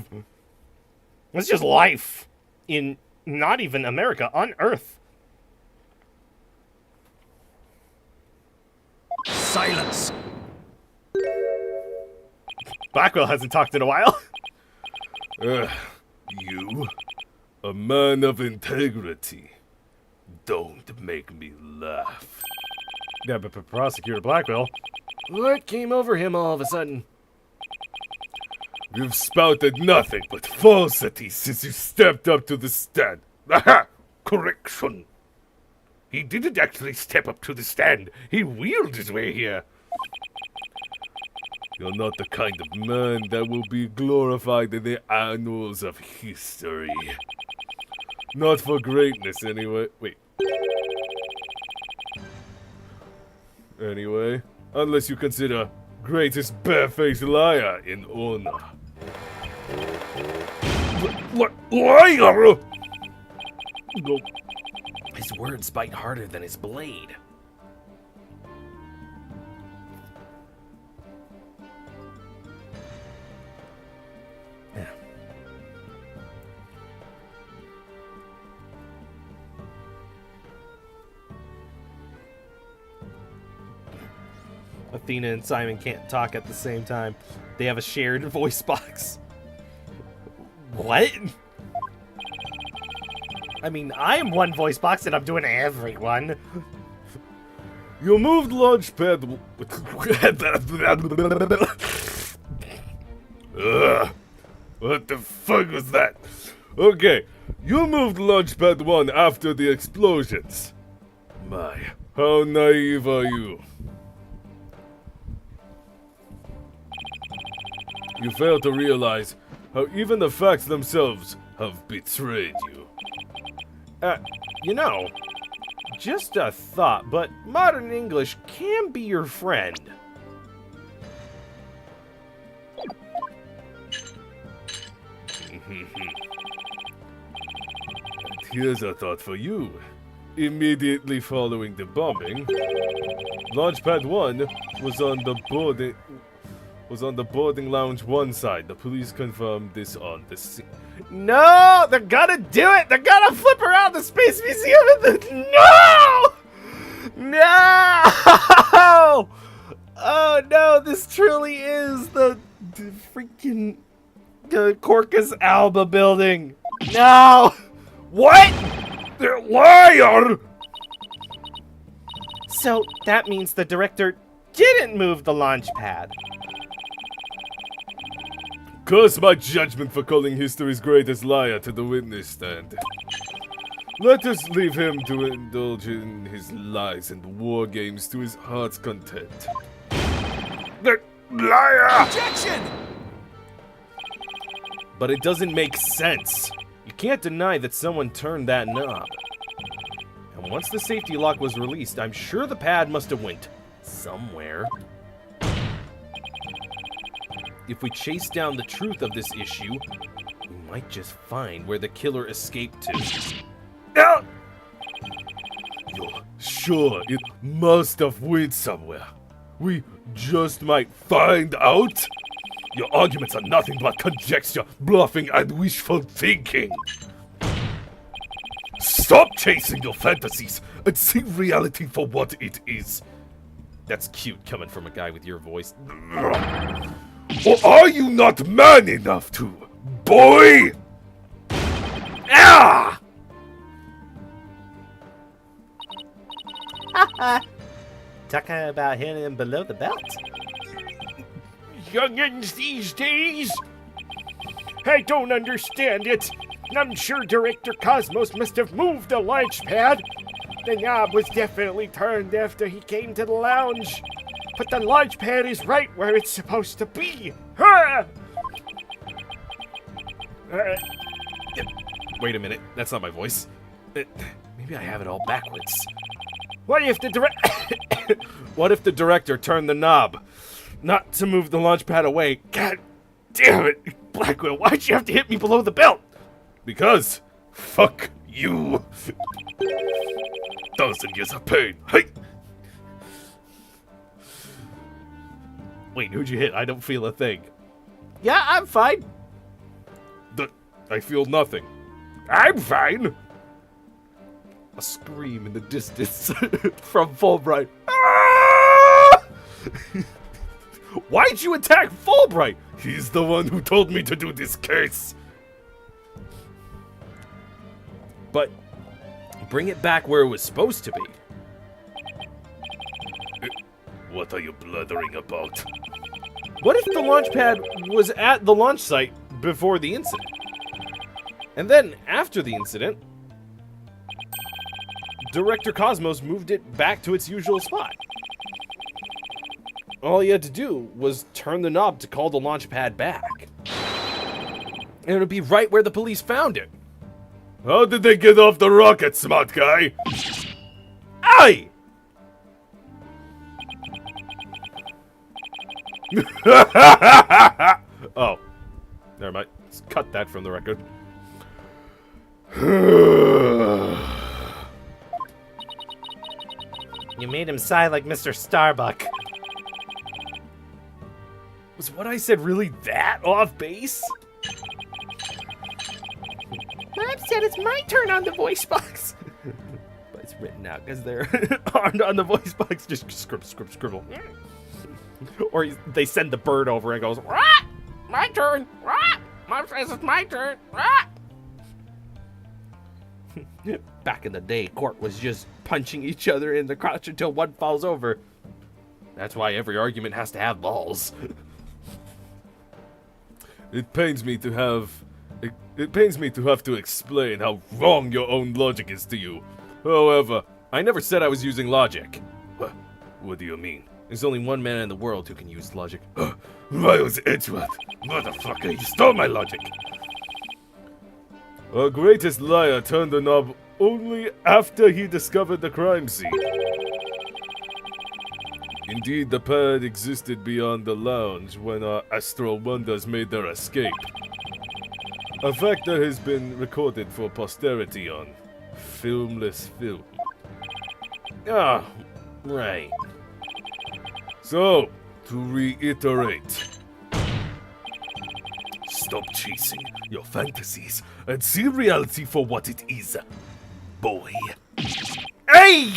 That's just life. In not even America, on Earth. Silence. Blackwell hasn't talked in a while. You, a man of integrity, don't make me laugh. Yeah, but Prosecutor Blackwell. What came over him all of a sudden? You've spouted nothing but falsity since you stepped up to the stand. Aha! Correction. He didn't actually step up to the stand. He wheeled his way here. You're not the kind of man that will be glorified in the annals of history. Not for greatness, anyway. Wait. Anyway, unless you consider greatest barefaced liar in honor. Liar! No. His words bite harder than his blade. Athena and Simon can't talk at the same time. They have a shared voice box. What? I mean, I am one voice box and I'm doing everyone. You moved Launchpad. Ugh, what the fuck was that? Okay, you moved Launchpad 1 after the explosions. My, how naive are you? You fail to realize how even the facts themselves have betrayed you. You know, just a thought, but modern English can be your friend. Here's a thought for you. Immediately following the bombing, Launchpad 1 was on the boarding lounge 1 side. The police confirmed this on the scene. No, they're gonna do it. They're gonna flip around the Space Museum and no! No! Oh no, this truly is the freaking Corcus Alba building. No! What? They're liar! So that means the director didn't move the launch pad. Curse my judgment for calling history's greatest liar to the witness stand. Let us leave him to indulge in his lies and war games to his heart's content. The liar! Objection! But it doesn't make sense. You can't deny that someone turned that knob. And once the safety lock was released, I'm sure the pad must have went somewhere. If we chase down the truth of this issue, we might just find where the killer escaped to. Ah! You're sure it must have went somewhere. We just might find out. Your arguments are nothing but conjecture, bluffing, and wishful thinking. Stop chasing your fantasies and see reality for what it is. That's cute coming from a guy with your voice. Or are you not man enough to, boy? Ah! Talking about hitting him below the belt. Youngins these days? I don't understand it. I'm sure Director Cosmos must have moved the launch pad. The knob was definitely turned after he came to the lounge. But the launch pad is right where it's supposed to be. Ha! Wait a minute, that's not my voice. Maybe I have it all backwards. What if the What if the director turned the knob? Not to move the launch pad away. God damn it, Blackwell, why'd you have to hit me below the belt? Because fuck you. 1,000 years of pain. Hey! Wait, who'd you hit? I don't feel a thing. Yeah, I'm fine. I feel nothing. I'm fine. A scream in the distance from Fulbright. Why'd you attack Fulbright? He's the one who told me to do this case. But bring it back where it was supposed to be. What are you blithering about? What if the launch pad was at the launch site before the incident? And then, after the incident, Director Cosmos moved it back to its usual spot. All he had to do was turn the knob to call the launch pad back. And it would be right where the police found it. How did they get off the rocket, smart guy? Aye! Oh. Never mind. Let's cut that from the record. You made him sigh like Mr. Starbuck. Was what I said really that off base? Mom said it's my turn on the voice box. But it's written out because they're on the voice box. Just scribble. Or they send the bird over and goes, Rah! My turn. Rah! Mom says it's my turn. Rah! back in the day, Court was just punching each other in the crotch until one falls over. That's why every argument has to have balls. It pains me to have to explain how wrong your own logic is to you. However, I never said I was using logic. what do you mean? There's only one man in the world who can use logic. Miles Edgeworth, motherfucker, you stole my logic. Our greatest liar turned the knob only after he discovered the crime scene. Indeed, the pad existed beyond the lounge when our astral wonders made their escape. A fact that has been recorded for posterity on filmless film. Ah, right. So, to reiterate, stop chasing your fantasies and see reality for what it is, boy. Hey!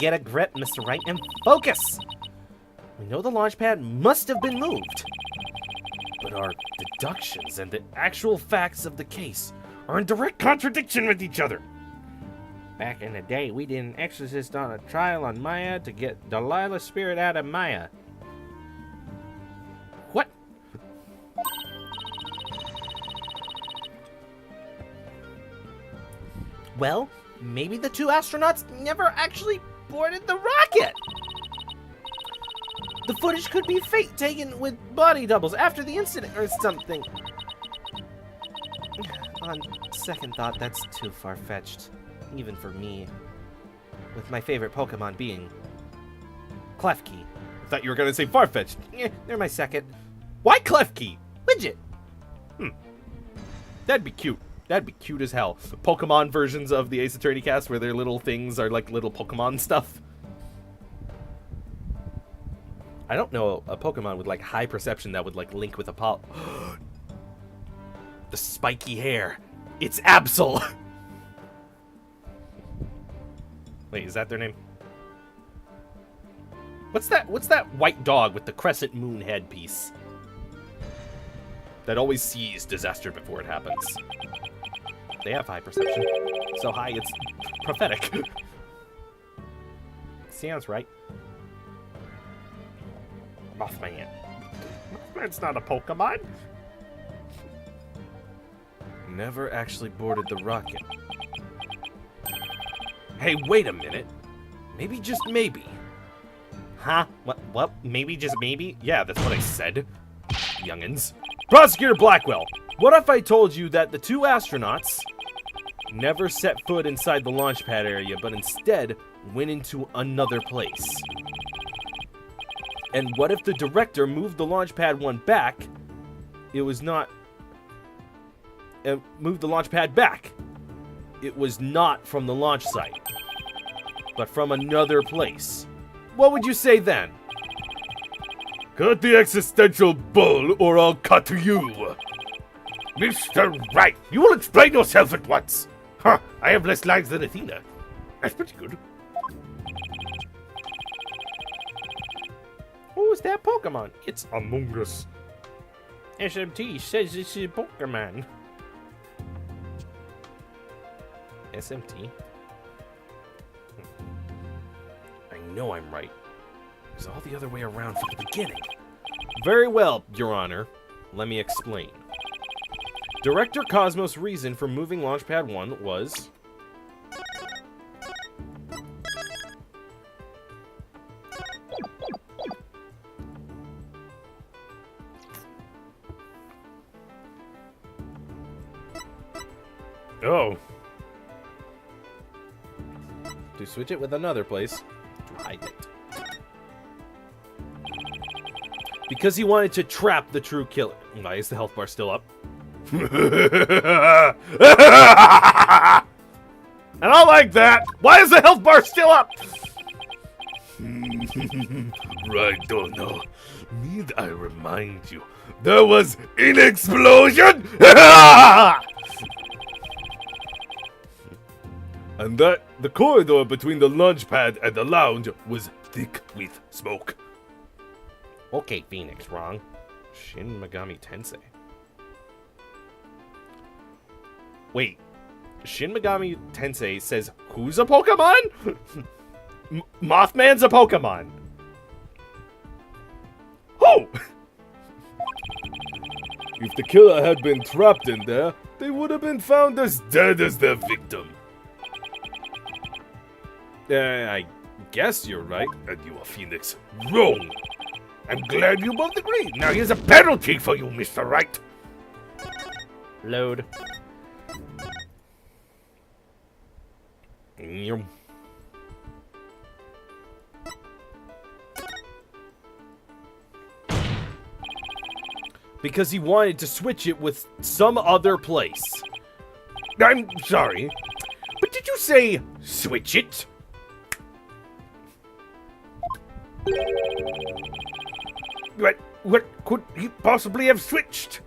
Get a grip, Mr. Wright, and focus! We know the launch pad must have been moved. But our deductions and the actual facts of the case are in direct contradiction with each other. Back in the day, we did an exorcist on a trial on Maya to get Delilah's spirit out of Maya. What? Well, maybe the two astronauts never actually boarded the rocket. The footage could be fake, taken with body doubles after the incident or something. On second thought, that's too far-fetched. Even for me. With my favorite Pokemon being... Klefki. I thought you were gonna say Farfetch'd. They're my second. Why Klefki? Widget! That'd be cute. That'd be cute as hell. Pokemon versions of the Ace Attorney cast where their little things are like little Pokemon stuff. I don't know a Pokemon with like high perception that would like link with Apollo. The spiky hair. It's Absol. Wait, is that their name? What's that white dog with the crescent moon headpiece? That always sees disaster before it happens. They have high perception. So high it's prophetic. Sounds right. Mothman. Mothman's not a Pokemon. Never actually boarded the rocket. Hey, wait a minute. Maybe just maybe. Huh? What? Maybe, just maybe? Yeah, that's what I said. Youngins. Prosecutor Blackwell, what if I told you that the two astronauts never set foot inside the launch pad area, but instead went into another place? And what if the director moved the launch pad one back? It was not... moved the launch pad back. It was not from the launch site, but from another place. What would you say then? Cut the existential bull or I'll cut you. Mr. Right, you will explain yourself at once. Huh, I have less lines than Athena. That's pretty good. Who's that Pokemon? It's Among Us. SMT says this is Pokemon. SMT? I know I'm right. It was all the other way around from the beginning. Very well, Your Honor. Let me explain. Director Cosmos' reason for moving Launchpad 1 was... Oh. to switch it with another place to hide it. Because he wanted to trap the true killer. Why is the health bar still up? And I like that. Why is the health bar still up? Right, don't know. Need I remind you, there was an explosion? And that the corridor between the launch pad and the lounge was thick with smoke. Okay, Phoenix, wrong. Shin Megami Tensei. Wait, Shin Megami Tensei says who's a Pokemon? Mothman's a Pokemon. Who? If the killer had been trapped in there, they would have been found as dead as their victim. I guess you're right. And you are Phoenix. Wrong. I'm glad you both agree. Now here's a penalty for you, Mr. Right. Load. Yum. Because he wanted to switch it with some other place. I'm sorry, but did you say switch it? What could he possibly have switched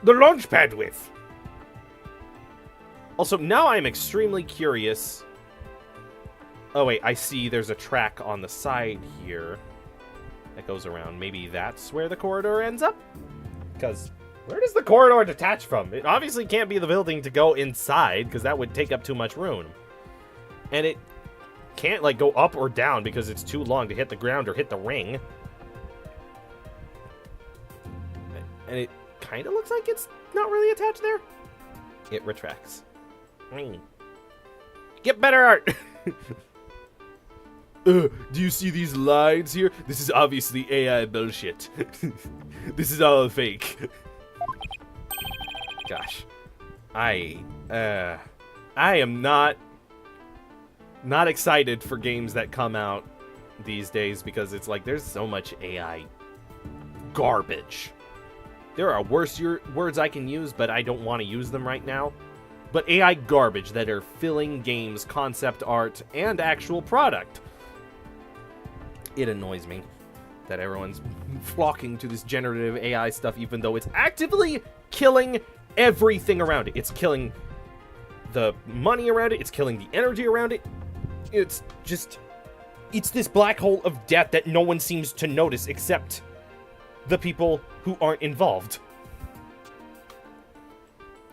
the launch pad with? Also, now I'm extremely curious. Oh wait, I see there's a track on the side here that goes around. Maybe that's where the corridor ends up? Because where does the corridor detach from? It obviously can't be the building to go inside, because that would take up too much room. And it can't, like, go up or down because it's too long to hit the ground or hit the ring. And it kind of looks like it's not really attached there. It retracts. Get better art! Do you see these lines here? This is obviously AI bullshit. This is all fake. Gosh. I am not excited for games that come out these days because it's like there's so much AI garbage. There are worse words I can use, but I don't want to use them right now. But AI garbage that are filling games, concept art, and actual product. It annoys me that everyone's flocking to this generative AI stuff, even though it's actively killing everything around it. It's killing the money around it. It's killing the energy around it. It's this black hole of death that no one seems to notice except the people who aren't involved.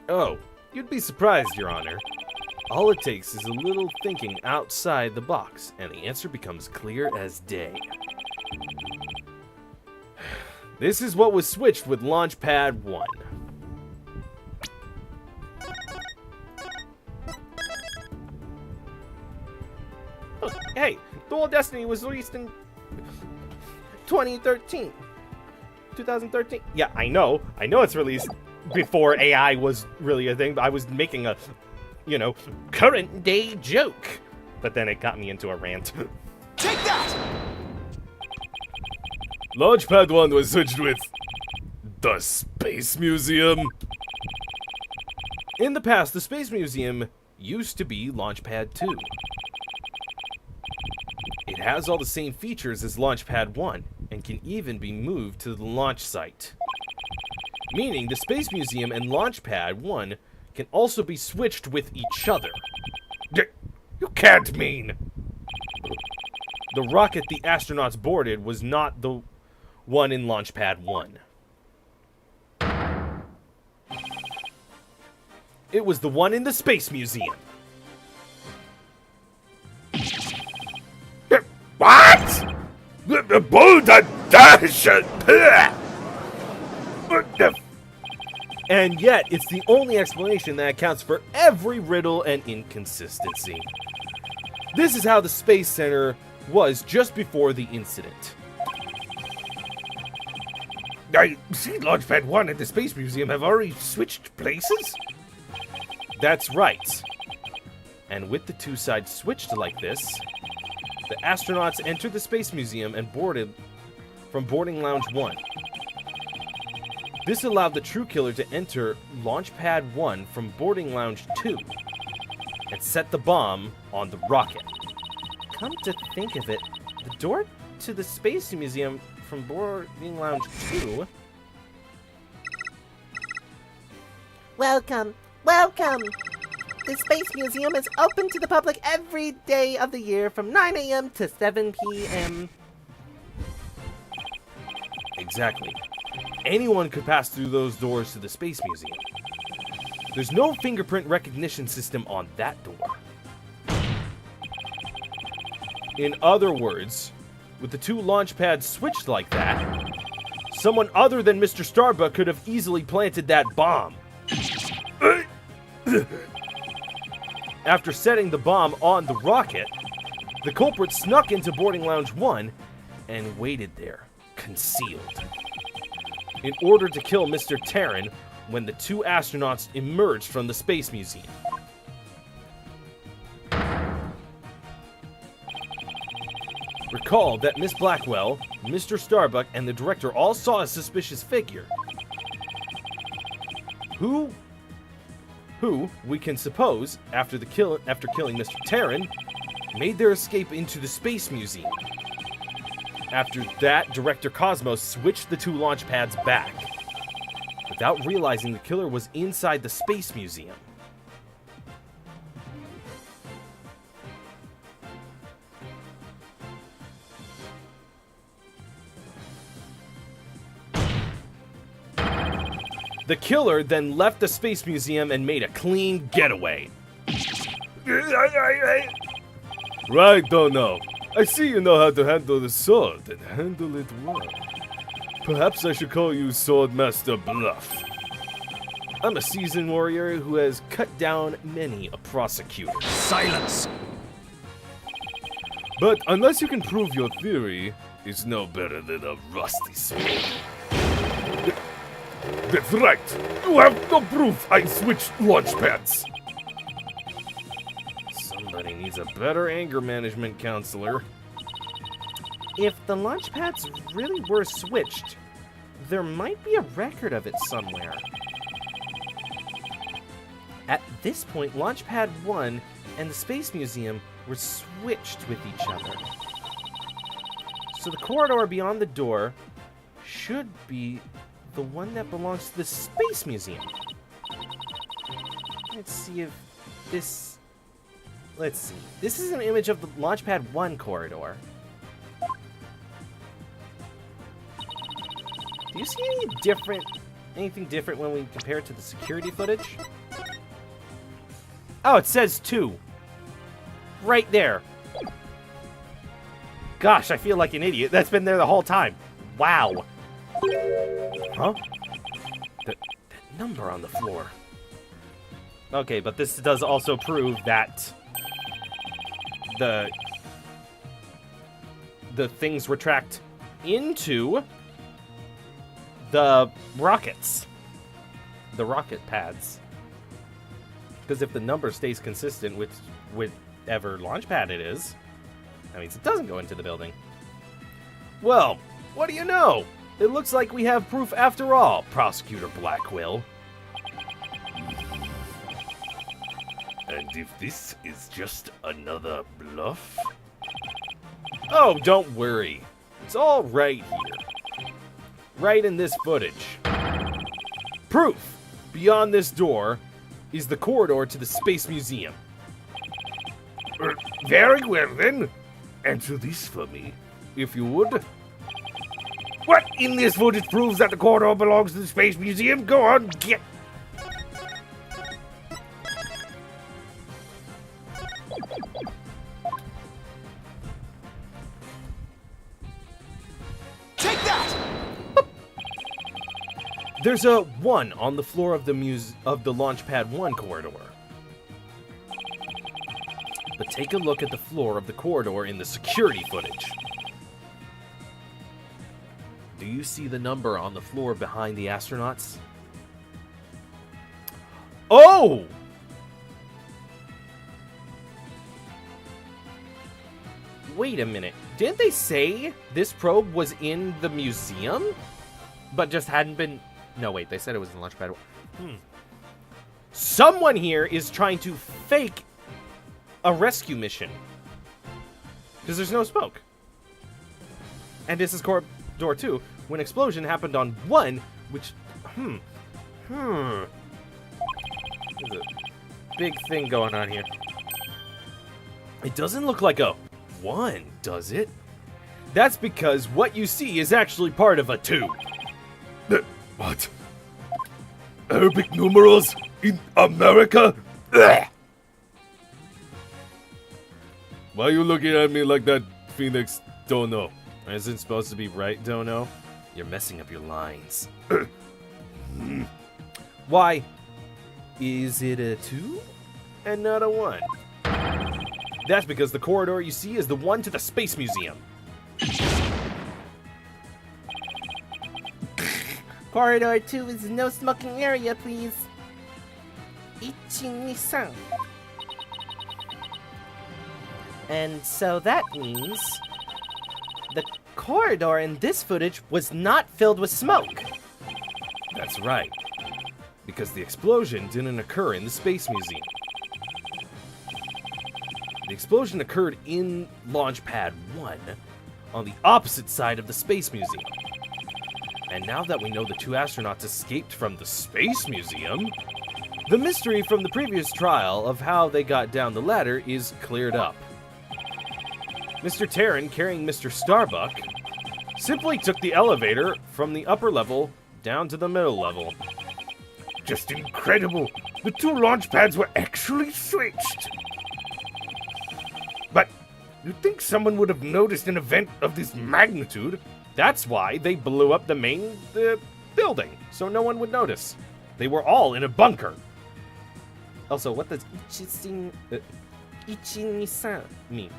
Oh, you'd be surprised, Your Honor. All it takes is a little thinking outside the box, and the answer becomes clear as day. This is what was switched with Launchpad 1. Oh, hey, the whole Destiny was released in 2013. 2013? Yeah, I know it's released before AI was really a thing, but I was making a, current day joke. But then it got me into a rant. Take that! Launchpad 1 was switched with the Space Museum. In the past, the Space Museum used to be Launchpad 2. It has all the same features as Launchpad 1, and can even be moved to the launch site. Meaning the Space Museum and Launchpad 1 can also be switched with each other. You can't mean... The rocket the astronauts boarded was not the one in Launchpad 1. It was the one in the Space Museum. What? Bold dash! And yet, it's the only explanation that accounts for every riddle and inconsistency. This is how the Space Center was just before the incident. I see Launchpad 1 and the Space Museum have already switched places? That's right. And with the two sides switched like this, the astronauts entered the Space Museum and boarded from boarding lounge 1. This allowed the true killer to enter Launchpad 1 from boarding lounge 2 and set the bomb on the rocket. Come to think of it, the door to the Space Museum from boarding lounge 2... Welcome, welcome! The Space Museum is open to the public every day of the year from 9 a.m. to 7 p.m. Exactly. Anyone could pass through those doors to the Space Museum. There's no fingerprint recognition system on that door. In other words, with the two launch pads switched like that, someone other than Mr. Starbuck could have easily planted that bomb. After setting the bomb on the rocket, the culprit snuck into boarding lounge 1 and waited there, concealed, in order to kill Mr. Terran when the two astronauts emerged from the Space Museum. Recall that Miss Blackwell, Mr. Starbuck, and the director all saw a suspicious figure, who we can suppose, after killing Mr. Terran, made their escape into the Space Museum. After that, Director Cosmos switched the two launch pads back, without realizing the killer was inside the Space Museum. The killer then left the Space Museum and made a clean getaway. Right, Dono. I see you know how to handle the sword, and handle it well. Perhaps I should call you Swordmaster Bluff. I'm a seasoned warrior who has cut down many a prosecutor. Silence! But unless you can prove your theory, it's no better than a rusty sword. That's right. You have no proof I switched launch pads. Somebody needs a better anger management counselor. If the launch pads really were switched, there might be a record of it somewhere. At this point, Launchpad 1 and the Space Museum were switched with each other. So the corridor beyond the door should be the one that belongs to the Space Museum. Let's see if this... Let's see. This is an image of the Launchpad 1 corridor. Do you see anything different when we compare it to the security footage? Oh, it says 2. Right there. Gosh, I feel like an idiot. That's been there the whole time. Wow. Huh? That number on the floor. Okay, but this does also prove that the things were tracked into the rockets. The rocket pads. Because if the number stays consistent with whichever launch pad it is, that means it doesn't go into the building. Well, what do you know? It looks like we have proof after all, Prosecutor Blackwell. And if this is just another bluff? Oh, don't worry. It's all right here. Right in this footage. Proof! Beyond this door is the corridor to the Space Museum. Very well then. Answer this for me. If you would. What in this footage proves that the corridor belongs to the Space Museum? Go on, get... Take that! There's a 1 on the floor of the Launchpad 1 corridor. But take a look at the floor of the corridor in the security footage. Do you see the number on the floor behind the astronauts? Oh! Wait a minute. Didn't they say this probe was in the museum? But just hadn't been... No, wait. They said it was in Launchpad 1. Someone here is trying to fake a rescue mission. Because there's no smoke. And this is corridor 2, when explosion happened on 1, which... There's a big thing going on here. It doesn't look like a 1, does it? That's because what you see is actually part of a 2. What? Arabic numerals in America? Ugh. Why are you looking at me like that, Phoenix Dono? Isn't it supposed to be right, Dono? You're messing up your lines. Why? Is it a 2 and not a 1? That's because the corridor you see is the one to the Space Museum. Corridor 2 is no smoking area, please. Ichi-ni-san. And so that means the corridor in this footage was not filled with smoke. That's right. Because the explosion didn't occur in the Space Museum. The explosion occurred in Launchpad 1, on the opposite side of the Space Museum. And now that we know the 2 astronauts escaped from the Space Museum, the mystery from the previous trial of how they got down the ladder is cleared up. Mr. Terran, carrying Mr. Starbuck, simply took the elevator from the upper level down to the middle level. Just incredible. The 2 launch pads were actually switched. But you'd think someone would have noticed an event of this magnitude. That's why they blew up the main building, so no one would notice. They were all in a bunker. Also, what does Ichi-ni-san mean?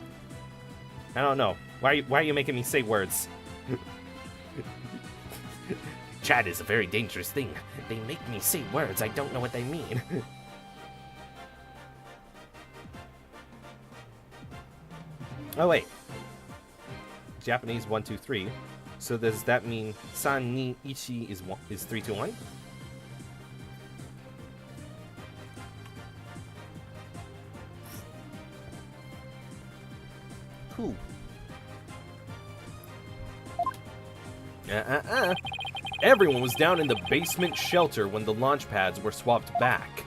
I don't know. Why are you making me say words? Chat is a very dangerous thing. They make me say words I don't know what they mean. Oh, wait. Japanese 1, 2, 3. So does that mean san ni ichi is 3, 2, 1? Cool. Everyone was down in the basement shelter when the launch pads were swapped back.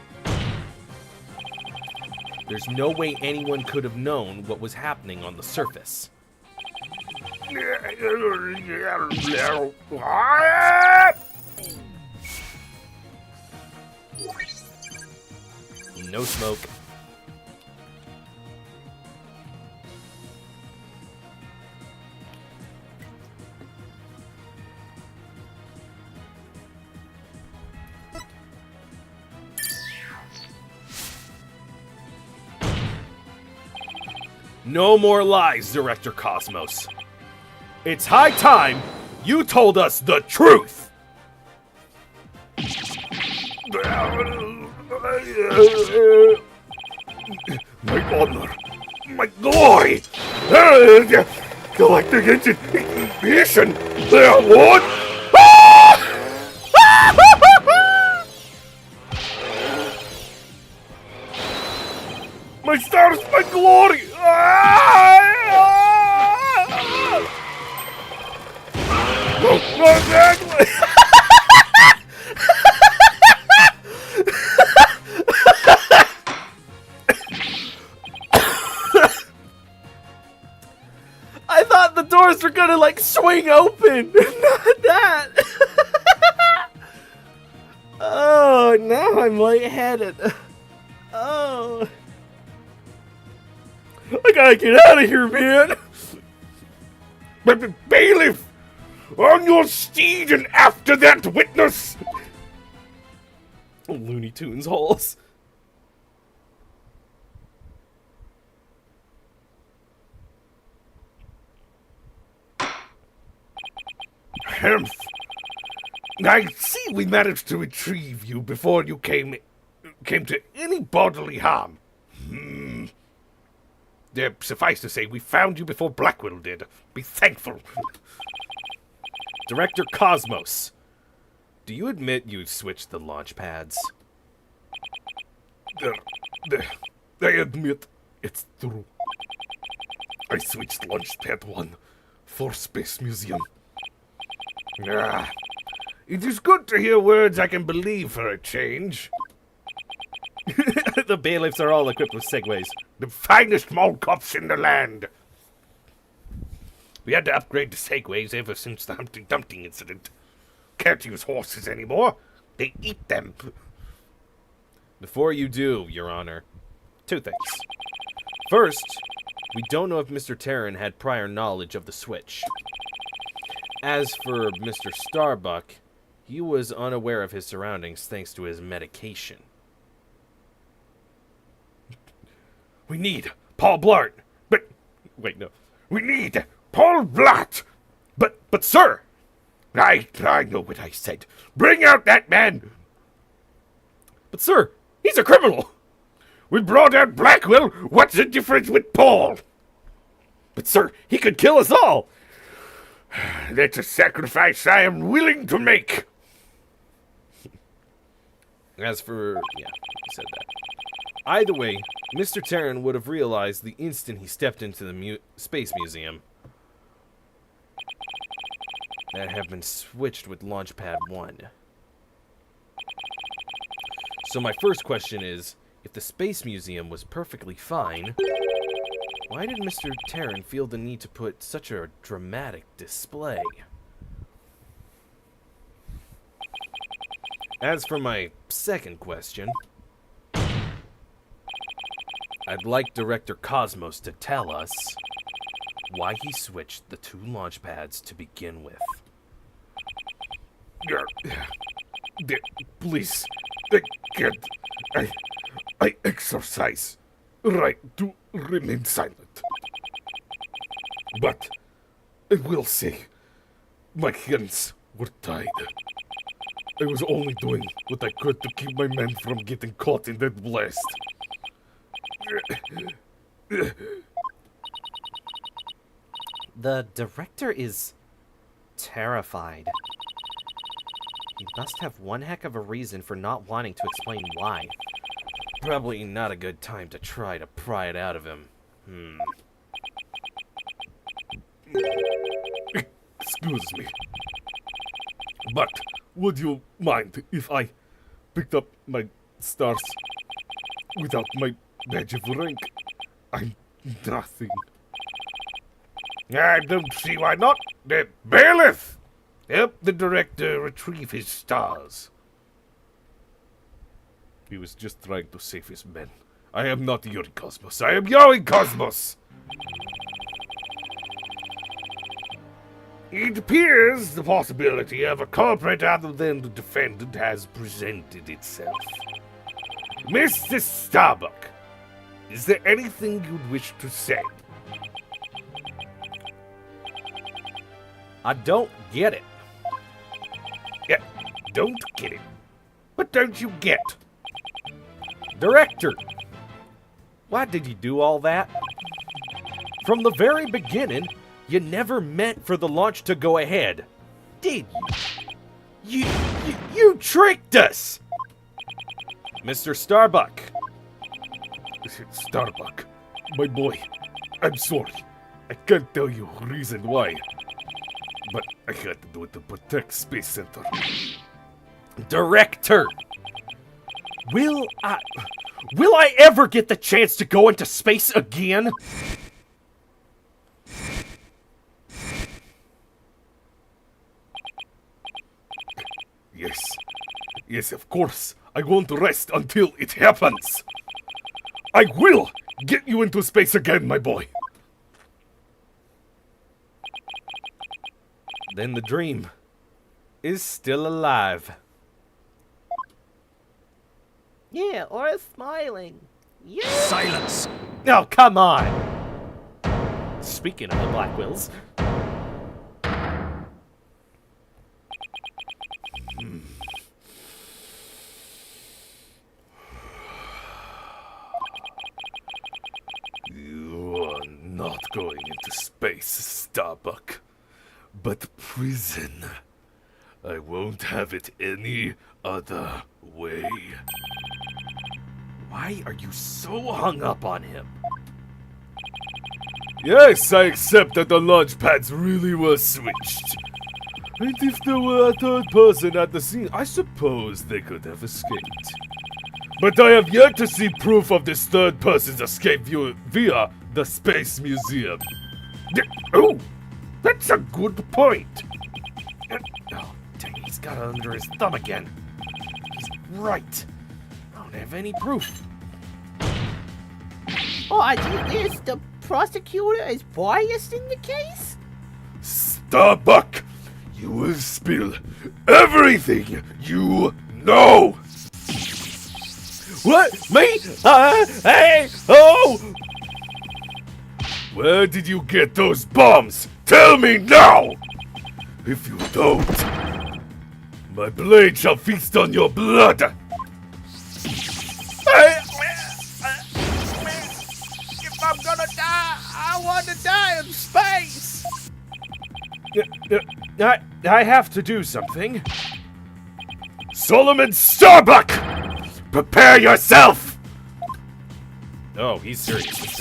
There's no way anyone could have known what was happening on the surface. No smoke. No more lies, Director Cosmos. It's high time you told us the truth! My honor, my glory, galactic ignition, what? My stars, my glory! I thought the doors were gonna, like, swing open! Not that! Oh, now I'm lightheaded. Oh. I gotta get out of here, man! But bailiff! On your steed and after that witness! Looney Tunes holes. Humph. I see we managed to retrieve you before you came to any bodily harm. Suffice to say, we found you before Blackwell did. Be thankful. Director Cosmos, do you admit you switched the launch pads? I admit it's true. I switched Launchpad 1 for Space Museum. It is good to hear words I can believe for a change. The bailiffs are all equipped with segways. The finest mall cops in the land. We had to upgrade the segways ever since the Humpty Dumpty incident. Can't use horses anymore. They eat them. Before you do, Your Honor, two things. First, we don't know if Mr. Terran had prior knowledge of the switch. As for Mr. Starbuck, he was unaware of his surroundings thanks to his medication. We need Paul Blart. But, Wait, no. we need Paul Blart. But sir, I know what I said. Bring out that man. But sir, he's a criminal! We brought out Blackwell. What's the difference with Paul? But sir, he could kill us all! That's a sacrifice I am willing to make. As for... yeah, he said that. Either way, Mr. Terran would have realized the instant he stepped into the Space Museum that have been switched with Launchpad 1. So my first question is, if the Space Museum was perfectly fine, why did Mr. Terran feel the need to put such a dramatic display? As for my second question, I'd like Director Cosmos to tell us why he switched the two launch pads to begin with. Please, I exercise right to remain silent. But I will say, my hands were tied. I was only doing what I could to keep my men from getting caught in that blast. The director is terrified. He must have one heck of a reason for not wanting to explain why. Probably not a good time to try to pry it out of him. Excuse me. But would you mind if I picked up my stars without my badge of rank? I'm nothing. I don't see why not. The bailiff! Help the director retrieve his stars. He was just trying to save his men. I am not Yuri Cosmos. I am Yuri Cosmos! It appears the possibility of a culprit other than the defendant has presented itself. Mr. Starbuck, is there anything you'd wish to say? I don't get it. Yeah, don't get it. What don't you get? Director! Why did you do all that? From the very beginning, you never meant for the launch to go ahead, did you? You tricked us! Mr. Starbuck. Starbuck, my boy, I'm sorry. I can't tell you reason why. But I had to do it to protect Space Center. Director! Will I ever get the chance to go into space again? Yes. Yes, of course. I won't rest until it happens. I will get you into space again, my boy. Then the dream is still alive. Yeah, or smiling. Yeah. Silence. Oh, come on! Speaking of the Blackwills, You are not going into space, Starbuck. But prison. I won't have it any other way. why are you so hung up on him? Yes, I accept that the launch pads really were switched. And if there were a third person at the scene, I suppose they could have escaped. But I have yet to see proof of this third person's escape via the Space Museum. Oh, that's a good point. Oh, dang, he's got it under his thumb again. He's right. I don't have any proof. Oh, is the prosecutor is biased in the case? Starbuck, you will spill everything you know. What? Me? Hey! Oh! Where did you get those bombs? Tell me now! If you don't, my blade shall feast on your blood! If I'm gonna die, I want to die in space. I have to do something. Solomon Starbuck! Prepare yourself! Oh, he's serious.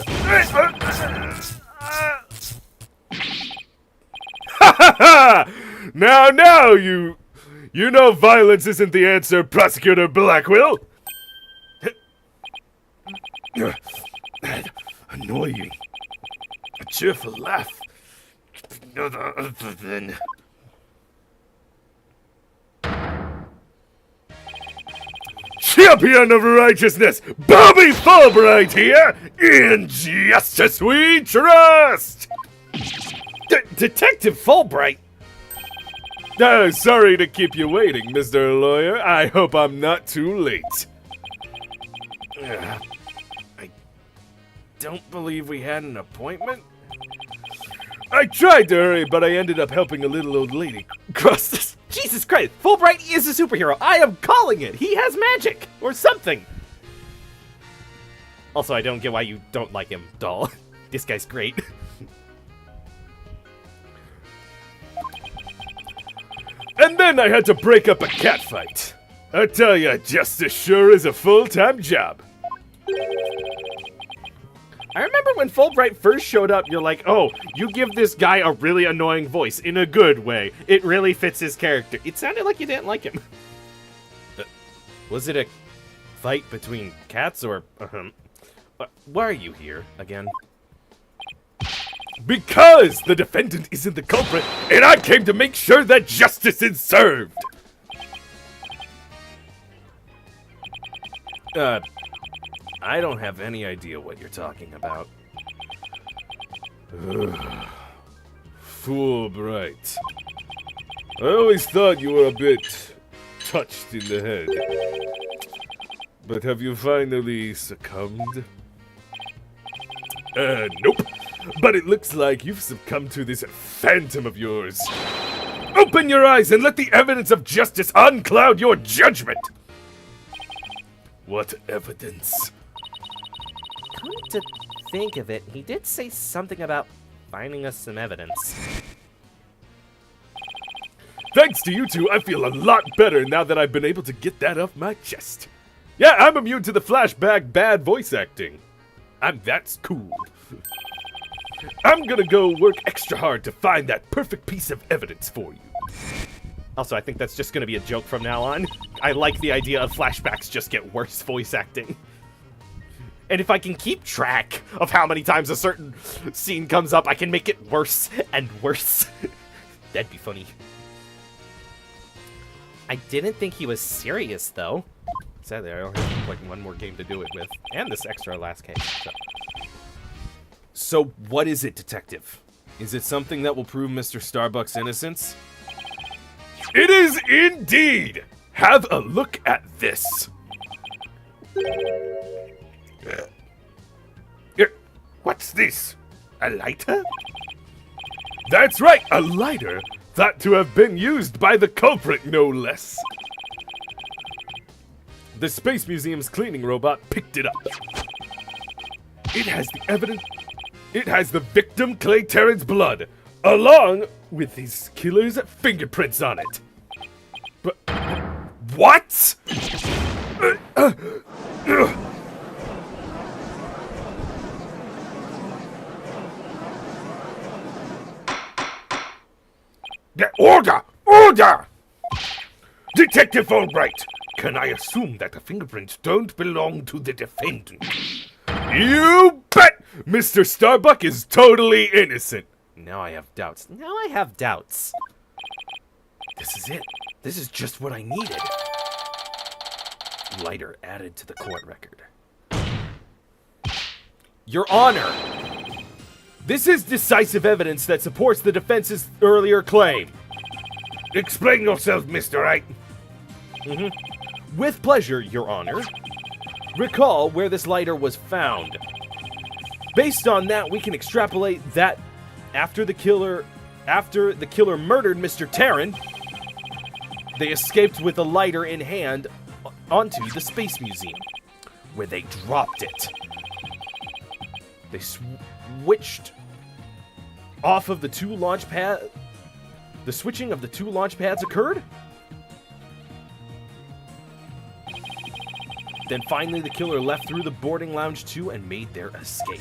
Now, you know violence isn't the answer, Prosecutor Blackwell. Annoying. A cheerful laugh. Other than... Champion of righteousness, Bobby Fulbright here! In justice we trust! Detective Fulbright? Sorry to keep you waiting, Mr. Lawyer. I hope I'm not too late. I don't believe we had an appointment. I tried to hurry, but I ended up helping a little old lady cross this. She Jesus Christ! Fulbright is a superhero. I am calling it. He has magic or something. Also, I don't get why you don't like him, doll. This guy's great. And then I had to break up a cat fight. I tell ya, justice sure is a full-time job. I remember when Fulbright first showed up, you're like, oh, you give this guy a really annoying voice in a good way. It really fits his character. It sounded like you didn't like him. Was it a fight between cats or... why are you here again? Because the defendant isn't the culprit, and I came to make sure that justice is served. I don't have any idea what you're talking about. Fulbright. I always thought you were a bit touched in the head. But have you finally succumbed? Nope. But it looks like you've succumbed to this phantom of yours. Open your eyes and let the evidence of justice uncloud your judgment. What evidence? Come to think of it, he did say something about finding us some evidence. Thanks to you two, I feel a lot better now that I've been able to get that off my chest. Yeah, I'm immune to the flashback bad voice acting. That's cool. I'm gonna go work extra hard to find that perfect piece of evidence for you. Also, I think that's just going to be a joke from now on. I like the idea of flashbacks just get worse voice acting. And if I can keep track of how many times a certain scene comes up, I can make it worse and worse. That'd be funny. I didn't think he was serious, though. Sadly, I only have like one more game to do it with. And this extra last case. So what is it, Detective? Is it something that will prove Mr. Starbuck's innocence? It is indeed! Have a look at this. What's this? A lighter? That's right, a lighter! Thought to have been used by the culprit, no less. The Space Museum's cleaning robot picked it up. It has the evidence. It has the victim Clay Terran's blood, along with his killer's fingerprints on it. But what? Order! Order! Detective Fulbright, can I assume that the fingerprints don't belong to the defendant? You bet! Mr. Starbuck is totally innocent. Now I have doubts. Now I have doubts. This is it. This is just what I needed. Lighter added to the court record. Your Honor! This is decisive evidence that supports the defense's earlier claim. Explain yourself, Mr. Wright. With pleasure, Your Honor. Recall where this lighter was found. Based on that, we can extrapolate that after the killer murdered Mr. Terran, they escaped with the lighter in hand onto the Space Museum, where they dropped it. They switched off of the two launch pads. The switching of the two launch pads occurred. Then finally the killer left through the boarding lounge 2 and made their escape.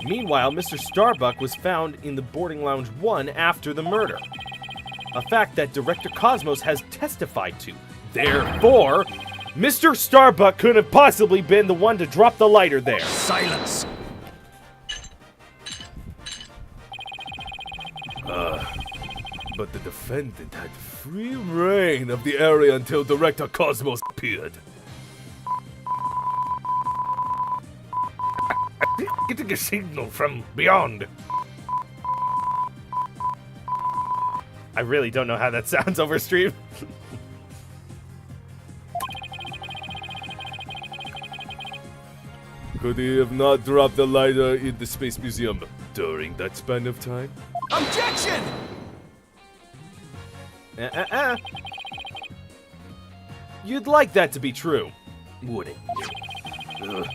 Meanwhile, Mr. Starbuck was found in the boarding lounge 1 after the murder. A fact that Director Cosmos has testified to. Therefore, Mr. Starbuck couldn't have possibly been the one to drop the lighter there. Silence. But the defendant had free reign of the area until Director Cosmos appeared. Getting a signal from beyond. I really don't know how that sounds over stream. Could he have not dropped the lighter in the Space Museum during that span of time? Objection! You'd like that to be true, wouldn't you? Ugh.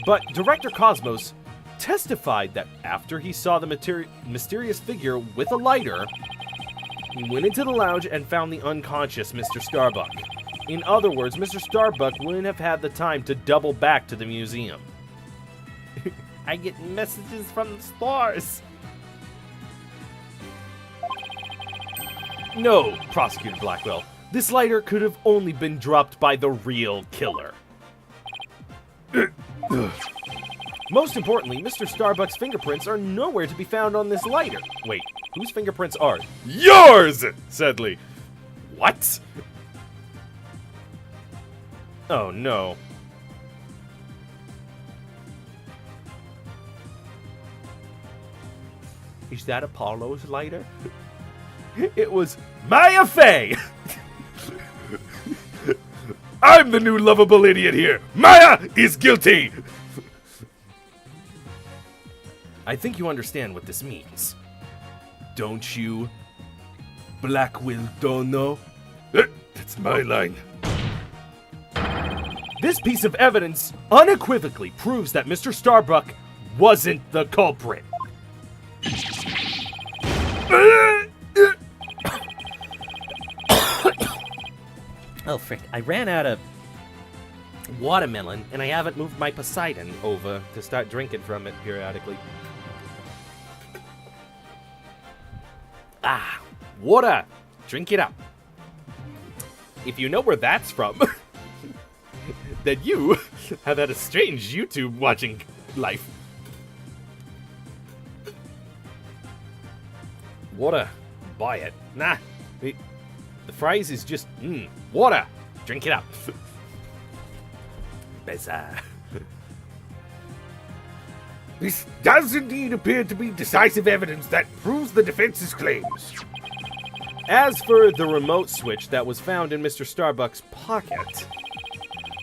But Director Cosmos testified that after he saw the mysterious figure with a lighter, he went into the lounge and found the unconscious Mr. Starbuck. In other words, Mr. Starbuck wouldn't have had the time to double back to the museum. I get messages from the stars. No, Prosecutor Blackwell. This lighter could have only been dropped by the real killer. Most importantly, Mr. Starbuck's fingerprints are nowhere to be found on this lighter. Wait, whose fingerprints are? Yours! Said Lee. What? Oh no. Is that Apollo's lighter? It was Maya Fey! I'm the new lovable idiot here. Maya is guilty. I think you understand what this means. Don't you, Blackwell Dono? That's my line. This piece of evidence unequivocally proves that Mr. Starbuck wasn't the culprit. Oh, frick. I ran out of watermelon, and I haven't moved my Poseidon over to start drinking from it periodically. Ah, water. Drink it up. If you know where that's from, then you have had a strange YouTube watching life. Water. Buy it. Nah. The phrase is just, water. Drink it up. Bizarre. This does indeed appear to be decisive evidence that proves the defense's claims. As for the remote switch that was found in Mr. Starbuck's pocket,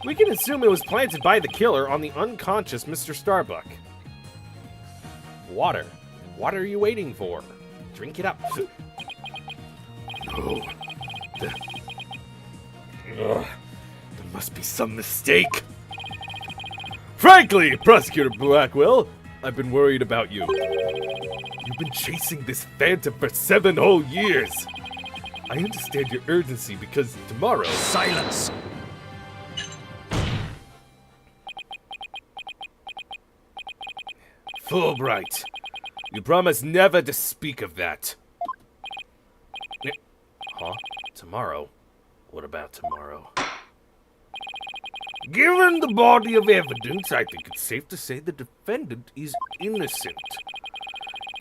we can assume it was planted by the killer on the unconscious Mr. Starbuck. Water. What are you waiting for? Drink it up. Oh. There must be some mistake. Frankly, Prosecutor Blackwell, I've been worried about you. You've been chasing this phantom for 7 whole years. I understand your urgency because tomorrow... Silence! Fulbright, you promised never to speak of that. Huh? Tomorrow? What about tomorrow? Given the body of evidence, I think it's safe to say the defendant is innocent.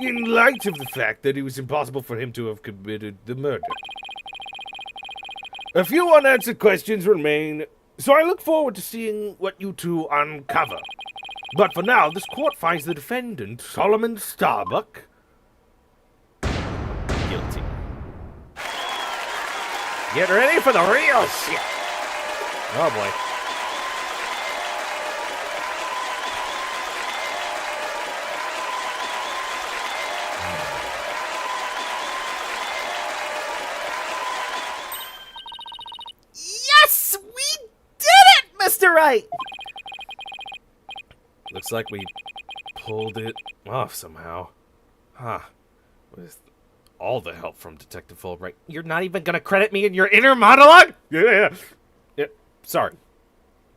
In light of the fact that it was impossible for him to have committed the murder. A few unanswered questions remain, so I look forward to seeing what you two uncover. But for now, this court finds the defendant, Solomon Starbuck, guilty. Get ready for the real shit! Oh boy. Yes! We did it, Mr. Wright! Looks like we pulled it off somehow. Huh. With all the help from Detective Fulbright. You're not even gonna credit me in your inner monologue? Yeah. Sorry.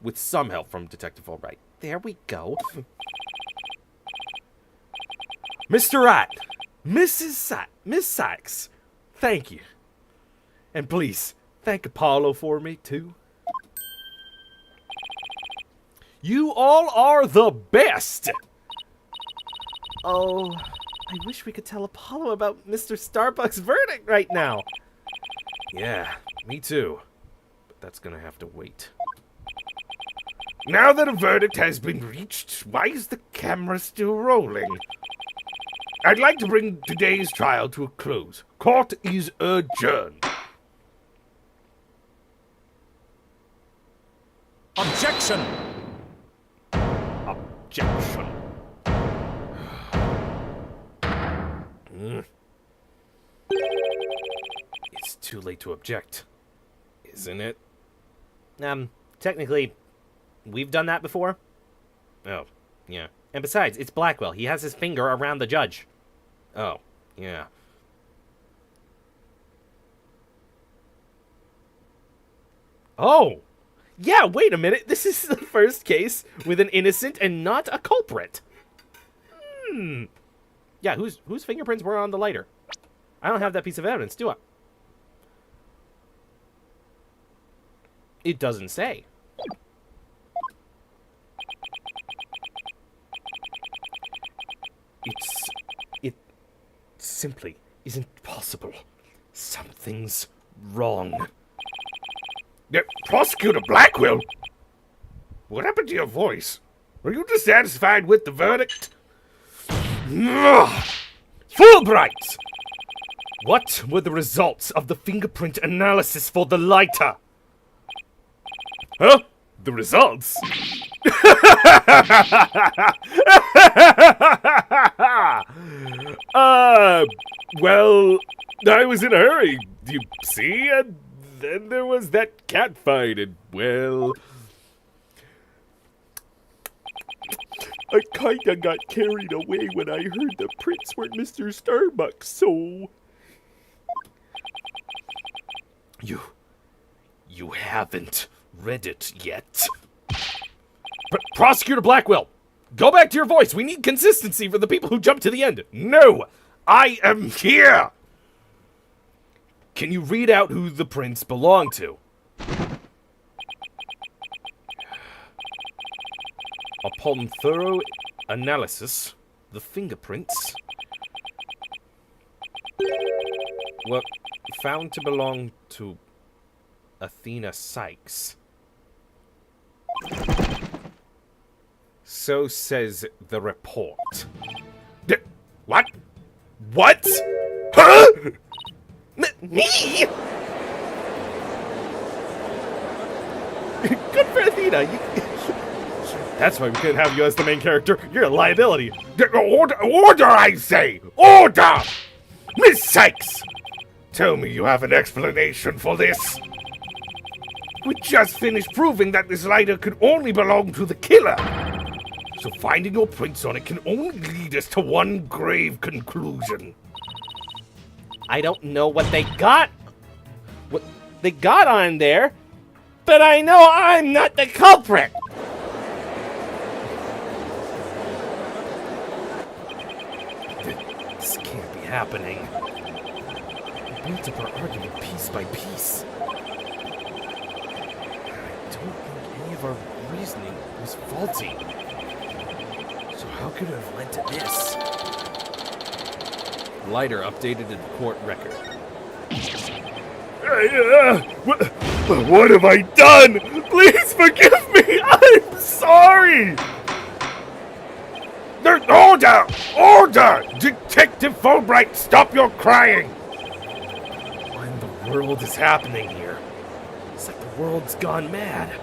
With some help from Detective Fulbright. There we go. Mr. Wright, Miss Sykes, thank you. And please, thank Apollo for me, too. You all are the best! Oh, I wish we could tell Apollo about Mr. Starbuck's verdict right now. Yeah, me too. But that's gonna have to wait. Now that a verdict has been reached, why is the camera still rolling? I'd like to bring today's trial to a close. Court is adjourned. Objection! Objection. It's too late to object, isn't it? Technically, we've done that before. Oh, yeah. And besides, it's Blackwell. He has his finger around the judge. Oh, yeah. Oh! Yeah, wait a minute. This is the first case with an innocent and not a culprit. Yeah, whose fingerprints were on the lighter? I don't have that piece of evidence, do I? It doesn't say. It simply isn't possible. Something's wrong. Prosecutor Blackwell? What happened to your voice? Are you dissatisfied with the verdict? Fulbright! What were the results of the fingerprint analysis for the lighter? Huh? The results? Well, I was in a hurry, you see, and then there was that cat fight, and, well, I kinda got carried away when I heard the prints were Mr. Starbucks, so... You haven't read it yet. Prosecutor Blackwell, go back to your voice. We need consistency for the people who jump to the end. No! I am here! Can you read out who the prints belong to? Upon thorough analysis, the fingerprints were found to belong to Athena Sykes. So says the report. What? What? Huh? Me? Good for Athena. That's why we couldn't have you as the main character. You're a liability. Order, I say! Order! Miss Sykes! Tell me you have an explanation for this. We just finished proving that this lighter could only belong to the killer. So finding your prints on it can only lead us to one grave conclusion. I don't know what they got on there, but I know I'm not the culprit. This can't be happening. We built up our argument piece by piece. I don't think any of our reasoning was faulty. So how could it have led to this? Lighter updated in the court record. What have I done? Please forgive me! I'm sorry! Order! Order! Detective Fulbright, stop your crying! What in the world is happening here? It's like the world's gone mad.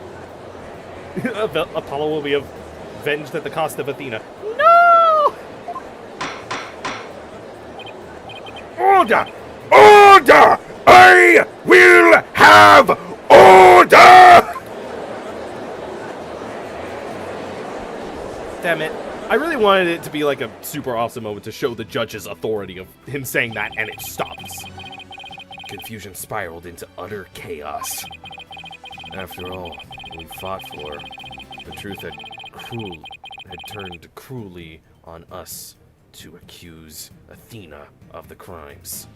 Apollo will be avenged at the cost of Athena. No! Order! Order! I will have order! Damn it. I really wanted it to be like a super awesome moment to show the judge's authority of him saying that, and it stops. Confusion spiraled into utter chaos. After all we fought for, the truth had turned cruelly on us to accuse Athena of the crimes.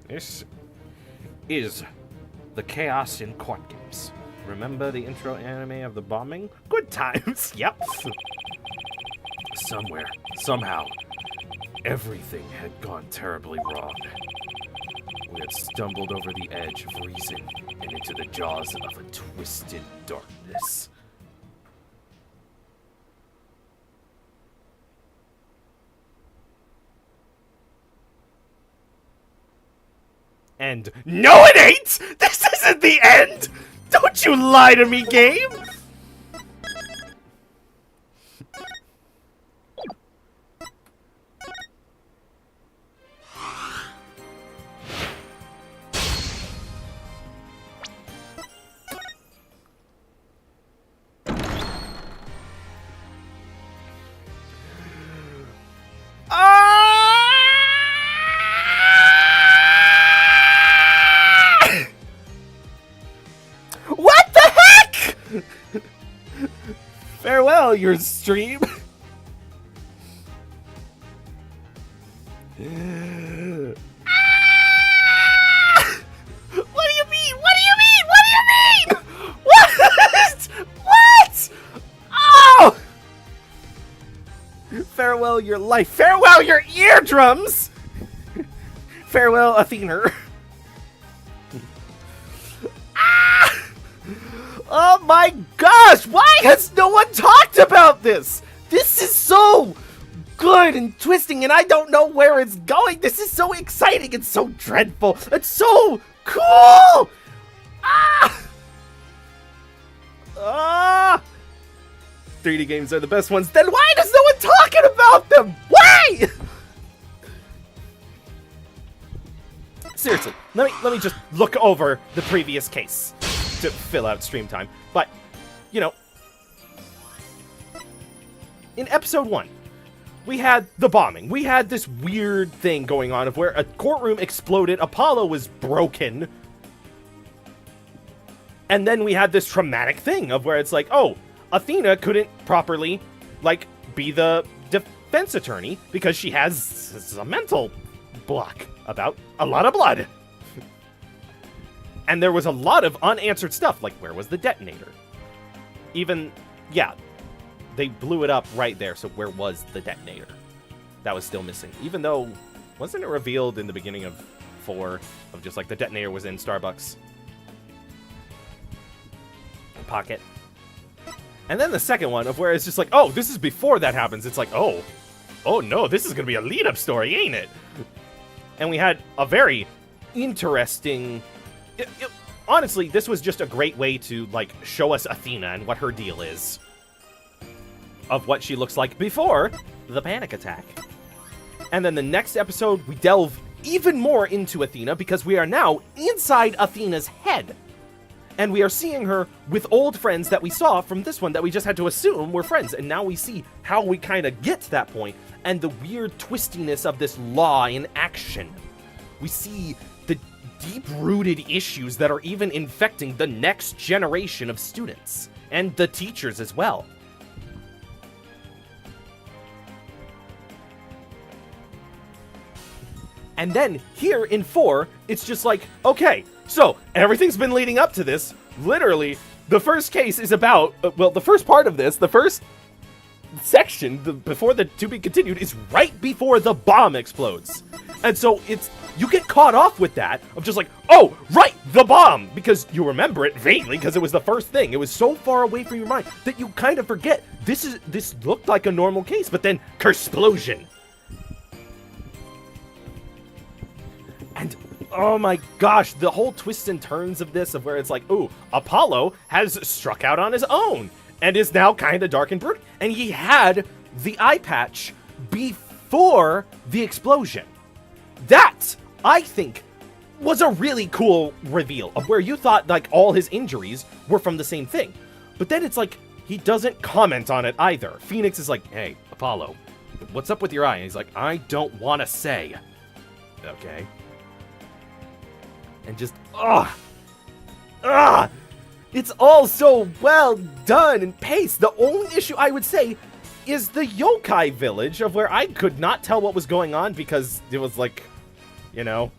This is the chaos in court games. Remember the intro anime of the bombing? Good times, yep. Somewhere, somehow, everything had gone terribly wrong. We had stumbled over the edge of reason and into the jaws of a twisted darkness. And no, it ain't! This isn't the end! Don't you lie to me, game! farewell your stream. What do you mean? What do you mean? What do you mean? What? What? Oh! Farewell your life. Farewell your eardrums. Farewell Athena. Ah! Oh my gosh! Why has no one talked about this? This is so good and twisting, and I don't know where it's going. This is so exciting and so dreadful. It's so cool! Ah! Ah! 3D games are the best ones. Then why does no one talking about them? Why? Seriously, let me just look over the previous case to fill out stream time. But, you know, in episode 1, we had the bombing. We had this weird thing going on of where a courtroom exploded, Apollo was broken, and then we had this traumatic thing of where it's like, oh, Athena couldn't properly, like, be the defense attorney because she has a mental block about a lot of blood. And there was a lot of unanswered stuff, like where was the detonator? Even, yeah, they blew it up right there, so where was the detonator? That was still missing. Even though, wasn't it revealed in the beginning of 4 of just like the detonator was in Starbucks pocket? And then the second one of where it's just like, oh, this is before that happens. It's like, oh no, this is gonna be a lead-up story, ain't it? And we had a very interesting... honestly, this was just a great way to, like, show us Athena and what her deal is. Of what she looks like before the panic attack. And then the next episode, we delve even more into Athena because we are now inside Athena's head. And we are seeing her with old friends that we saw from this one that we just had to assume were friends. And now we see how we kind of get to that point and the weird twistiness of this law in action. We see the deep-rooted issues that are even infecting the next generation of students and the teachers as well. And then here in 4, it's just like, okay, so everything's been leading up to this. Literally, the first case is about, well, the first part of this, the first section, before the to be continued, is right before the bomb explodes. And so it's, you get caught off with that, of just like, oh, right, the bomb, because you remember it vaguely, because it was the first thing. It was so far away from your mind that you kind of forget, this looked like a normal case, but then, kersplosion. And, oh my gosh, the whole twists and turns of this, of where it's like, ooh, Apollo has struck out on his own, and is now kind of dark and brooding, and he had the eye patch before the explosion. That, I think, was a really cool reveal, of where you thought, like, all his injuries were from the same thing. But then it's like, he doesn't comment on it either. Phoenix is like, hey, Apollo, what's up with your eye? And he's like, I don't want to say. Okay. And just, it's all so well done and paced. The only issue I would say is the yokai village, of where I could not tell what was going on because it was like, you know,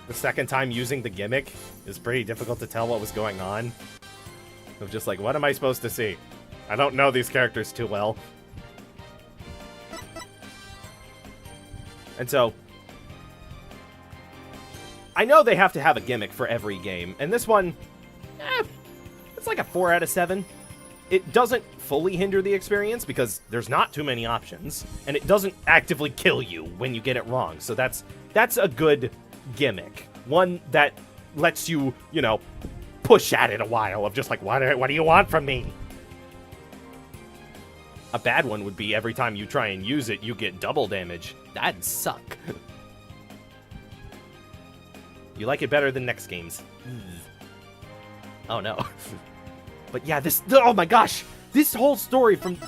the second time using the gimmick. It was pretty difficult to tell what was going on. Of just like, what am I supposed to see? I don't know these characters too well. And so, I know they have to have a gimmick for every game, and this one, it's like a 4 out of 7. It doesn't fully hinder the experience because there's not too many options, and it doesn't actively kill you when you get it wrong, so that's a good gimmick. One that lets you, you know, push at it a while of just like, what do you want from me? A bad one would be every time you try and use it, you get double damage. That'd suck. You like it better than next games. Oh no. But yeah, this, oh my gosh, this whole story from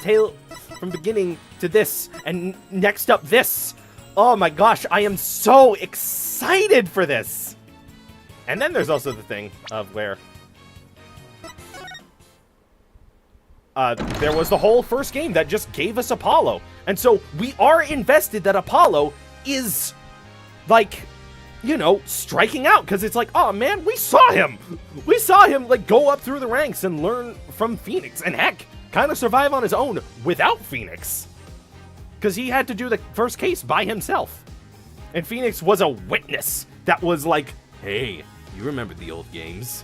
beginning to this, and next up this. Oh my gosh, I am so excited for this. And then there's also the thing of where there was the whole first game that just gave us Apollo. And so we are invested that Apollo is, like, you know, striking out. Because it's like, oh, man, we saw him. We saw him, like, go up through the ranks and learn from Phoenix. And heck, kind of survive on his own without Phoenix. Because he had to do the first case by himself. And Phoenix was a witness that was like, Hey, you remember the old games?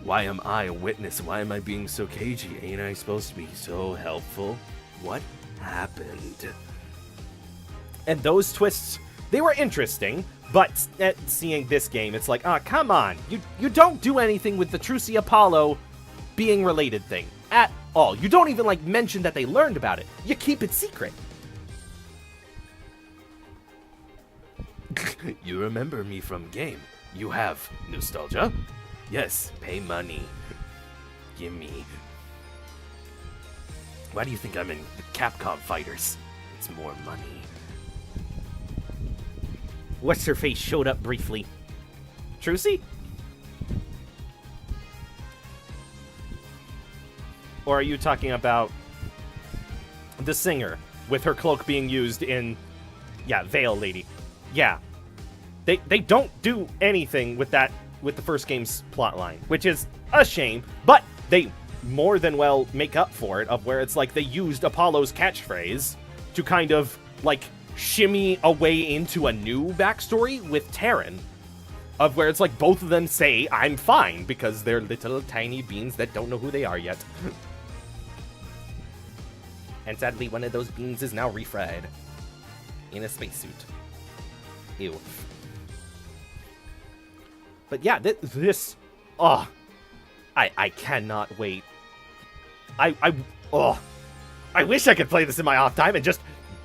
Why am I a witness? Why am I being so cagey? Ain't I supposed to be so helpful? What happened? and those twists, they were interesting, but at seeing this game, it's like, ah, come on. You don't do anything with the Trucy Apollo being related thing at all. You don't even, like, mention that they learned about it. You keep it secret. You remember me from game. You have nostalgia? Yes, pay money. Gimme. Why do you think I'm in the Capcom Fighters? It's more money. What's her face showed up briefly. Trucy? Or are you talking about the singer with her cloak being used in, yeah, Veil Lady? Yeah. They don't do anything with that, with the first game's plotline, which is a shame, but they more than well make up for it, of where it's like they used Apollo's catchphrase to kind of, like, shimmy a way into a new backstory with Terran, of where it's like both of them say, I'm fine, because they're little tiny beings that don't know who they are yet. And sadly, one of those beings is now refried in a spacesuit. Ew. But yeah, this, oh, I cannot wait. I wish I could play this in my off time and just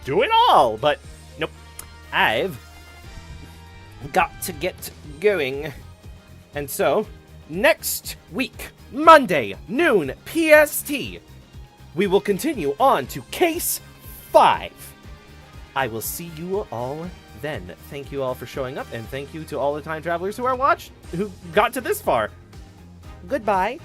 do it all, but nope. I've got to get going. And so, next week, Monday, noon, PST, we will continue on to Case 5. I will see you all then. Thank you all for showing up, and thank you to all the time travelers who got to this far. Goodbye.